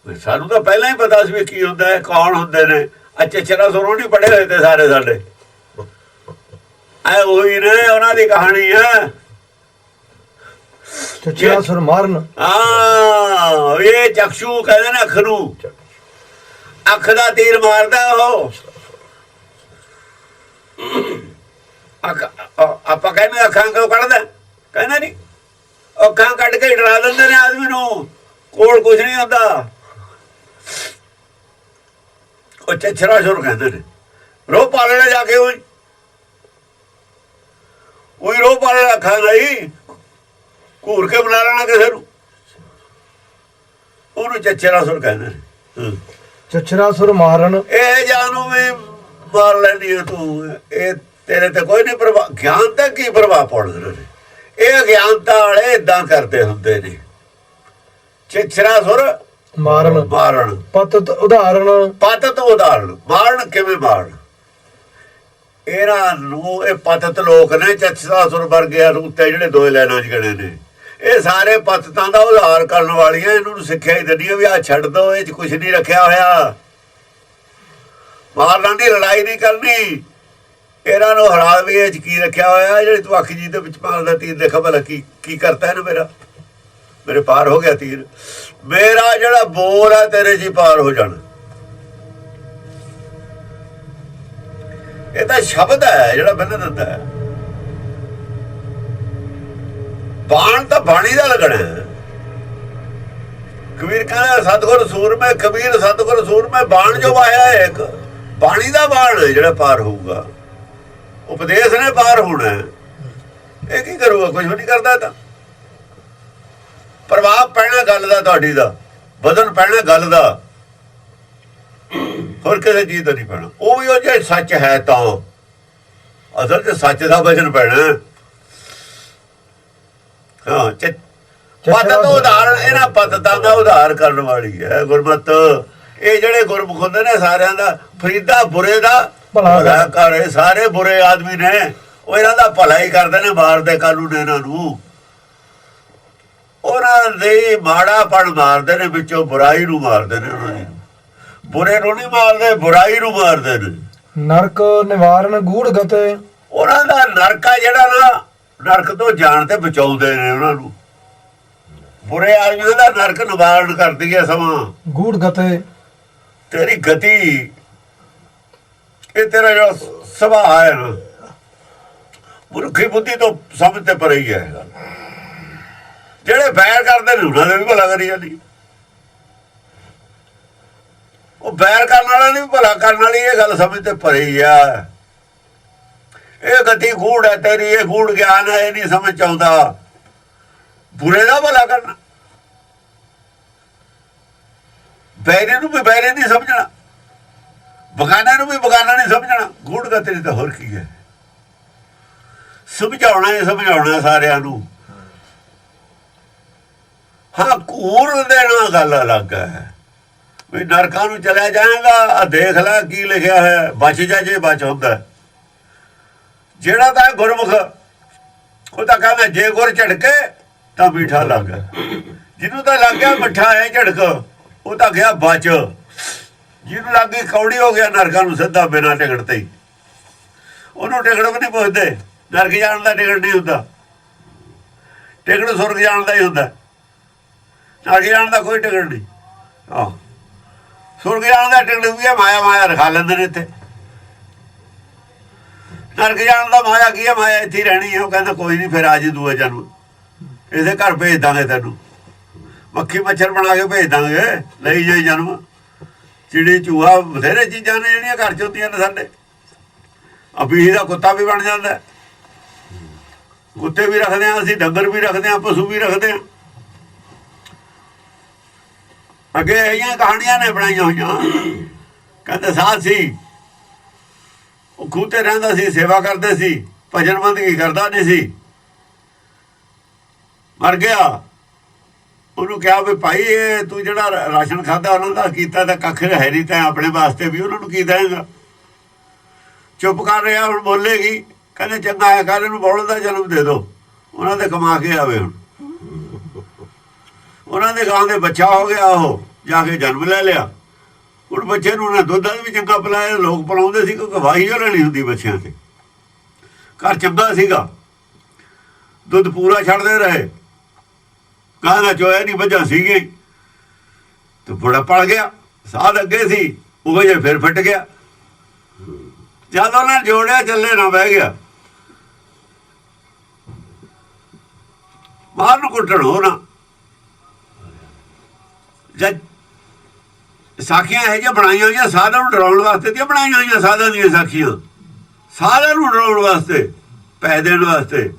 ਸਾਨੂੰ ਤਾਂ ਪਹਿਲਾਂ ਹੀ ਪਤਾ ਸੀ ਵੀ ਕੀ ਹੁੰਦਾ ਹੈ, ਕੌਣ ਹੁੰਦੇ ਨੇ। ਅੱਛਾ, ਚਛਰਾਸੁਰ ਨਹੀਂ ਪੜ੍ਹੇ ਹੋਏ ਤੇ ਸਾਰੇ ਸਾਡੇ ਐ ਉਹੀ ਨੇ, ਉਹਨਾਂ ਦੀ ਕਹਾਣੀ ਹੈ। ਚਛਰਾਸੁਰ ਮਾਰਨ, ਹਾਂ, ਇਹ ਚਕਸ਼ੂ ਕਹਿੰਦੇ ਨੇ ਅੱਖ ਨੂੰ। ਅੱਖ ਦਾ ਤੀਰ ਮਾਰਦਾ ਉਹ। ਆਪਾਂ ਕਹਿੰਦੇ ਅੱਖਾਂ ਕਿਉਂ ਕੱਢਦਾ? ਕਹਿੰਦਾ ਨਹੀਂ, ਅੱਖਾਂ ਕੱਢ ਕੇ ਡਰਾ ਦਿੰਦੇ ਨੇ ਆਦਮੀ ਨੂੰ, ਕੋਲ ਕੁਛ ਨਹੀਂ ਹੁੰਦਾ। ਉਹ ਚਛਰਾਸੁਰ ਕਹਿੰਦੇ ਨੇ। ਰੋਹ ਪਾ ਲੈਣਾ ਜਾ ਕੇ, ਉਹੀ ਰੋਹ ਪਾ ਲੈਣਾ ਅੱਖਾਂ ਨਹੀਂ, ਘੂਰ ਕੇ ਬਣਾ ਲੈਣਾ ਕਿਸੇ ਨੂੰ, ਉਹਨੂੰ ਚਛਰਾਸੁਰ ਕਹਿੰਦੇ ਨੇ। ਚਛਰਾਸੁਰ ਮਾਰਨ, ਇਹ ਜਾਨੂੰ ਵੀ ਮਾਰ ਲੈਂਦੀ ਹੈ ਤੂੰ। ਇਹ ਤੇਰੇ ਤੇ ਕੋਈ ਨਹੀਂ ਪ੍ਰਭਾਵ, ਗਿਆਨ ਤੇ ਕੀ ਪ੍ਰਭਾਵ ਪਾਉਣਾ ਨੇ। ਇਹ ਗਿਆਨਤਾ ਵਾਲੇ ਏਦਾਂ ਕਰਦੇ ਹੁੰਦੇ ਨੇ। ਚਛਰਾਸੁਰ ਮਾਰਨ, ਮਾਰਨ, ਪਤਤ ਉਦਾਹਰਨ, ਪਤਤ ਉਦਾਹਰਨ। ਮਾਰਨ ਕਿਵੇਂ ਮਾਰਨ? ਇਹਨਾਂ ਨੂੰ ਇਹ ਪਤਤ ਲੋਕ ਨੇ, ਚਛਰਾਸੁਰ ਵਰਗਿਆਂ ਨੂੰ ਉੱਤੇ ਜਿਹੜੇ ਦੋਏ ਲੈਣਾ ਚ ਗਣੇ ਨੇ। ਇਹ ਸਾਰੇ ਪਤਤਾਂ ਦਾ ਉਦਾਹਰ ਕਰਨ ਵਾਲੀਆਂ। ਇਹਨਾਂ ਨੂੰ ਸਿੱਖਿਆ ਹੀ ਦਿੰਦੀ ਵੀ ਆਹ ਛੱਡ ਦੋ, ਇਹ ਚ ਕੁਛ ਨਹੀਂ ਰੱਖਿਆ ਹੋਇਆ। ਮਾਰਨਾ ਦੀ ਲੜਾਈ ਨਹੀਂ ਕਰਨੀ। ਇਹਨਾਂ ਨੂੰ ਹਰਾ ਵੀ ਇਹ ਚ ਕੀ ਰੱਖਿਆ ਹੋਇਆ। ਜਿਹੜੀ ਤੂੰ ਅੱਖ ਜੀ ਦੇ ਵਿੱਚ ਮਾਰਦਾ ਤੀਰ, ਦੇਖਾ ਭਲਾ ਕੀ ਕਰਤਾ ਇਹਨੇ। ਮੇਰੇ ਪਾਰ ਹੋ ਗਿਆ ਤੀਰ। ਮੇਰਾ ਜਿਹੜਾ ਬੋਲ ਹੈ ਤੇਰੇ ਜੀ ਪਾਰ ਹੋ ਜਾਣਾ। ਇਹ ਤਾਂ ਸ਼ਬਦ ਹੈ ਜਿਹੜਾ ਬੰਨ ਦਿੰਦਾ ਹੈ। ਬਾਣ ਤਾਂ ਬਾਣੀ ਦਾ ਲੱਗਣਾ ਹੈ। ਕਬੀਰ ਕਹਿੰਦਾ ਸਤਿਗੁਰ ਸੂਰਮੇ, ਕਬੀਰ ਸਤਿਗੁਰ ਸੂਰਮੇ ਬਾਣ ਜੋ ਵਾਹਿਆ ਹੈ ਇੱਕ ਬਾਣੀ ਦਾ ਬਾਣ ਹੈ ਜਿਹੜਾ ਪਾਰ ਹੋਊਗਾ। ਉਪਦੇਸ਼ ਨੇ ਪਾਰ ਹੋਣਾ। ਇਹ ਕੀ ਕਰੂਗਾ? ਕੁਝ ਵੀ ਨਹੀਂ ਕਰਦਾ। ਤਾਂ ਪ੍ਰਭਾਵ ਪੈਣਾ ਗੱਲ ਦਾ, ਤੁਹਾਡੀ ਦਾ ਬਦਨ ਪੈਣਾ ਗੱਲ ਦਾ, ਹੋਰ ਕਿਸੇ ਚੀਜ਼ ਦਾ ਨਹੀਂ ਪੈਣਾ। ਉਹ ਵੀ ਉਹ ਜੇ ਸੱਚ ਹੈ ਤਾਂ ਅਸਲ ਤੇ ਸੱਚ ਦਾ ਵਚਨ ਪੈਣਾ। ਹਾਂ, ਪਤ ਤੋਂ ਉਦਾਹਰਣ, ਇਹਨਾਂ ਪਤਤਾਂ ਦਾ ਉਦਾਹਰ ਕਰਨ ਵਾਲੀ ਹੈ ਗੁਰਮਤ। ਇਹ ਜਿਹੜੇ ਗੁਰਮੁਖ ਹੁੰਦੇ ਨੇ ਸਾਰਿਆਂ ਦਾ ਫਰੀਦਾ ਬੁਰੇ ਦਾ ਭਲਾ ਕਰੇ। ਸਾਰੇ ਬੁਰੇ ਆਦਮੀ ਨੇ, ਉਹ ਇਹਨਾਂ ਦਾ ਭਲਾ ਹੀ ਕਰਦੇ ਨੇ, ਮਾਰਦੇ ਕਾਨੂੰਨ ਇਹਨਾਂ ਨੂੰ। ਉਹਨਾਂ ਦੇ ਮਾੜਾਪਣ ਮਾਰਦੇ ਨੇ, ਵਿੱਚੋਂ ਬੁਰਾਈ ਨੂੰ ਮਾਰਦੇ ਨੇ। ਉਹਨਾਂ ਦੀ ਬੁਰੇ ਨੂੰ ਨਹੀਂ ਮਾਰਦੇ, ਬੁਰਾਈ ਨੂੰ ਮਾਰਦੇ ਨੇ। ਨਰਕ ਨਿਵਾਰਨ ਗੂੜ ਗਤੇ, ਉਹਨਾਂ ਦਾ ਨਰਕ ਆ ਜਿਹੜਾ ਨਾ, ਨਰਕ ਤੋਂ ਜਾਣ ਤੇ ਬਚਾਉਂਦੇ ਨੇ ਉਹਨਾਂ ਨੂੰ। ਬੁਰੇ ਆਦਮੀਆਂ ਦਾ ਨਰਕ ਨਿਵਾਰਨ ਕਰਦੀ ਹੈ ਸਮਾਂ। ਗੂੜ ਗਤੇ ਤੇਰੀ ਗਤੀ, ਇਹ ਤੇਰਾ ਜਿਹੜਾ ਸੁਭਾਅ ਹੈ ਨਾ, ਮਨੁੱਖੀ ਬੁੱਧੀ ਤੋਂ ਸਮਝ ਤੇ ਪਰੇ ਹੀ ਹੈ ਗੱਲ। ਜਿਹੜੇ ਬੈਰ ਕਰਦੇ ਨੇ ਉਹਨਾਂ ਦੇ ਵੀ ਭਲਾ ਕਰੀ ਜਾਂਦੀ। ਉਹ ਬੈਰ ਕਰਨ ਵਾਲਾ ਨਹੀਂ, ਭਲਾ ਕਰਨ ਵਾਲੀ। ਇਹ ਗੱਲ ਸਮਝ ਤੇ ਪਰੇ ਹੀ ਆ। ਇਹ ਗਤੀ ਗੂੜ ਹੈ ਤੇਰੀ, ਇਹ ਗੂੜ ਗਿਆਨ ਹੈ। ਇਹ ਨਹੀਂ ਸਮਝ ਆਉਂਦਾ ਬੁਰੇ ਦਾ ਭਲਾ ਕਰਨਾ। ਬੈਰੇ ਨੂੰ ਵੀ ਬੈਰੇ ਨਹੀਂ ਸਮਝਣਾ, ਬਗਾਨਾ ਨੂੰ ਵੀ ਬਗਾਨਾ ਨਹੀਂ ਸਮਝਣਾ। ਗੂੜ ਗਤੀ ਤਾਂ ਹੋਰ ਕੀ ਹੈ? ਸਮਝਾਉਣਾ ਹੀ ਸਮਝਾਉਣਾ ਸਾਰਿਆਂ ਨੂੰ। ਹਾਂ, ਘੂਰ ਦੇਣਾ ਗੱਲ ਅਲੱਗ ਹੈ। ਵੀ ਨਰਕਾਂ ਨੂੰ ਚਲਿਆ ਜਾਏਗਾ, ਦੇਖ ਲੈ ਕੀ ਲਿਖਿਆ ਹੈ, ਬਚ ਜਾ ਜੇ ਬਚ ਹੁੰਦਾ। ਜਿਹੜਾ ਤਾਂ ਗੁਰਮੁਖ, ਉਹ ਤਾਂ ਕਹਿੰਦਾ ਜੇ ਗੁਰ ਝੜਕੇ ਤਾਂ ਮਿੱਠਾ ਲੱਗ। ਜਿਹਨੂੰ ਤਾਂ ਲੱਗ ਗਿਆ ਮਿੱਠਾ ਹੈ ਝੜਕ, ਉਹ ਤਾਂ ਗਿਆ ਬਚ। ਜਿਹਨੂੰ ਲੱਗ ਗਈ ਕੌੜੀ, ਹੋ ਗਿਆ ਨਰਕਾਂ ਨੂੰ ਸਿੱਧਾ ਬਿਨਾਂ ਟਿਕਟ ਤੇ ਹੀ। ਉਹਨੂੰ ਟਿਕਟ ਵੀ ਨਹੀਂ ਪੁੱਛਦੇ। ਨਰਕ ਜਾਣ ਦਾ ਟਿਕਟ ਨਹੀਂ ਹੁੰਦਾ, ਟਿਕਟ ਸੁਰਗ ਜਾਣ ਦਾ ਹੀ ਹੁੰਦਾ। ਨਰਕ ਜਾਣ ਦਾ ਕੋਈ ਟਿਕਟ ਨਹੀਂ। ਆਹ, ਸੁਰਗ ਜਾਣ ਦਾ ਟਿਕਟ ਵੀ ਹੈ, ਮਾਇਆ ਮਾਇਆ ਰਖਾ ਲੈਂਦੇ ਨੇ ਇੱਥੇ। ਨਰਕ ਜਾਣ ਦਾ ਮਾਇਆ ਕੀ ਹੈ? ਮਾਇਆ ਇੱਥੇ ਰਹਿਣੀ ਹੈ। ਉਹ ਕਹਿੰਦਾ ਕੋਈ ਨਹੀਂ, ਫਿਰ ਆ ਜੀ ਦੂਆ ਜਨਮ, ਇਹਦੇ ਘਰ ਭੇਜ ਦਾਂਗੇ ਤੈਨੂੰ, ਮੱਖੀ ਮੱਛਰ ਬਣਾ ਕੇ ਭੇਜ ਦਾਂਗੇ, ਲਈ ਜਾਈ ਜਨਮ। ਚਿੜੀ ਚੂਹਾ ਬਥੇਰੇ ਚੀਜ਼ਾਂ ਨੇ ਜਿਹੜੀਆਂ ਘਰ 'ਚ ਹੁੰਦੀਆਂ ਨੇ ਸਾਡੇ। ਅਬੀਹ ਦਾ ਕੁੱਤਾ ਵੀ ਬਣ ਜਾਂਦਾ, ਕੁੱਤੇ ਵੀ ਰੱਖਦੇ ਹਾਂ ਅਸੀਂ, ਡੰਗਰ ਵੀ ਰੱਖਦੇ ਹਾਂ, ਪਸ਼ੂ ਵੀ ਰੱਖਦੇ ਹਾਂ। ਅੱਗੇ ਇਹੀਆਂ ਕਹਾਣੀਆਂ ਨੇ ਬਣਾਈਆਂ ਹੋਈਆਂ। ਕਹਿੰਦੇ ਸਾਧ ਸੀ, ਉਹ ਖੂਹ ਤੇ ਰਹਿੰਦਾ ਸੀ, ਸੇਵਾ ਕਰਦੇ ਸੀ, ਭਜਨ ਬੰਦਗੀ ਕਰਦਾ ਨਹੀਂ ਸੀ, ਮਰ ਗਿਆ। ਉਹਨੂੰ ਕਿਹਾ ਵੀ ਭਾਈ ਇਹ ਤੂੰ ਜਿਹੜਾ ਰਾਸ਼ਨ ਖਾਧਾ ਉਹਨਾਂ ਦਾ ਕੀਤਾ ਤਾਂ ਕੱਖ ਹੈ ਨਹੀਂ, ਤਾਂ ਆਪਣੇ ਵਾਸਤੇ ਵੀ ਉਹਨਾਂ ਨੂੰ ਕੀ ਦੇਵੇਂਗਾ? ਚੁੱਪ ਕਰ ਰਿਹਾ, ਹੁਣ ਬੋਲੇਗੀ। ਕਹਿੰਦੇ ਚੰਗਾ ਹੈ, ਕੱਲ੍ਹ ਇਹਨੂੰ ਬੋਲਣ ਦਾ ਜਨਮ ਦੇ ਦਿਓ, ਉਹਨਾਂ ਦੇ ਕਮਾ ਕੇ ਆਵੇ। ਹੁਣ ਉਹਨਾਂ ਦੇ ਗਾਂ ਦੇ ਬੱਚਾ ਹੋ ਗਿਆ, ਉਹ ਜਾ ਕੇ ਜਨਮ ਲੈ ਲਿਆ। ਹੁਣ ਬੱਚੇ ਨੂੰ ਉਹਨਾਂ ਦੁੱਧ ਵੀ ਚੰਗਾ ਪਿਲਾਇਆ। ਲੋਕ ਪਿਲਾਉਂਦੇ ਸੀ ਕਿਉਂਕਿ ਵਾਹੀ ਹੋ ਲੈਣੀ ਹੁੰਦੀ ਬੱਚਿਆਂ ਤੇ। ਘਰ ਚੰਗਾ ਸੀਗਾ, ਦੁੱਧ ਪੂਰਾ ਛੱਡਦੇ ਰਹੇ। ਗਾਂ ਦਾ ਚੋਇਆ ਨਹੀਂ ਵੱਝਾਂ ਸੀਗੇ, ਤੇ ਬੁੜਾ ਪਲ ਗਿਆ। ਸਾਧ ਅੱਗੇ ਸੀ, ਉਹ ਜੇ ਫਿਰ ਫਟ ਗਿਆ। ਜਦ ਉਹਨਾਂ ਜੋੜਿਆ, ਚੱਲੇ ਨਾ ਬਹਿ ਗਿਆ। ਬਾਹਰ ਨੂੰ ਕੁੱਟਣ ਹੋਣਾ। ਜਦ ਸਾਖੀਆਂ ਇਹ ਜਿਹੀਆਂ ਬਣਾਈਆਂ ਹੋਈਆਂ ਸਾਧਾਂ ਨੂੰ ਡਰਾਉਣ ਵਾਸਤੇ ਦੀਆਂ ਬਣਾਈਆਂ ਹੋਈਆਂ। ਸਾਧਾਂ ਦੀਆਂ ਸਾਖੀਆਂ ਸਾਧਾਂ ਨੂੰ ਡਰਾਉਣ ਵਾਸਤੇ, ਪੈ ਦੇਣ ਵਾਸਤੇ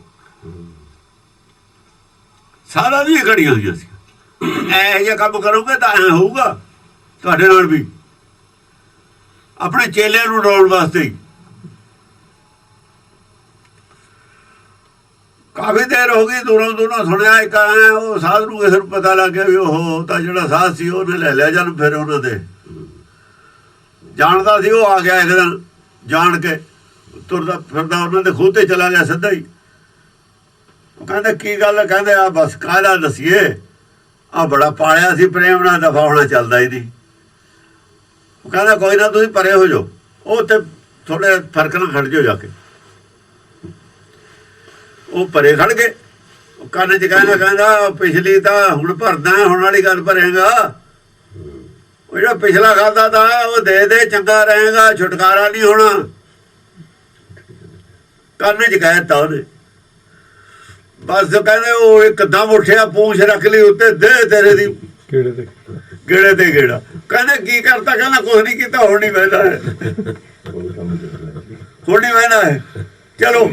ਸਾਧਾਂ ਦੀਆਂ ਘੜੀਆਂ ਹੋਈਆਂ ਸੀ। ਇਹੋ ਜਿਹਾ ਕੰਮ ਕਰੋਗੇ ਤਾਂ ਐਂ ਹੋਊਗਾ ਤੁਹਾਡੇ ਨਾਲ ਵੀ। ਆਪਣੇ ਚੇਲਿਆਂ ਨੂੰ ਡਰਾਉਣ ਵਾਸਤੇ ਹੀ। ਕਾਫੀ ਦੇਰ ਹੋ ਗਈ, ਦੂਰੋਂ ਸੁਣਿਆ ਇੱਕ ਆਇਆ। ਉਹ ਸਾਧ ਨੂੰ ਕਿਸੇ ਨੂੰ ਪਤਾ ਲੱਗ ਗਿਆ ਵੀ ਉਹ ਤਾਂ ਜਿਹੜਾ ਸਾਧ ਸੀ ਉਹਨੇ ਲੈ ਲਿਆ ਜਨਮ। ਫਿਰ ਉਹਨਾਂ ਦੇ ਜਾਣਦਾ ਸੀ, ਉਹ ਆ ਗਿਆ ਇੱਕ ਦਿਨ ਜਾਣ ਕੇ, ਤੁਰਦਾ ਫਿਰਦਾ ਉਹਨਾਂ ਦੇ ਖੂਹ ਤੇ ਚਲਾ ਗਿਆ ਸਿੱਧਾ ਹੀ। ਉਹ ਕਹਿੰਦੇ ਕੀ ਗੱਲ? ਕਹਿੰਦੇ ਆ ਬਸ ਕਾਹਦਾ ਦੱਸੀਏ, ਆ ਬੜਾ ਪਾਲਿਆ ਸੀ ਪ੍ਰੇਮ ਨਾਲ, ਦਫਾ ਹੋਣਾ ਚੱਲਦਾ ਹੀ ਨਹੀਂ। ਉਹ ਕਹਿੰਦਾ ਕੋਈ ਨਾ, ਤੁਸੀਂ ਪਰੇ ਹੋ ਜਾਓ, ਉਹ ਤੇ ਥੋੜੇ ਫਰਕ ਨਾਲ ਖੜ ਜਾਓ ਜਾ ਕੇ। ਉਹ ਪਰੇ ਖੜ ਗਏ। ਉਹ ਕੰਨ 'ਚ ਕਹਿੰਦਾ ਪਿਛਲੀ ਤਾਂ ਹੁਣ ਭਰਦਾ, ਹੁਣ ਵਾਲੀ ਗੱਲ ਭਰੇਗਾ। ਉਹ ਜਿਹੜਾ ਪਿਛਲਾ ਖਾਦਾ ਤਾਂ ਉਹ ਦੇ ਚੰਗਾ ਰਹੇਗਾ, ਛੁਟਕਾਰਾ ਨਹੀਂ ਹੋਣਾ। ਕੰਨ 'ਚ ਕਹਿਤਾ ਉਹਨੇ। ਬਸ ਕਹਿੰਦੇ ਉਹ ਇੱਕਦਮ ਉੱਠਿਆ, ਪੂੰਛ ਰੱਖ ਲਈ ਉੱਤੇ, ਦੇ ਤੇਰੇ ਦੀ ਕਿਹੜੇ ਤੇ ਗੇੜੇ ਤੇ ਗੇੜਾ। ਕਹਿੰਦੇ ਕੀ ਕਰਤਾ? ਕਹਿੰਦਾ ਕੁਛ ਨਹੀਂ ਕੀਤਾ, ਹੁਣ ਨਹੀਂ ਬਹਿਣਾ ਹੈ, ਹੁਣ ਨਹੀਂ ਬਹਿਣਾ ਹੈ, ਚਲੋ।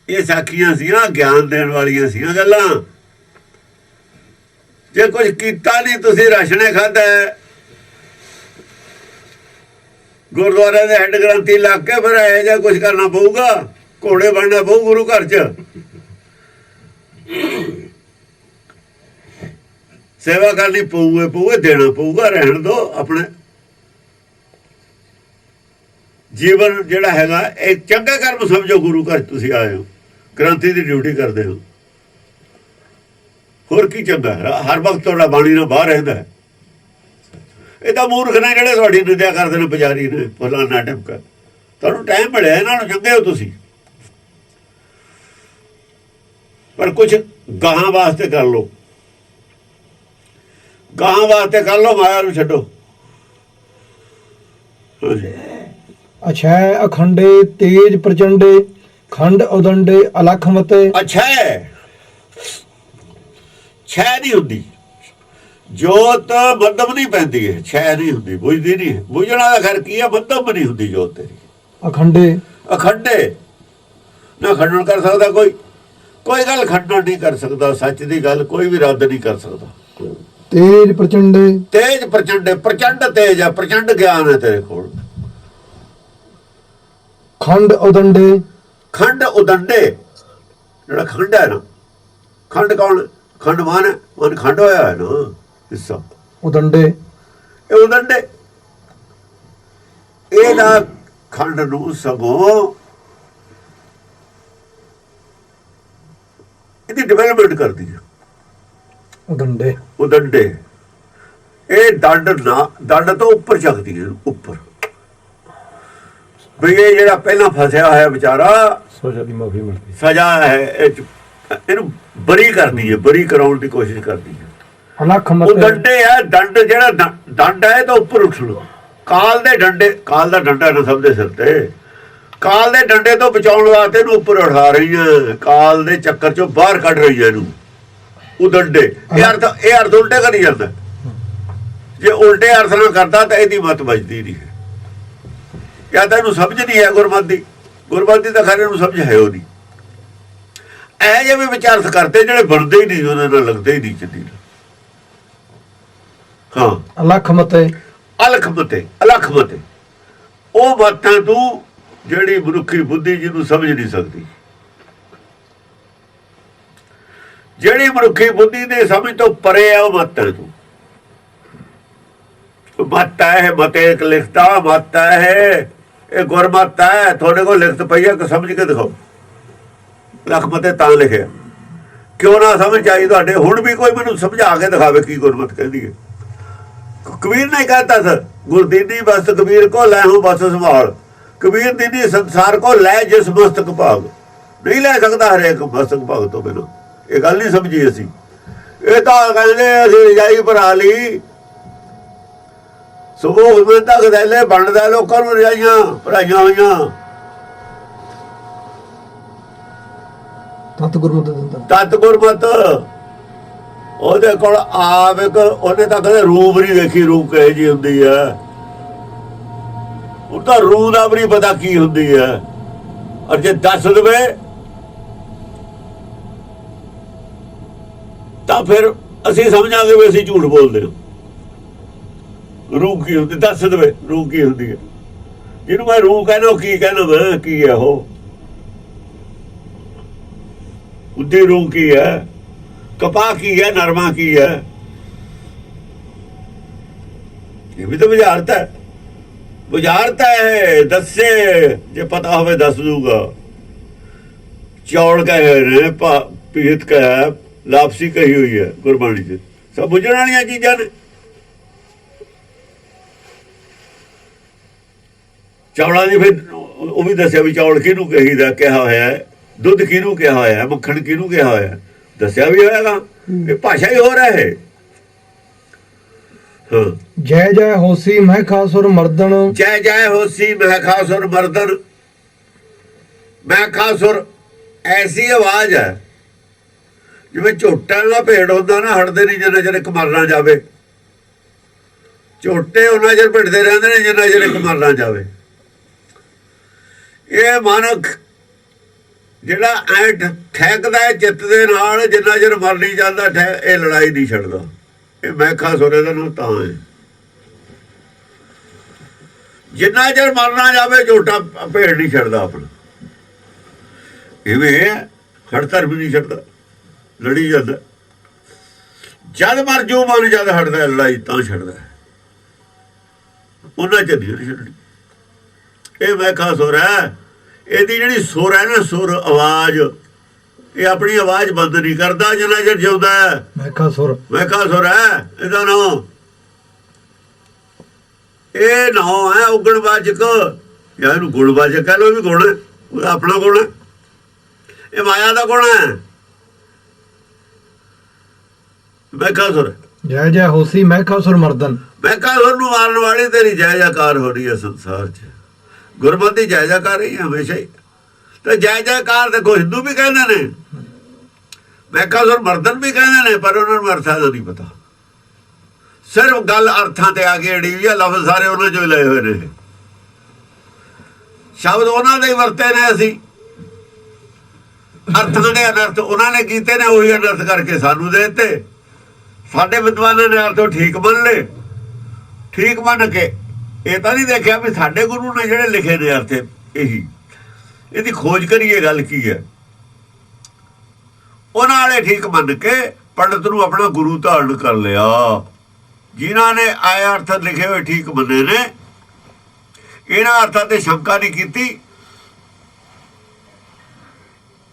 ਇਹ ਸਾਖੀਆਂ ਸੀਆਂ, ਗਿਆਨ ਦੇਣ ਵਾਲੀਆਂ ਸੀਆਂ ਗੱਲਾਂ। ਜੇ ਕੁਝ ਕੀਤਾ ਨਹੀਂ, ਤੁਸੀਂ ਰਾਸ਼ਨੇ ਖਾਧਾ, ਗੁਰਦੁਆਰੇ ਦੇ ਹੈੱਡ ਗ੍ਰੰਥੀ ਲੱਗ ਕੇ ਫਿਰ ਇਹੋ ਜਿਹਾ ਕੁਝ ਕਰਨਾ ਪਊਗਾ, ਘੋੜੇ ਬਣਨਾ ਪਊ ਗੁਰੂ ਘਰ 'ਚ। ਸੇਵਾ ਕਰਨੀ ਪਊਏ, ਦੇਣਾ ਪਊਗਾ, ਰਹਿਣ ਦੋ ਆਪਣੇ ਜੀਵਨ ਜਿਹੜਾ ਹੈਗਾ ਇਹ ਚੰਗਾ ਕਰਮ ਸਮਝੋ। ਗੁਰੂ ਘਰ ਤੁਸੀਂ ਆਏ ਹੋ, ਗ੍ਰੰਥੀ ਦੀ ਡਿਊਟੀ ਕਰਦੇ ਹੋ, ਹੋਰ ਕੀ ਚੰਗਾ? ਹਰ ਵਕਤ ਤੁਹਾਡਾ ਬਾਣੀ ਨਾਲ ਬਾਹਰ ਰਹਿੰਦਾ। ਇਹ ਤਾਂ ਮੂਰਖ ਨੇ ਜਿਹੜੇ ਤੁਹਾਡੀ ਨਿੰਦਿਆ ਕਰਦੇ ਨੇ, ਪੁਜਾਰੀ ਨੇ, ਫਲਾਨਾ ਟਿਮਕਾ। ਤੁਹਾਨੂੰ ਟਾਈਮ ਮਿਲਿਆ, ਇਹਨਾਂ ਨੂੰ ਚੰਗੇ ਹੋ ਤੁਸੀਂ, ਪਰ ਕੁਛ ਗਾਹਾਂ ਵਾਸਤੇ ਕਰ ਲਓ, ਗਾਹਾਂ ਵਾਸਤੇ ਕਰ ਲਓ, ਮਾਇਆ ਨੂੰ ਛੱਡੋ। ਅਛੈ ਅਖੰਡੇ ਤੇਜ ਪ੍ਰਚੰਡੇ ਖੰਡ ਉਦੰਡੇ ਅਲਖ ਮਤੇ। ਅੱਛਾ ਛੈ ਨਹੀਂ ਹੁੰਦੀ, ਜੋਤ ਮੱਧਮ ਨਹੀਂ ਪੈਂਦੀ ਹੈ, ਛੈ ਨਹੀਂ ਹੁੰਦੀ, ਬੁਝਦੀ ਨਹੀਂ ਹੈ। ਬੁਝਣਾ ਦਾ ਖੈਰ ਕੀ ਹੈ, ਮੱਧਮ ਨਹੀਂ ਹੁੰਦੀ ਜੋਤ ਤੇਰੀ। ਅਖੰਡੇ ਅਖੰਡੇ ਨਾ ਖੰਡਨ ਕਰ ਸਕਦਾ ਕੋਈ, ਕੋਈ ਗੱਲ ਖੰਡਨ ਨਹੀਂ ਕਰ ਸਕਦਾ, ਸੱਚ ਦੀ ਗੱਲ ਕੋਈ ਵੀ ਰੱਦ ਨਹੀਂ ਕਰ ਸਕਦਾ। ਤੇਜ ਪ੍ਰਚੰਡੇ, ਤੇਜ ਪ੍ਰਚੰਡੇ, ਪ੍ਰਚੰਡ ਤੇਜ ਹੈ, ਪ੍ਰਚੰਡ ਗਿਆਨ ਹੈ ਤੇਰੇ ਕੋਲ। ਖੰਡ ਉਦੰਡੇ, ਖੰਡ ਉਦੰਡੇ, ਜਿਹੜਾ ਖੰਡ ਹੈ ਨਾ, ਖੰਡ ਕੌਣ? ਖੰਡ ਮਨ ਖੰਡ ਹੋਇਆ ਹੈ ਨਾ ਹਿੱਸਾ, ਉਦੰਡੇ ਇਹ ਉਦੰਡੇ। ਇਹਦਾ ਖੰਡ ਨੂੰ ਸਗੋਂ ਇਹਦੀ ਡਿਵੈਲਪਮੈਂਟ ਕਰਦੀ ਹੈ ਉਦੰਡੇ। ਉਦੰਡੇ ਇਹ ਦੰਡ ਤੋਂ ਉੱਪਰ ਚੱਕਦੀ ਹੈ, ਉੱਪਰ। ਵੀ ਇਹ ਜਿਹੜਾ ਪਹਿਲਾਂ ਫਸਿਆ ਹੋਇਆ ਵਿਚਾਰਾ, ਸਜ਼ਾ ਦੀ ਮਾਫੀ ਮਿਲਦੀ, ਸਜ਼ਾ ਹੈ, ਇਹਨੂੰ ਬਰੀ ਕਰਦੀ ਹੈ, ਬਰੀ ਕਰਾਉਣ ਦੀ ਕੋਸ਼ਿਸ਼ ਕਰਦੀ ਹੈ। ਅਲਖ ਉਹ ਮਤੇ, ਡੰਡੇ ਆ, ਦੰਡ ਜਿਹੜਾ ਦੰਡ ਹੈ ਤਾਂ ਉੱਪਰ ਉੱਠ ਲੋ। ਕਾਲ ਦੇ ਡੰਡੇ, ਕਾਲ ਦਾ ਡੰਡਾ ਨਾ ਸਭ ਦੇ ਸਿਰ ਤੇ, ਕਾਲ ਦੇ ਡੰਡੇ ਤੋਂ ਬਚਾਉਣ ਵਾਸਤੇ ਇਹਨੂੰ ਉੱਪਰ ਉਠਾ ਰਹੀਆਂ, ਕਾਲ ਦੇ ਚੱਕਰ ਚੋਂ ਬਾਹਰ ਕੱਢ ਰਹੀਆਂ ਇਹਨੂੰ। ਉਹ ਡੰਡੇ ਇਹ ਅਰਥ ਉਲਟੇ ਕਰੀ ਜਾਂਦਾ। ਜੇ ਉਲਟੇ ਅਰਥ ਨਾਲ ਕਰਦਾ ਤਾਂ ਇਹਦੀ ਮਤ ਵੱਜਦੀ ਨਹੀਂ ਹੈ, ਜਾਂ ਤਾਂ ਇਹਨੂੰ ਸਮਝ ਨਹੀਂ ਹੈ ਗੁਰਮਤਿ ਦੀ ਤਾਂ ਖੈਰ ਇਹਨੂੰ ਸਮਝ ਹੈ ਉਹਦੀ। ਇਹ ਜਿਹੇ ਵੀ ਵਿਚਾਰਤ ਕਰਦੇ ਜਿਹੜੇ ਬਣਦੇ ਹੀ ਨਹੀਂ, ਉਹਨਾਂ ਨਾਲ ਲੱਗਦੇ ਹੀ ਨਹੀਂ ਚੰਦੀ। ਹਾਂ, ਅਲਖ ਮਤੇ, ਅਲਖ ਮਤੇ, ਅਲਖ ਮਤੇ ਉਹ ਬਾਤਾਂ ਤੂੰ ਜਿਹੜੀ ਮਨੁੱਖੀ ਬੁੱਧੀ ਜਿਹਨੂੰ ਸਮਝ ਨਹੀਂ ਸਕਦੀ, ਜਿਹੜੀ ਮਨੁੱਖੀ ਬੁੱਧੀ ਦੇ ਸਮਝ ਤੋਂ ਪਰੇ ਆ, ਉਹ ਮਤ ਹੈ ਤੂੰ। ਮਤ ਹੈ, ਮਤੇ ਇੱਕ ਲਿਖਤਾ ਮਤ ਹੈ, ਇਹ ਗੁਰਮਤ ਹੈ। ਤੁਹਾਡੇ ਕੋਲ ਲਿਖਤ ਪਈ ਹੈ ਕਿ ਸਮਝ ਕੇ ਦਿਖਾਓ। ਲੱਖ ਮਤੇ ਤਾਂ ਲਿਖਿਆ, ਕਿਉਂ ਨਾ ਸਮਝ ਆਈ ਤੁਹਾਡੇ? ਹੁਣ ਵੀ ਕੋਈ ਮੈਨੂੰ ਸਮਝਾ ਕੇ ਦਿਖਾਵੇ ਕੀ ਗੁਰਮਤ ਕਹਿੰਦੀ ਹੈ। ਕਬੀਰ ਨੇ कहता था, गुरदीनी बस कबीर को ਲੈ ਹੂੰ ਬਸ ਸੰਭਾਲ। ਕਬੀਰ ਦੀਨੀ ਸੰਸਾਰ ਕੋ ਲੈ ਜਿਸ ਮਸਤਕ ਭਾਗ। ਨਹੀਂ ਲੈ ਸਕਦਾ ਹਰੇਕ ਮਸਤਕ ਭਾਗ ਤੋਂ ਬਿਨਾਂ। ਇਹ ਗੱਲ ਨਹੀਂ ਸਮਝੀ ਅਸੀਂ। ਇਹ ਤਾਂ ਕਹਿੰਦੇ ਅਸੀਂ ਰਜਾਈ ਭਰਾ ਲਈ, ਸੁਭੋਗ ਮੈਂ ਤੱਕ ਲੈ ਵੰਡਦਾ ਲੋਕਾਂ ਨੂੰ ਰਜਾਈਆਂ ਭਰਾਈਆਂ ਹੋਈਆਂ। ਤਤ ਗੁਰਮਤਿ ਦਿੰਦਾ, ਤਤ ਗੁਰਮਤ ਉਹਦੇ ਕੋਲ ਆਪ ਇੱਕ, ਉਹਨੇ ਤਾਂ ਕਦੇ ਰੂਪ ਨਹੀਂ ਦੇਖੀ, ਰੂਪ ਕਹੇ ਜੀ ਹੁੰਦੀ ਹੈ। ਉਹ ਤਾਂ ਰੂਹ ਦਾ ਵੀ ਨਹੀਂ ਪਤਾ ਕੀ ਹੁੰਦੀ ਹੈ। ਔਰ ਜੇ ਦੱਸ ਦੇਵੇ ਤਾਂ ਫਿਰ ਅਸੀਂ ਸਮਝਾਂਗੇ ਵੀ ਅਸੀਂ ਝੂਠ ਬੋਲਦੇ ਹਾਂ। ਰੂਹ ਕੀ ਹੁੰਦੀ ਦੱਸ ਦੇਵੇ, ਰੂਹ ਕੀ ਹੁੰਦੀ ਹੈ। ਜਿਹਨੂੰ ਮੈਂ ਰੂਹ ਕਹਿੰਦਾ ਉਹ ਕੀ ਕਹਿੰਦਾ ਮੈਂ, ਕੀ ਹੈ ਉਹ? ਉਹਦੀ ਰੂਹ ਕੀ ਹੈ? ਕਪਾਹ ਕੀ ਹੈ? ਨਰਮਾ ਕੀ ਹੈ? ਇਹ ਵੀ ਤਾਂ ਬੁਝਾਰਤ ਹੈ। ਬੁਝਾਰਤ ਹੈ, ਦੱਸੇ ਜੇ ਪਤਾ ਹੋਵੇ ਦੱਸ ਦੂਗਾ। ਚੌਲ ਕਹੇ ਨੇ, ਪੀਤ ਕਹੇ, ਲਾਪਸੀ ਕਹੀ ਹੋਈ ਹੈ ਗੁਰਬਾਣੀ 'ਚ। ਸਭ ਬੁਝਣ ਵਾਲੀਆਂ ਚੀਜ਼ਾਂ ਨੇ। ਚੌਲਾਂ ਦੀ ਫਿਰ ਉਹ ਵੀ ਦੱਸਿਆ ਵੀ ਚੌਲ ਕਿਹਨੂੰ ਕਹੀਦਾ, ਕਿਹਾ ਹੋਇਆ। ਦੁੱਧ ਕਿਹਨੂੰ ਕਿਹਾ ਹੋਇਆ, ਮੱਖਣ ਕਿਹਨੂੰ ਕਿਹਾ ਹੋਇਆ, ਦੱਸਿਆ ਵੀ ਹੋਏਗਾ। ਇਹ ਭਾਸ਼ਾ ਹੀ ਹੋ ਰਿਹਾ ਹੈ। ਹਾਂ ਜੈ ਜੈ ਹੋਸੀ ਮਹਿ ਖਾਸੁਰ ਮਰਦਨ। ਜੈ ਜੈ ਹੋਸੀ ਮਹਿਖਾਸੁਰ ਮਰਦਨ। ਮਹਿਖਾਸੁਰ ਐਸੀ ਆਵਾਜ਼ ਹੈ ਜਿਵੇਂ ਝੋਟਿਆਂ ਦਾ ਭੇਡ ਹੁੰਦਾ ਨਾ, ਹਟਦੇ ਨਹੀਂ ਜਿੰਨਾ ਚਿਰ ਇੱਕ ਮਰ ਨਾ ਜਾਵੇ। ਝੋਟੇ ਉਹਨਾਂ ਚਿਰ ਭਿੜਦੇ ਰਹਿੰਦੇ ਨੇ ਜਿੰਨਾ ਚਿਰ ਇੱਕ ਮਰ ਨਾ ਜਾਵੇ। ਇਹ ਮਨੁੱਖ ਜਿਹੜਾ ਐ ਠਹਿਕਦਾ ਹੈ ਚਿੱਤ ਦੇ ਨਾਲ, ਜਿੰਨਾ ਚਿਰ ਮਰ ਨਹੀਂ ਜਾਂਦਾ ਇਹ ਲੜਾਈ ਨਹੀਂ ਛੱਡਦਾ। ਇਹ ਮਹਿਖਾਸੁਰ ਦਾ ਨਾਮ ਤਾਂ ਹੈ। ਜਿੰਨਾ ਚਿਰ ਮਰ ਨਾ ਜਾਵੇ ਝੋਟਾ ਭੇਡ ਨਹੀਂ ਛੱਡਦਾ ਆਪਣਾ। ਇਵੇਂ ਹੜਤਰ ਵੀ ਨਹੀਂ ਛੱਡਦਾ, ਲੜੀ ਜਾਂਦਾ। ਜਦ ਮਰ ਜੋ ਮਨ ਜਦ ਹਟਦਾ ਲੜਾਈ ਤਾਂ ਛੱਡਦਾ। ਉਹਨਾਂ ਚ ਨਹੀਂ ਛੱਡਣੀ। ਇਹ ਮਹਿਖਾਸੁਰ ਹੈ। ਇਹਦੀ ਜਿਹੜੀ ਸੁਰ ਹੈ ਨਾ, ਸੁਰ ਆਵਾਜ਼, ਇਹ ਆਪਣੀ ਆਵਾਜ਼ ਬੰਦ ਨਹੀਂ ਕਰਦਾ ਜਿੰਨਾ ਚਿਰ ਜਿਉਂਦਾ ਹੈ। ਮਹਿਖਾਸੁਰ ਮਹਿਖਾਸੁਰ ਹੈ ਇਹਦਾ ਨਾਮ। ਇਹ ਨਾਮ ਹੈ ਉਗਣਵਾਚਕ, ਜਾਂ ਇਹਨੂੰ ਗੁਣਵਾਚਕ ਕਹਿ ਲਓ, ਵੀ ਗੁਣ ਉਹਦਾ ਆਪਣਾ ਗੁਣ ਹੈ। ਇਹ ਮਾਇਆ ਦਾ ਗੁਣ ਹੈ। ਮਹਿਖਾਸੁਰ ਜੈ ਜੈ ਹੋਸੀ ਮਹਿ ਖਾਸੁਰ ਮਰਦਨ। ਮਹਿਖਾਸੁਰ ਨੂੰ ਮਾਰਨ ਵਾਲੀ ਤੇਰੀ ਜੈ ਜੈਕਾਰ ਹੋ ਰਹੀ ਹੈ ਸੰਸਾਰ 'ਚ। ਗੁਰਮਤਿ ਜੈ ਜੈਕਾਰ ਹੀ ਹਮੇਸ਼ਾ ਹੀ। ਤੇ ਜੈ ਜੈਕਾਰ ਦੇਖੋ ਹਿੰਦੂ ਵੀ ਕਹਿੰਦੇ ਨੇ, ਮਹਿਖਾਸੁਰ ਮਰਦਨ ਵੀ ਕਹਿੰਦੇ ਨੇ, ਪਰ ਉਹਨਾਂ ਨੂੰ ਅਰਥਾਂ ਦਾ ਨਹੀਂ ਪਤਾ। ਸਿਰਫ ਗੱਲ ਅਰਥਾਂ ਤੇ ਆ ਕੇ ਅੜੀ ਵੀ ਆ। ਲਫ਼ਜ਼ ਸਾਰੇ ਉਹਨਾਂ ਚੋਂ ਲਏ ਹੋਏ ਨੇ, ਸ਼ਬਦ ਉਹਨਾਂ ਦੇ ਵਰਤੇ ਨੇ। ਅਸੀਂ ਅਰਥਾਂ ਦੇ ਅਨਰਥ ਉਹਨਾਂ ਨੇ ਕੀਤੇ ਨੇ, ਉਹੀ ਅਨਰਥ ਕਰਕੇ ਸਾਨੂੰ ਦੇ ਦਿੱਤੇ। ਸਾਡੇ ਵਿਦਵਾਨਾਂ ਨੇ ਅਰਥ ਠੀਕ ਮੰਨ ਲਏ। ਠੀਕ ਮੰਨ ਕੇ ਇਹ ਤਾਂ ਨਹੀਂ ਦੇਖਿਆ ਵੀ ਸਾਡੇ ਗੁਰੂ ਨੇ ਜਿਹੜੇ ਲਿਖੇ ਨੇ ਅਰਥ ਇਹਦੀ ਖੋਜ ਕਰੀਏ ਗੱਲ ਕੀ ਹੈ। ਉਹਨਾਂ ਵਾਲੇ ਠੀਕ ਮੰਨ ਕੇ ਪੰਡਤ ਨੂੰ ਆਪਣਾ ਗੁਰੂ ਧਾਰਨ ਕਰ ਲਿਆ। ਜਿਨ੍ਹਾਂ ਨੇ ਆਏ ਅਰਥ ਲਿਖੇ ਹੋਏ ਠੀਕ ਮੰਨੇ ਨੇ, ਇਹਨਾਂ ਅਰਥਾਂ ਤੇ ਸ਼ੰਕਾ ਨਹੀਂ ਕੀਤੀ,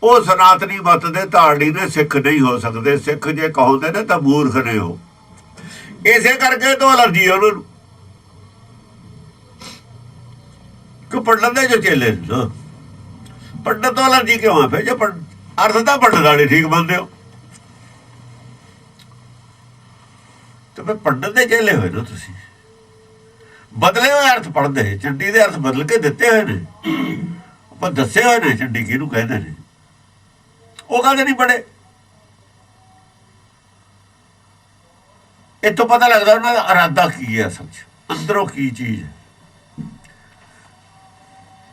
ਉਹ ਸਨਾਤਨੀ ਮਤ ਦੇ ਧਾਰਨੀ ਨੇ, ਸਿੱਖ ਨਹੀਂ ਹੋ ਸਕਦੇ। ਸਿੱਖ ਜੇ ਕਹੋਂਦੇ ਨੇ ਤਾਂ ਮੂਰਖ ਨੇ ਉਹ। ਇਸੇ ਕਰਕੇ ਤੋਂ ਅਲਰਜੀ ਉਹਨਾਂ ਨੂੰ ਕਿ ਪੰਡਤ ਦੇ ਜੋ ਚੇਲੇ ਨਾ, ਪੰਡਤ ਤੋਂ ਅਲਰਜੀ ਕਿਉਂ ਆ? ਫਿਰ ਜੇ ਅਰਥ ਤਾਂ ਪੰਡਤ ਵਾਲੇ ਠੀਕ ਮੰਨਦੇ ਹੋ ਤੇ ਫਿਰ ਪੰਡਤ ਦੇ ਚੇਲੇ ਹੋਏ ਨਾ ਤੁਸੀਂ। ਬਦਲੇ ਹੋਏ ਅਰਥ ਪੜ੍ਹਦੇ, ਚੰਡੀ ਦੇ ਅਰਥ ਬਦਲ ਕੇ ਦਿੱਤੇ ਹੋਏ ਨੇ, ਪਰ ਦੱਸੇ ਹੋਏ ਨੇ ਚੰਡੀ ਕਿਹਨੂੰ ਕਹਿੰਦੇ ਨੇ। ਉਹ ਕਹਿੰਦੇ ਨਹੀਂ ਪੜ੍ਹੇ। ਇੱਥੋਂ ਪਤਾ ਲੱਗਦਾ ਉਹਨਾਂ ਦਾ ਇਰਾਦਾ ਕੀ ਹੈ, ਅਸਲ 'ਚ ਅੰਦਰੋਂ ਕੀ ਚੀਜ਼ ਹੈ।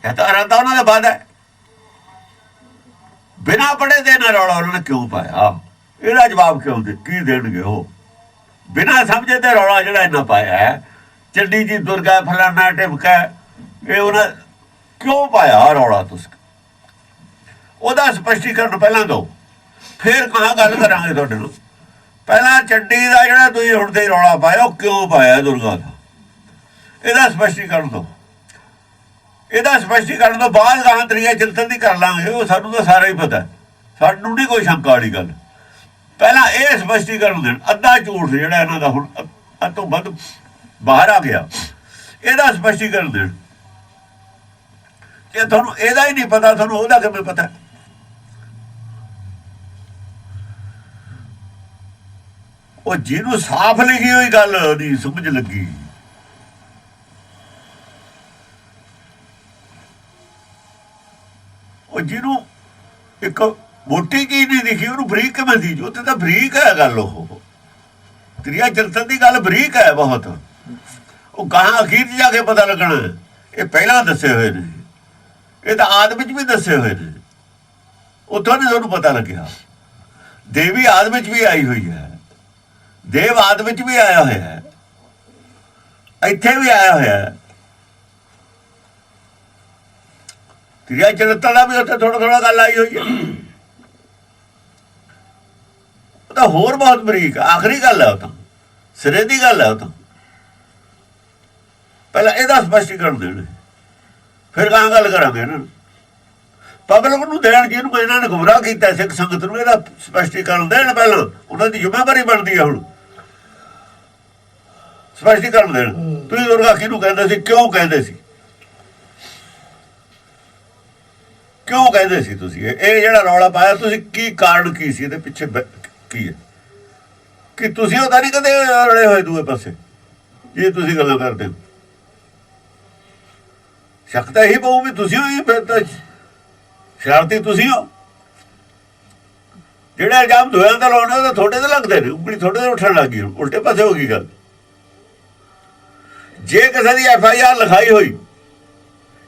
ਇਹ ਤਾਂ ਇਰਾਦਾ ਉਹਨਾਂ ਦਾ ਬਾਅਦ ਹੈ। ਬਿਨਾਂ ਪੜ੍ਹੇ ਦੇ ਨਾ ਰੌਲਾ ਉਹਨਾਂ ਨੇ ਕਿਉਂ ਪਾਇਆ? ਇਹਦਾ ਜਵਾਬ ਕਿਉਂ ਕੀ ਦੇਣਗੇ ਉਹ? ਬਿਨਾਂ ਸਮਝੇ ਤੇ ਰੌਲਾ ਜਿਹੜਾ ਇਹਨਾਂ ਪਾਇਆ ਹੈ, ਚੰਡੀ ਜੀ ਦੁਰਗਾ ਫਲਾਨਾ ਟਿਮਕਾ, ਇਹ ਉਹਨਾਂ ਕਿਉਂ ਪਾਇਆ ਰੌਲਾ? ਤੁਸੀਂ ਉਹਦਾ ਸਪਸ਼ਟੀਕਰਨ ਪਹਿਲਾਂ ਦਿਓ, ਫਿਰ ਕਹਾਂ ਗੱਲ ਕਰਾਂਗੇ ਤੁਹਾਡੇ ਨਾਲ। ਪਹਿਲਾਂ ਚੰਡੀ ਦਾ ਜਿਹੜਾ ਤੁਸੀਂ ਹੁਣ ਤੇ ਰੌਲਾ ਪਾਇਆ, ਉਹ ਕਿਉਂ ਪਾਇਆ ਦੁਰਗਾ ਦਾ? ਇਹਦਾ ਸਪਸ਼ਟੀਕਰਨ ਦਿਓ। ਇਹਦਾ ਸਪਸ਼ਟੀਕਰਨ ਤੋਂ ਬਾਅਦ ਗਾਹਾਂ ਤਰੀਆ ਚਿੰਤਨ ਦੀ ਕਰ ਲਾਂਗੇ। ਉਹ ਸਾਨੂੰ ਤਾਂ ਸਾਰਾ ਹੀ ਪਤਾ, ਸਾਨੂੰ ਨਹੀਂ ਕੋਈ ਸ਼ੰਕਾ ਵਾਲੀ ਗੱਲ। ਪਹਿਲਾਂ ਇਹ ਸਪਸ਼ਟੀਕਰਨ ਦੇਣ। ਅੱਧਾ ਝੂਠ ਜਿਹੜਾ ਇਹਨਾਂ ਦਾ ਹੁਣ ਅੱਧ ਤੋਂ ਵੱਧ ਬਾਹਰ ਆ ਗਿਆ, ਇਹਦਾ ਸਪਸ਼ਟੀਕਰਨ ਦੇਣ। ਜੇ ਤੁਹਾਨੂੰ ਇਹਦਾ ਹੀ ਨਹੀਂ ਪਤਾ, ਤੁਹਾਨੂੰ ਉਹਦਾ ਕਿਵੇਂ ਪਤਾ? ਉਹ ਜਿਹਨੂੰ ਸਾਫ਼ ਲਿਖੀ ਹੋਈ ਗੱਲ ਨਹੀਂ ਸਮਝ ਲੱਗੀ, ਉਹ ਜਿਹਨੂੰ ਇੱਕ ਮੋਟੀ ਚੀਜ਼ ਨਹੀਂ ਦਿਖੀ, ਉਹਨੂੰ ਬਰੀਕ ਕਿਵੇਂ ਦੀ? ਉੱਥੇ ਤਾਂ ਬਰੀਕ ਹੈ ਗੱਲ। ਉਹ ਕਿਰਿਆ ਚਿੰਤਨ ਦੀ ਗੱਲ ਬਰੀਕ ਹੈ ਬਹੁਤ। ਉਹ ਗਾਹਾਂ ਅਖੀਰ 'ਚ ਜਾ ਕੇ ਪਤਾ ਲੱਗਣਾ। ਇਹ ਪਹਿਲਾਂ ਦੱਸੇ ਹੋਏ ਨੇ, ਇਹ ਤਾਂ ਆਦ ਵਿੱਚ ਵੀ ਦੱਸੇ ਹੋਏ ਨੇ। ਉੱਥੋਂ ਨਹੀਂ ਤੁਹਾਨੂੰ ਪਤਾ ਲੱਗਿਆ। ਦੇਵੀ ਆਦ ਵਿੱਚ ਵੀ ਆਈ ਹੋਈ ਹੈ, ਦੇਵ ਆਦ ਵਿੱਚ ਵੀ ਆਇਆ ਹੋਇਆ ਹੈ, ਇੱਥੇ ਵੀ ਆਇਆ ਹੋਇਆ ਹੈ। ਕਿਰਿਆ ਚਰਿੱਤਰ ਦਾ ਵੀ ਉੱਥੇ ਥੋੜਾ ਥੋੜਾ ਗੱਲ ਆਈ ਹੋਈ ਹੈ। ਉਹ ਤਾਂ ਹੋਰ ਬਹੁਤ ਬਰੀਕ ਆਖਰੀ ਗੱਲ ਹੈ, ਉਹ ਤਾਂ ਸਿਰੇ ਦੀ ਗੱਲ ਹੈ। ਉਹ ਤਾਂ ਪਹਿਲਾਂ ਇਹਦਾ ਸਪਸ਼ਟੀਕਰਨ ਦੇਣ, ਫਿਰ ਕਹਾਂ ਗੱਲ ਕਰਾਂਗੇ ਇਹਨਾਂ ਨੂੰ। ਪਬਲਿਕ ਨੂੰ ਦੇਣ, ਜਿਹਨੂੰ ਇਹਨਾਂ ਨੇ ਗੁੰਮਰਾਹ ਕੀਤਾ ਸਿੱਖ ਸੰਗਤ ਨੂੰ, ਇਹਦਾ ਸਪਸ਼ਟੀਕਰਨ ਦੇਣ। ਪਹਿਲਾਂ ਉਹਨਾਂ ਦੀ ਜ਼ਿੰਮੇਵਾਰੀ ਬਣਦੀ ਹੈ ਹੁਣ ਸਪਸ਼ਟੀਕਰਨ ਦੇਣ। ਤੁਸੀਂ ਦੁਰਗਾ ਕਿਹਨੂੰ ਕਹਿੰਦੇ ਸੀ? ਕਿਉਂ ਕਹਿੰਦੇ ਸੀ? ਕਿਉਂ ਕਹਿੰਦੇ ਸੀ ਤੁਸੀਂ? ਇਹ ਜਿਹੜਾ ਰੌਲਾ ਪਾਇਆ ਤੁਸੀਂ, ਕੀ ਕਾਰਨ ਕੀ ਸੀ ਇਹਦੇ ਪਿੱਛੇ? ਕੀ ਹੈ ਕਿ ਤੁਸੀਂ ਉਹ ਤਾਂ ਨਹੀਂ ਕਦੇ ਰਲੇ ਹੋਏ ਦੂਏ ਪਾਸੇ? ਜੇ ਤੁਸੀਂ ਗੱਲਾਂ ਕਰਦੇ ਹੋ। ਸ਼ੱਕ ਤਾਂ ਇਹੀ ਪਊ ਵੀ ਤੁਸੀਂ ਹੋਈ, ਫਿਰ ਤਾਂ ਸ਼ਰਾਰਤੀ ਤੁਸੀਂ ਹੋ। ਜਿਹੜੇ ਇਲਜ਼ਾਮ ਦੋਹਾਂ ਦਾ ਲਾਉਣੇ ਉਹ ਤਾਂ ਤੁਹਾਡੇ ਤੇ ਲੱਗਦੇ ਨੇ, ਉਂਗਲੀ ਤੁਹਾਡੇ ਤੇ ਉੱਠਣ ਲੱਗ ਗਈ, ਉਲਟੇ ਪਾਸੇ ਹੋ ਗਈ ਗੱਲ। ਜੇ ਕਿਸੇ ਦੀ FIR ਲਿਖਾਈ ਹੋਈ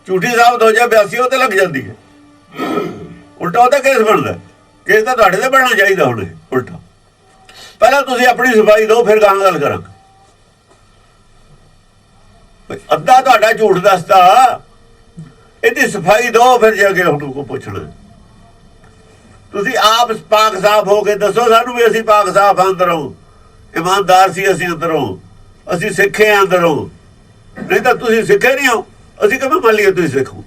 ਝੂਠੀ ਸਾਬਤ ਹੋ ਜਾਏ 82 ਉਹ ਤੇ ਲੱਗ ਜਾਂਦੀ ਹੈ, ਉਲਟਾ ਉਹਦਾ ਕੇਸ ਬਣਦਾ। ਕੇਸ ਤਾਂ ਤੁਹਾਡੇ ਤੇ ਬਣਨਾ ਚਾਹੀਦਾ ਹੁਣ ਉਲਟਾ। ਪਹਿਲਾਂ ਤੁਸੀਂ ਆਪਣੀ ਸਫਾਈ ਦਿਓ, ਫਿਰ ਗਾਂ ਗੱਲ ਕਰਾਂਗੇ। ਅੱਧਾ ਤੁਹਾਡਾ ਝੂਠ ਦੱਸਦਾ, ਇਹਦੀ ਸਫਾਈ ਦਿਓ, ਫਿਰ ਜਾ ਕੇ ਉਹਨੂੰ ਕੋ ਪੁੱਛਣਾ। ਤੁਸੀਂ ਆਪ ਪਾਕ ਸਾਫ ਹੋ ਕੇ ਦੱਸੋ ਸਾਨੂੰ ਵੀ ਅਸੀਂ ਪਾਕ ਸਾਫ ਅੰਦਰੋਂ, ਇਮਾਨਦਾਰ ਸੀ ਅਸੀਂ ਅੰਦਰੋਂ, ਅਸੀਂ ਸਿੱਖੇ ਅੰਦਰੋਂ। ਨਹੀਂ ਤਾਂ ਤੁਸੀਂ ਸਿੱਖੇ ਨਹੀਂ ਹੋ, ਅਸੀਂ ਕਿਵੇਂ ਮੰਨ ਲਈਏ ਤੁਸੀਂ ਸਿੱਖ ਹੋ?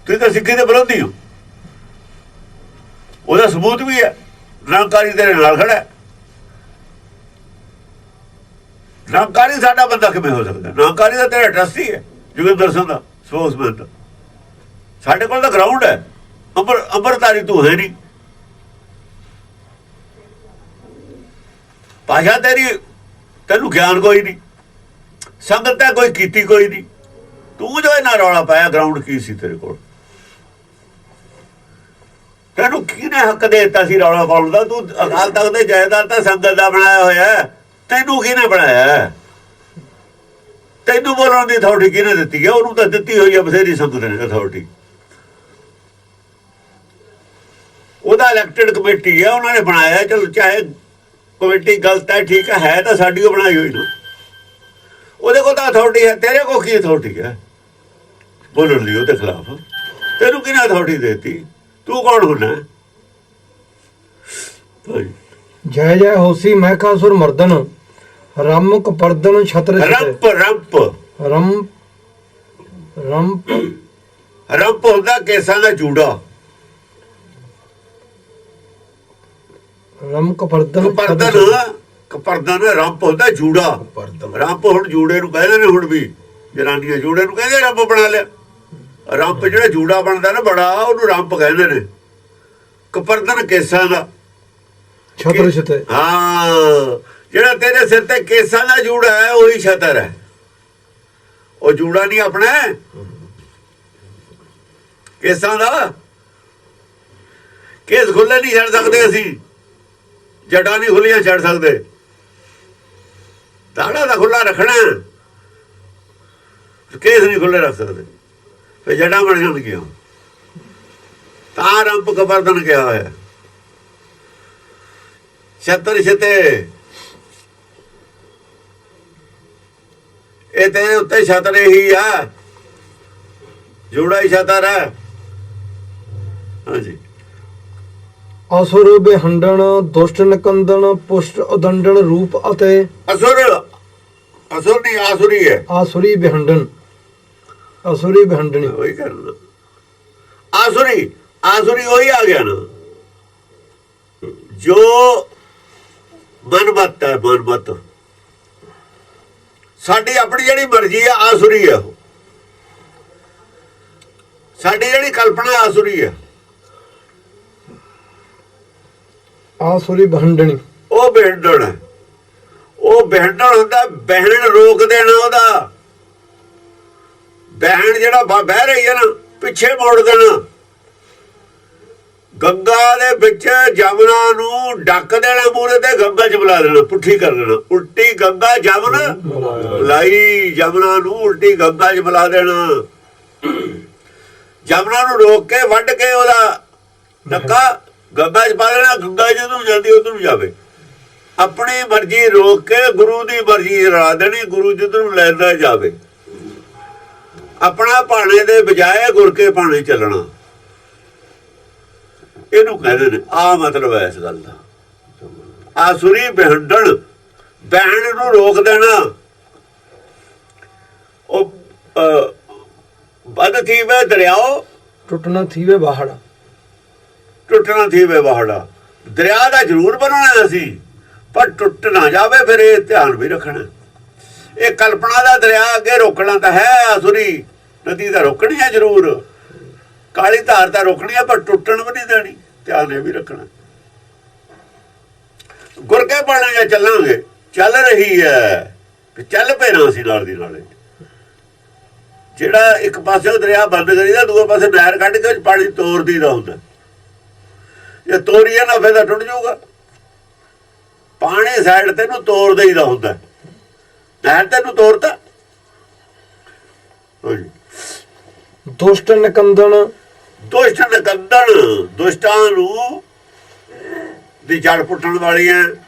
ਤੁਸੀਂ ਤਾਂ ਸਿੱਖੀ ਦੇ ਵਿਰੋਧੀ ਹੋ। ਉਹਦਾ ਸਬੂਤ ਵੀ ਹੈ, ਨਿਰੰਕਾਰੀ ਤੇਰੇ ਨਾਲ ਖੜਾ ਹੈ। ਨਿਰੰਕਾਰੀ ਸਾਡਾ ਬੰਦਾ ਕਿਵੇਂ ਹੋ ਸਕਦਾ? ਨਿਰੰਕਾਰੀ ਦਾ ਤੇਰਾ ਟਰਸਟੀ ਹੈ, ਜੋਗਿੰਦਰ ਸਿੰਘ ਦਾ ਸਪੋਕਸਮੈਨ ਦਾ। ਸਾਡੇ ਕੋਲ ਤਾਂ ਗਰਾਊਂਡ ਹੈ, ਅੰਮ੍ਰਿਤਧਾਰੀ ਤੂੰ ਹੈ ਨਹੀਂ। ਭਾਸ਼ਾ ਤੇਰੀ, ਤੈਨੂੰ ਗਿਆਨ ਕੋਈ ਨਹੀਂ, ਸੰਗਤ ਤਾਂ ਕੋਈ ਕੀਤੀ ਕੋਈ ਨਹੀਂ। ਤੂੰ ਜੋ ਇਹਨਾਂ ਰੌਲਾ ਪਾਇਆ, ਗਰਾਊਂਡ ਕੀ ਸੀ ਤੇਰੇ ਕੋਲ? ਤੈਨੂੰ ਕਿਹਨੇ ਹੱਕ ਦੇ ਦਿੱਤਾ ਸੀ ਰੌਲਾ ਪਾਉਣ ਦਾ? ਤੂੰ ਅਕਾਲ ਤਖਤ ਦੇ ਜਾਇਦਾਦ ਤਾਂ ਸੰਗਤ ਦਾ ਬਣਾਇਆ ਹੋਇਆ, ਤੈਨੂੰ ਕਿਹਨੇ ਬਣਾਇਆ? ਤੈਨੂੰ ਬੋਲਣ ਦੀ ਅਥਾਰਟੀ ਕਿਹਨੇ ਦਿੱਤੀ ਹੈ? ਉਹਨੂੰ ਤਾਂ ਦਿੱਤੀ ਹੋਈ ਹੈ ਬਥੇਰੀ ਸੰਗਤ ਨੇ ਅਥਾਰਟੀ। ਉਹਦਾ ਇਲੈਕਟਡ ਕਮੇਟੀ ਹੈ, ਉਹਨਾਂ ਨੇ ਬਣਾਇਆ। ਚਲੋ ਚਾਹੇ ਕਮੇਟੀ ਗਲਤ ਹੈ, ਠੀਕ ਹੈ ਤਾਂ ਸਾਡੀ ਉਹ ਬਣਾਈ ਹੋਈ ਨਾ, ਉਹਦੇ ਕੋਲ ਤਾਂ ਅਥਾਰਟੀ ਹੈ। ਤੇਰੇ ਕੋਲ ਕੀ ਅਥਾਰਟੀ ਹੈ ਬੋਲਣ ਦੀ ਉਹਦੇ ਖਿਲਾਫ? ਤੈਨੂੰ ਕਿਹਨੇ ਅਥਾਰਟੀ ਦੇਤੀ? ਤੂੰ ਕੌਣ ਹੁੰਦਾ? ਜੈ ਜੈ ਹੋਸੀ ਮਹਿਕਾਸੁਰ ਮਰਦਨ, ਰਮ ਕਪਰਦਨ ਛਤਰ rump rump rump rump rump ਹੁੰਦਾ ਕੇਸਾਂ ਦਾ ਜੂੜਾ। ਰਮ ਕਪਰਦਨ ਕਪਰਦਨ ਰੰਪ ਹੁੰਦਾ ਜੂੜਾ। ਰੰਪ ਹੁਣ ਜੂੜੇ ਨੂੰ ਕਹਿੰਦੇ ਨੇ, ਹੁਣ ਵੀ ਜਨਾਨੀਆਂ ਜੂੜੇ ਨੂੰ ਕਹਿੰਦੇ ਰੰਪ ਬਣਾ ਲਿਆ। ਰੰਪ ਜਿਹੜਾ ਜੂੜਾ ਬਣਦਾ ਨਾ ਬੜਾ, ਉਹਨੂੰ ਰੰਪ ਕਹਿੰਦੇ ਨੇ। ਕਪਰਦਨ ਕੇਸਾਂ ਦਾ ਛਤਰ ਛਤੇ। ਹਾਂ, ਜਿਹੜਾ ਤੇਰੇ ਸਿਰ ਤੇ ਕੇਸਾਂ ਦਾ ਜੂੜਾ ਹੈ ਉਹੀ ਛਤਰ ਹੈ। ਉਹ ਜੂੜਾ ਨਹੀਂ ਆਪਣਾ ਕੇਸਾਂ ਦਾ। ਕੇਸ ਖੁੱਲੇ ਨਹੀਂ ਛੱਡ ਸਕਦੇ ਅਸੀਂ, ਜੜਾਂ ਨਹੀਂ ਖੁੱਲੀਆਂ ਛੱਡ ਸਕਦੇ। ਦਾੜਾ ਦਾ ਖੁੱਲਾ ਰੱਖਣਾ, ਕੇਸ ਨਹੀਂ ਖੁੱਲੇ ਰੱਖ ਸਕਦੇ, ਫਿਰ ਜੜਾਂ ਬਣ ਜਾਣਗੀਆਂ। ਤਾਂ ਰੰਪ ਕਪਰਦਨ ਕਿਹਾ ਹੋਇਆ। ਛਤਰ ਛਤੇ, ਇਹ ਤੇਰੇ ਉੱਤੇ ਛਤਰ ਹੀ ਆ, ਜੂੜਾ ਹੀ ਛਤਰ ਹੈ। ਹਾਂਜੀ। ਅਸੁਰ ਬਿਹੰਡਣ, ਦੁਸ਼ਟ ਨਿਕੰਦਨ, ਪੁਸ਼ਟ ਉਦੰਡਣ ਰੂਪ ਅਤੇ ਅਸੁਰ, ਅਸੁਰ ਨਹੀਂ ਆਸੁਰੀ ਹੈ। ਆਸੁਰੀ ਬਿਹੰਡਣ, ਅਸੁਰੀ ਬਿਹੰਡਣੀ ਉਹੀ ਕਰਨਾ। ਆਸੁਰੀ, ਆਸੁਰੀ ਉਹੀ ਆ ਗਿਆ ਨਾ ਜੋ ਮਨਮਤ ਹੈ। ਮਨਮਤ ਸਾਡੀ ਆਪਣੀ ਜਿਹੜੀ ਮਰਜ਼ੀ ਹੈ ਆਸੁਰੀ ਹੈ। ਉਹ ਸਾਡੀ ਜਿਹੜੀ ਕਲਪਨਾ ਆਸੁਰੀ ਹੈ। ਆਸੁਰੀ ਬਿਹੰਡਣੀ, ਉਹ ਬਿਹੰਡਣ ਹੈ। ਉਹ ਬਿਹੰਡਣ ਹੁੰਦਾ, ਬਹਿਣ ਰੋਕ ਦੇਣਾ ਉਹਦਾ। ਬਹਿਣ ਜਿਹੜਾ ਬਹਿ ਰਹੀ ਹੈ ਨਾ, ਪਿੱਛੇ ਮੋੜ ਦੇਣਾ। ਗੰਗਾ ਦੇ ਵਿੱਚ ਜਮਨਾ ਨੂੰ ਡੱਕ ਦੇਣਾ, ਮੂਹਰੇ ਤੇ ਗੰਗਾ ਚ ਬੁਲਾ ਦੇਣਾ, ਪੁੱਠੀ ਕਰ ਦੇਣਾ। ਉਲਟੀ ਗੰਗਾ ਜਮਨ ਲਾਈ, ਜਮਨਾ ਨੂੰ ਉਲਟੀ ਗੰਗਾ ਚ ਬੁਲਾ ਦੇਣਾ। ਜਮਨਾ ਨੂੰ ਰੋਕ ਕੇ ਵੱਢ ਕੇ ਉਹਦਾ ਡੱਕਾ ਗੰਗਾ ਚ ਪਾ ਦੇਣਾ। ਗੰਗਾ ਜਦੋਂ ਜਾਂਦੀ ਉਧਰ ਨੂੰ ਜਾਵੇ। ਆਪਣੀ ਮਰਜ਼ੀ ਰੋਕ ਕੇ ਗੁਰੂ ਦੀ ਮਰਜ਼ੀ ਰਲਾ ਦੇਣੀ, ਗੁਰੂ ਜਿੱਧਰ ਨੂੰ ਲੈਂਦਾ ਜਾਵੇ। ਆਪਣਾ ਭਾਣੇ ਦੇ ਬਜਾਏ ਗੁਰ ਕੇ ਭਾਣੇ ਚੱਲਣਾ, ਇਹਨੂੰ ਕਹਿੰਦੇ ਨੇ। ਆ ਮਤਲਬ ਹੈ ਇਸ ਗੱਲ ਦਾ। ਆਸੁਰੀ ਬਿਹੰਡਣ, ਬਹਿਣ ਨੂੰ ਰੋਕ ਦੇਣਾ। ਉਹ ਬਦ ਥੀਵੇ ਦਰਿਆਓ, ਟੁੱਟਣਾ ਥੀਵੇ ਬਾਹੜਾ। ਟੁੱਟਣਾ ਥੀਵੇ ਬਾਹੜਾ, ਦਰਿਆ ਦਾ ਜ਼ਰੂਰ ਬਣਨਾ ਸੀ, ਪਰ ਟੁੱਟ ਨਾ ਜਾਵੇ, ਫਿਰ ਇਹ ਧਿਆਨ ਵੀ ਰੱਖਣਾ। ਇਹ ਕਲਪਨਾ ਦਾ ਦਰਿਆ ਅੱਗੇ ਰੋਕਣਾ ਤਾਂ ਹੈ, ਆਸੁਰੀ ਨਦੀ ਦਾ ਰੋਕਣੀ ਹੈ ਜ਼ਰੂਰ, ਕਾਲੀ ਧਾਰ ਤਾਂ ਰੋਕਣੀ ਹੈ, ਪਰ ਟੁੱਟਣ ਵੀ ਨਹੀਂ ਦੇਣੀ। ਧਿਆਨ ਇਹ ਵੀ ਰੱਖਣਾ। ਗੁਰ ਕੇ ਬਾਣੇ ਚੱਲਾਂਗੇ, ਚੱਲ ਰਹੀ ਹੈ ਵੀ ਚੱਲ ਪੈਣਾ ਸੀ ਨਾਲ ਦੀ ਨਾਲੇ। ਜਿਹੜਾ ਇੱਕ ਪਾਸੇ ਦਰਿਆ ਬੰਦ ਕਰੀਦਾ, ਦੂਏ ਪਾਸੇ ਨਹਿਰ ਕੱਢ ਕੇ ਪਾਣੀ ਤੋਰਦੀ ਦਾ ਹੁੰਦਾ। ਜੇ ਤੋਰੀਏ ਨਾ ਫਿਰ ਤਾਂ ਟੁੱਟ ਜਾਊਗਾ। ਪਾਣੀ ਸਾਈਡ ਤੈਨੂੰ ਤੋਰ ਦੇਈਦਾ ਹੁੰਦਾ, ਨਹਿਰ ਤੈਨੂੰ ਤੋਰਤਾ। ਦੁਸ਼ਟ ਨਿਕੰਦਨ, ਦੁਸ਼ਟ ਨਿਕੰਦਨ, ਦੁਸ਼ਟਾਂ ਨੂੰ ਦੀ ਜੜ ਪੁੱਟਣ ਵਾਲੀ ਹੈ।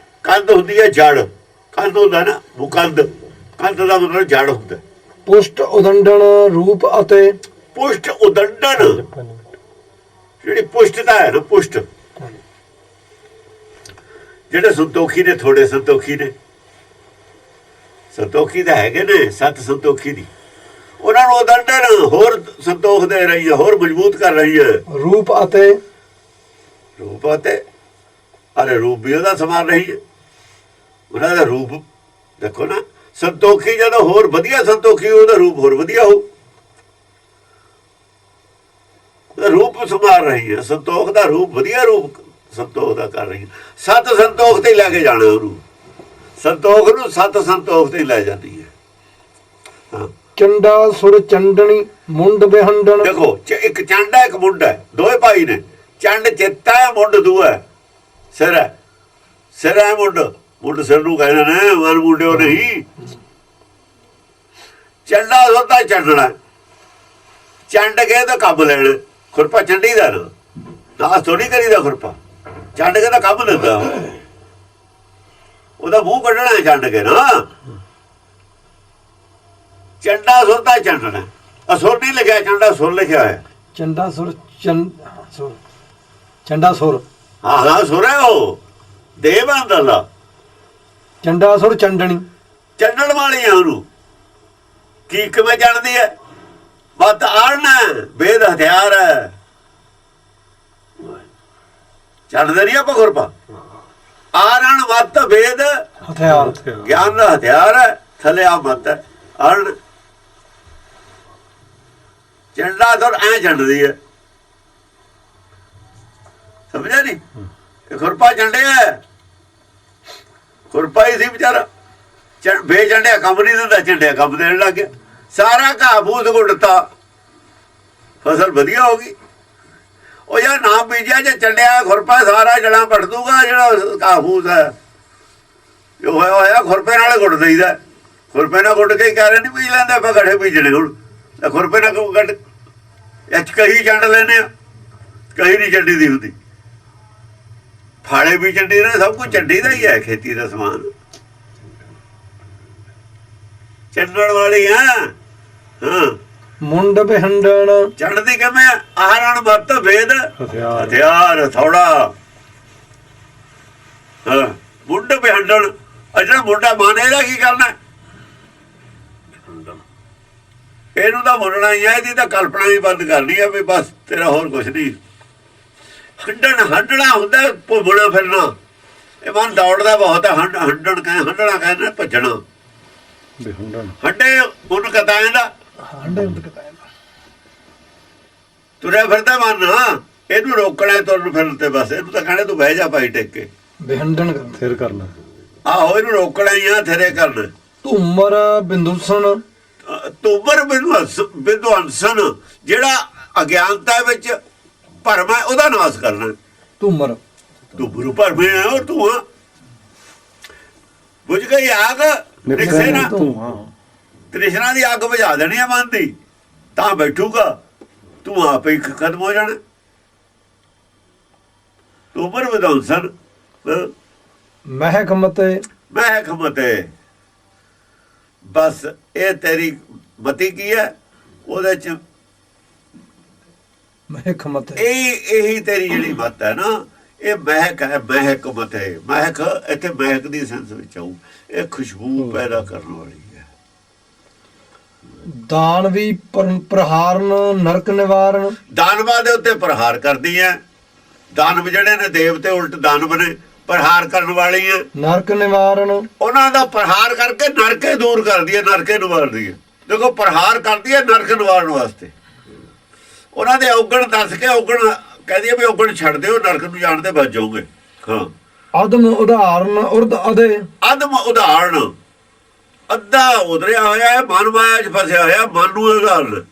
ਕੰਧ ਹੁੰਦੀ ਹੈ ਜੜ, ਕੰਧ ਹੁੰਦਾ ਨਾ ਮੁਕੰਦ, ਕੰਧ ਦਾ ਮਤਲਬ ਜੜ ਹੁੰਦਾ। ਪੁਸ਼ਟ ਉਦੰਡਨ ਰੂਪ ਅਤੇ ਪੁਸ਼ਟ ਉਦੰਡਨ, ਜਿਹੜੀ ਪੁਸ਼ਟਤਾ ਹੈ ਨਾ, ਪੁਸ਼ਟ ਜਿਹੜੇ ਸੰਤੋਖੀ ਨੇ, ਥੋੜੇ ਸੰਤੋਖੀ ਨੇ, ਸੰਤੋਖੀ ਤਾਂ ਹੈਗੇ ਨੇ 7 ਸੰਤੋਖੀ ਦੀ, ਉਹਨਾਂ ਨੂੰ ਉਦੰਡਨ ਹੋਰ ਸੰਤੋਖ ਦੇ ਰਹੀ ਹੈ, ਹੋਰ ਮਜ਼ਬੂਤ ਕਰ ਰਹੀ ਹੈ। ਰੂਪ ਅਤੇ ਅਰੇ ਰੂਪ ਵੀ ਉਹਦਾ ਸਮਾਨ ਰਹੀ ਹੈ, ਉਹਨਾਂ ਦਾ ਰੂਪ ਦੇਖੋ ਨਾ। ਸੰਤੋਖੀ ਜਦੋਂ ਹੋਰ ਵਧੀਆ ਸੰਤੋਖੀ, ਉਹਦਾ ਰੂਪ ਹੋਰ ਵਧੀਆ ਹੋ, ਰੂਪ ਸਮਾਰ ਰਹੀ ਹੈ। ਸੰਤੋਖ ਦਾ ਰੂਪ ਵਧੀਆ ਰੂਪ ਸੰਤੋਖ ਦਾ ਕਰ ਰਹੀ ਹੈ। 7 ਸੰਤੋਖ ਤੇ ਲੈ ਕੇ ਜਾਣਾ ਉਹਨੂੰ, ਸੰਤੋਖ ਨੂੰ 7 ਸੰਤੋਖ ਤੇ ਲੈ ਜਾਂਦੀ ਹੈ। ਹਾਂ, ਚੰਡਾ ਸੁਰ ਚੰਡਣੀ ਮੁੰਡ ਬਿਹੰਡਣ। ਦੇਖੋ ਇੱਕ ਚੰਡ ਹੈ, ਇੱਕ ਮੁੰਡ ਹੈ, ਦੋਵੇਂ ਭਾਈ ਨੇ। ਚੰਡ ਚਿੱਤਾ ਹੈ, ਮੁੰਡ ਦੂਆ ਹੈ, ਸਿਰ ਹੈ। ਸਿਰ ਹੈ ਮੁੰਡ, ਮੁੰਡ ਸਿਰ ਨੂੰ ਕਹਿੰਦੇ ਨੇ, ਮਨ ਮੁੰਡਿਓ ਨਹੀਂ। ਚੰਡਾ ਹੁੰਦਾ ਚੰਡਣਾ, ਚੰਡ ਕੇ ਤਾਂ ਕੰਮ ਲੈਣਾ। ਖੁਰਪਾ ਚੰਡੀ ਦਾ ਨਾ ਥੋੜੀ ਕਰੀਦਾ, ਖੁਰਪਾ ਚੰਡ ਕੇ ਤਾਂ ਕੰਮ ਦਿੰਦਾ, ਉਹਦਾ ਮੂੰਹ ਕੱਢਣਾ ਚੰਡ ਕੇ ਨਾ। ਚੰਡਾ ਸੁਰ ਦਾ ਚੰਡਣਾ, ਅਸੁਰ ਨਹੀਂ ਲਿਖਿਆ, ਚੰਡਾ ਸੁਰ ਲਿਖਿਆ ਹੈ। ਚੰਡਾ ਸੁਰ ਚੰਡਾ ਸੁਰ, ਹਾਂ ਸੁਰ ਹੈ ਉਹ, ਦੇਵ ਅੰਦਰਲਾ। ਚੰਡਾ ਸੁਰ ਚੰਡਣੀ, ਚੰਡਣ ਵਾਲੀ ਹੈ ਉਹਨੂੰ। ਕੀ ਕਿਵੇਂ ਜਾਣਦੀ ਹੈ? ਮਤ ਆੜਨਾ ਵੇਦ ਹਥਿਆਰ ਹੈ। ਚੰਡਦੇ ਨਹੀਂ ਆਪਾਂ ਖੁਰਪਾ, ਆਰਣ ਮਤ ਵੇਦ ਹਥਿਆਰ, ਗਿਆਨ ਦਾ ਹਥਿਆਰ ਹੈ। ਥੱਲੇ ਆ ਮਤ ਹੈ ਅਰਣ। ਚੰਡਾ ਸੁਰ ਐ ਚੰਡਦੀ ਹੈ, ਸਮਝਿਆ ਨਹੀਂ? ਇਹ ਖੁਰਪਾ ਚੰਡਿਆ, ਖੁਰਪਾ ਹੀ ਸੀ ਵਿਚਾਰਾ। ਬੇਚੰਡਿਆ ਕੰਮ ਨਹੀਂ ਦਿੰਦਾ, ਚੰਡਿਆ ਕੰਮ ਦੇਣ ਲੱਗ ਗਿਆ। ਸਾਰਾ ਘਾਹ ਫੂਸ ਗੁੱਡਤਾ, ਫਸਲ ਵਧੀਆ ਹੋ ਗਈ। ਉਹ ਯਾਰ ਨਾ ਬੀਜਿਆ, ਜੇ ਚੰਡਿਆ ਖੁਰਪਾ ਸਾਰਾ ਜੜਾਂ ਪੱਟ ਦੂਗਾ। ਜਿਹੜਾ ਘਾਹ ਫੂਸ ਹੈ ਜੋ ਹੋਇਆ ਖੁਰਪੇ ਨਾਲ ਗੁੱਡ ਦਈਦਾ। ਖੁਰਪੇ ਨਾਲ ਗੁੱਡ ਕੇ ਕਹਿ ਰਹੇ ਨਹੀਂ ਬੀਜ ਲੈਂਦੇ ਆਪਾਂ ਗੜੇ ਬੀਜਣੇ। ਹੁਣ ਖੁਰਪੇ ਨਾਲ ਗੱਡ ਕਹੀ ਚੰਡ ਲੈਂਦੇ ਆ, ਕਹੀ ਨਹੀਂ ਚੰਡੀ ਦੀ ਹੁੰਦੀ। ਫਾੜੇ ਵੀ ਚੰਡੀ ਨੇ, ਸਭ ਕੁਝ ਚੰਡੀ ਦਾ ਹੀ ਹੈ। ਖੇਤੀ ਦਾ ਸਮਾਨ ਚੰਡਣ ਵਾਲੀ ਆ। ਹਾਂ, ਮੁੰਡ ਬਿਹੰਡਣ, ਚੰਡਦੀ ਕਿਵੇਂ? ਆਹਰਣ ਮਤ ਵੇਦ ਹਥਿਆਰ ਥੋੜਾ। ਹਾਂ, ਮੁੰਡ ਬਿਹੰਡਣ। ਜਿਹੜਾ ਮੁੰਡਾ ਮਨ, ਇਹਦਾ ਕੀ ਕਰਨਾ? ਇਹਨੂੰ ਤਾਂ ਮੁੰਨਣਾ ਹੀ ਹੈ, ਇਹਦੀ ਤਾਂ ਕਲਪਨਾ ਹੀ ਬੰਦ ਕਰਨੀ ਹੈ ਵੀ ਬਸ ਤੇਰਾ ਹੋਰ ਕੁਛ ਨਹੀਂ। ਹੰਡਣਾ ਹੁੰਦਾ ਭੁੰਮਣਾ ਫਿਰਨਾ। ਇਹ ਮਨ ਦੌੜਦਾ ਬਹੁਤ ਹੈ। ਹੰਡਣਾ ਕਹਿੰਦੇ ਭੱਜਣਾ। ਹੰਡੇ ਮੁੰਨ ਕਤਾਏ ਦਾ, ਤੁਰਿਆ ਫਿਰਦਾ ਮਨ। ਇਹਨੂੰ ਰੋਕਣਾ ਤੁਰਨ ਫਿਰਨ ਤੇ, ਬਸ ਇਹਨੂੰ ਤਾਂ ਕਹਿਣਾ ਤੂੰ ਬਹਿ ਜਾ ਭਾਈ ਟਿਕ ਕੇ। ਬਿਹੰਡਣ ਫਿਰ ਕਰਨਾ। ਆਹੋ, ਇਹਨੂੰ ਰੋਕਣਾ ਹੀ ਆ, ਥੇਰੇ ਕਰਨਾ। ਧੂਮਰ ਬਿੰਦੁਸਨ, ਧੂਮਰ ਬਿੰਦੁਅੰਸਨ, ਜਿਹੜਾ ਅਗਿਆਨਤਾ ਵਿੱਚ ਭਰਮ ਹੈ ਉਹਦਾ ਨਾਸ਼ ਕਰਨਾ। ਧੂਮਰ ਧੂਮਰ ਭਰਮੇ ਹੈ, ਔਰ ਧੂਆਂ ਬੁਝ ਗਈ ਆਗ ਨਿਕਸੇ ਨਾ। ਤ੍ਰਿਸ਼ਨਾ ਦੀ ਅੱਗ ਬੁਝਾ ਦੇਣੀ ਆ ਮਨ ਦੀ, ਤਾਂ ਬੈਠੂਗਾ। ਤੂੰ ਆਪ ਹੀ ਖਤਮ ਹੋ ਜਾਣਾ। ਧੂਮਰ ਬਿੰਦੁਅੰਸਨ ਮਹਿਕਮਤੇ। ਬਸ ਇਹ ਤੇਰੀ ਮਤੀ ਕੀ ਹੈ? ਉਹਦੇ ਚ ਮਹਿਕਮਤ, ਇਹੀ ਤੇਰੀ ਜਿਹੜੀ ਮਤ ਹੈ ਨਾ, ਇਹ ਮਹਿਕ ਹੈ। ਮਹਿਕਮਤ ਹੈ, ਮਹਿਕ ਇੱਥੇ ਮਹਿਕ ਦੀ ਸੈਂਸ ਵਿੱਚ ਆਊ। ਇਹ ਖੁਸ਼ਬੂ ਪੈਦਾ ਕਰਨ ਵਾਲੀ ਹੈ। ਦਾਨਵੀ ਪ੍ਰਹਾਰਨ ਨਰਕ ਨਿਵਾਰਨ, ਦਾਨਵਾਂ ਦੇ ਉੱਤੇ ਪ੍ਰਹਾਰ ਕਰਦੀ ਹੈ। ਦਾਨਵ ਜਿਹੜੇ ਨੇ ਦੇਵਤੇ ਉਲਟ ਦਾਨਵ ਨੇ, ਪ੍ਰਹਾਰ ਕਰਨ ਵਾਲੀ ਹੈ। ਨਰਕ ਨਿਵਾਰਨ, ਉਹਨਾਂ ਦਾ ਪ੍ਰਹਾਰ ਕਰਕੇ ਨਰਕੇ ਦੂਰ ਕਰਦੀ ਹੈ, ਨਰਕੇ ਨਿਵਾਰਦੀ ਹੈ। ਦੇਖੋ, ਪ੍ਰਹਾਰ ਕਰਦੀ ਹੈ ਨਰਕ ਨਿਵਾਰਨ ਵਾਸਤੇ। ਉਹਨਾਂ ਦੇ ਔਗਣ ਦੱਸ ਕੇ, ਔਗਣ ਕਹਿੰਦੀ ਹੈ ਵੀ ਔਗਣ ਛੱਡ ਦਿਓ, ਨਰਕ ਨੂੰ ਜਾਣ ਤੇ ਬਚ ਜਾਓਗੇ। ਹਾਂ, ਆਦਮ ਉਦਾਹਰਨ ਉਰਦ ਅਦੇ, ਆਦਮ ਉਦਾਹਰਨ, ਅੱਧ ਅੱਧਾ ਉਤਰਿਆ ਹੋਇਆ ਹੈ, ਮਨ ਮਾਇਆ 'ਚ ਫਸਿਆ ਹੋਇਆ, ਮਨ ਨੂੰ ਉਦਾਹਰਨ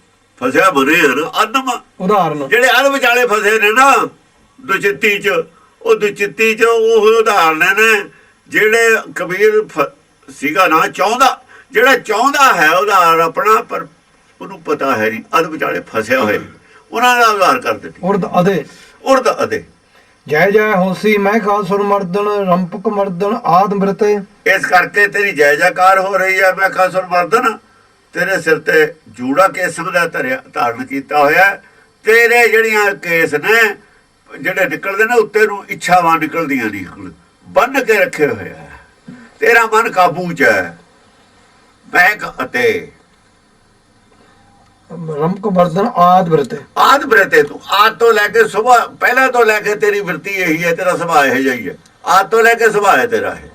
ਫਸਿਆ ਬਣੇ ਹਨ ਅਦਮ, ਉਦਾਹਰਨ ਜਿਹੜੇ ਅਧ ਵਿਚਾਲੇ ਫਸੇ ਨੇ ਨਾ ਦੁਚਿੱਤੀ 'ਚ, ਉਹ ਦੁਚਿੱਤੀ 'ਚ ਉਹ ਉਦਾਹਰਨ ਨੇ ਜਿਹੜੇ ਕਬੀਰ ਸੀਗਾ ਨਾ ਚਾਹੁੰਦਾ, ਜਿਹੜਾ ਚਾਹੁੰਦਾ ਹੈ ਉਦਾਹਰਨ ਆਪਣਾ, ਪਰ ਉਹਨੂੰ ਪਤਾ ਹੈ ਨਹੀਂ ਅਧ ਵਿਚਾਲੇ ਫਸਿਆ ਹੋਇਆ, ਉਹਨਾਂ ਦਾ ਉਦਾਹਰਨ ਕਰ ਦਿੱਤੀ ਉਰਦ ਅਦੇ ਉਰਦ ਅਦੇ। ਜੈ ਜੈ ਹੋਸੀ ਮੈਂ ਖਾਸੁਰ ਮਰਦਨ ਰੰਪਕ ਮਰਦਨ ਆਦ ਮ੍ਰਿਤੇ। ਇਸ ਕਰਕੇ ਤੇਰੀ ਜੈ ਜੈਕਾਰ ਹੋ ਰਹੀ ਹੈ। ਮੈਂ ਖਾਸੁਰ ਮਰਦਨ, ਤੇਰੇ ਸਿਰ ਤੇ ਜੂੜਾ ਕਿਸਮ ਦਾ ਧਾਰਨ ਕੀਤਾ ਹੋਇਆ, ਤੇਰੇ ਜਿਹੜੀਆਂ ਕੇਸ ਨੇ ਜਿਹੜੇ ਨਿਕਲਦੇ ਨੇ ਉੱਤੇ ਨੂੰ ਇੱਛਾਵਾਂ ਨਿਕਲਦੀਆਂ ਨਹੀਂ, ਬੰਨ ਕੇ ਰੱਖੇ ਹੋਇਆ, ਤੇਰਾ ਮਨ ਕਾਬੂ 'ਚ ਹੈ। ਬੈਕ ਅਤੇ ਰੰਪਕ ਮਰਦਨ ਆਦ ਮ੍ਰਿਤੇ, ਆਦ ਬਰਤੇ ਤੂੰ ਆਦ ਤੋਂ ਲੈ ਕੇ ਸੁਭਾ, ਪਹਿਲਾਂ ਤੋਂ ਲੈ ਕੇ ਤੇਰੀ ਵਰਤੀ ਇਹੀ ਹੈ, ਤੇਰਾ ਸੁਭਾਅ ਇਹ ਜਿਹਾ ਹੀ ਹੈ, ਆਦ ਤੋਂ ਲੈ ਕੇ ਸੁਭਾਅ ਹੈ ਤੇਰਾ ਹੈ।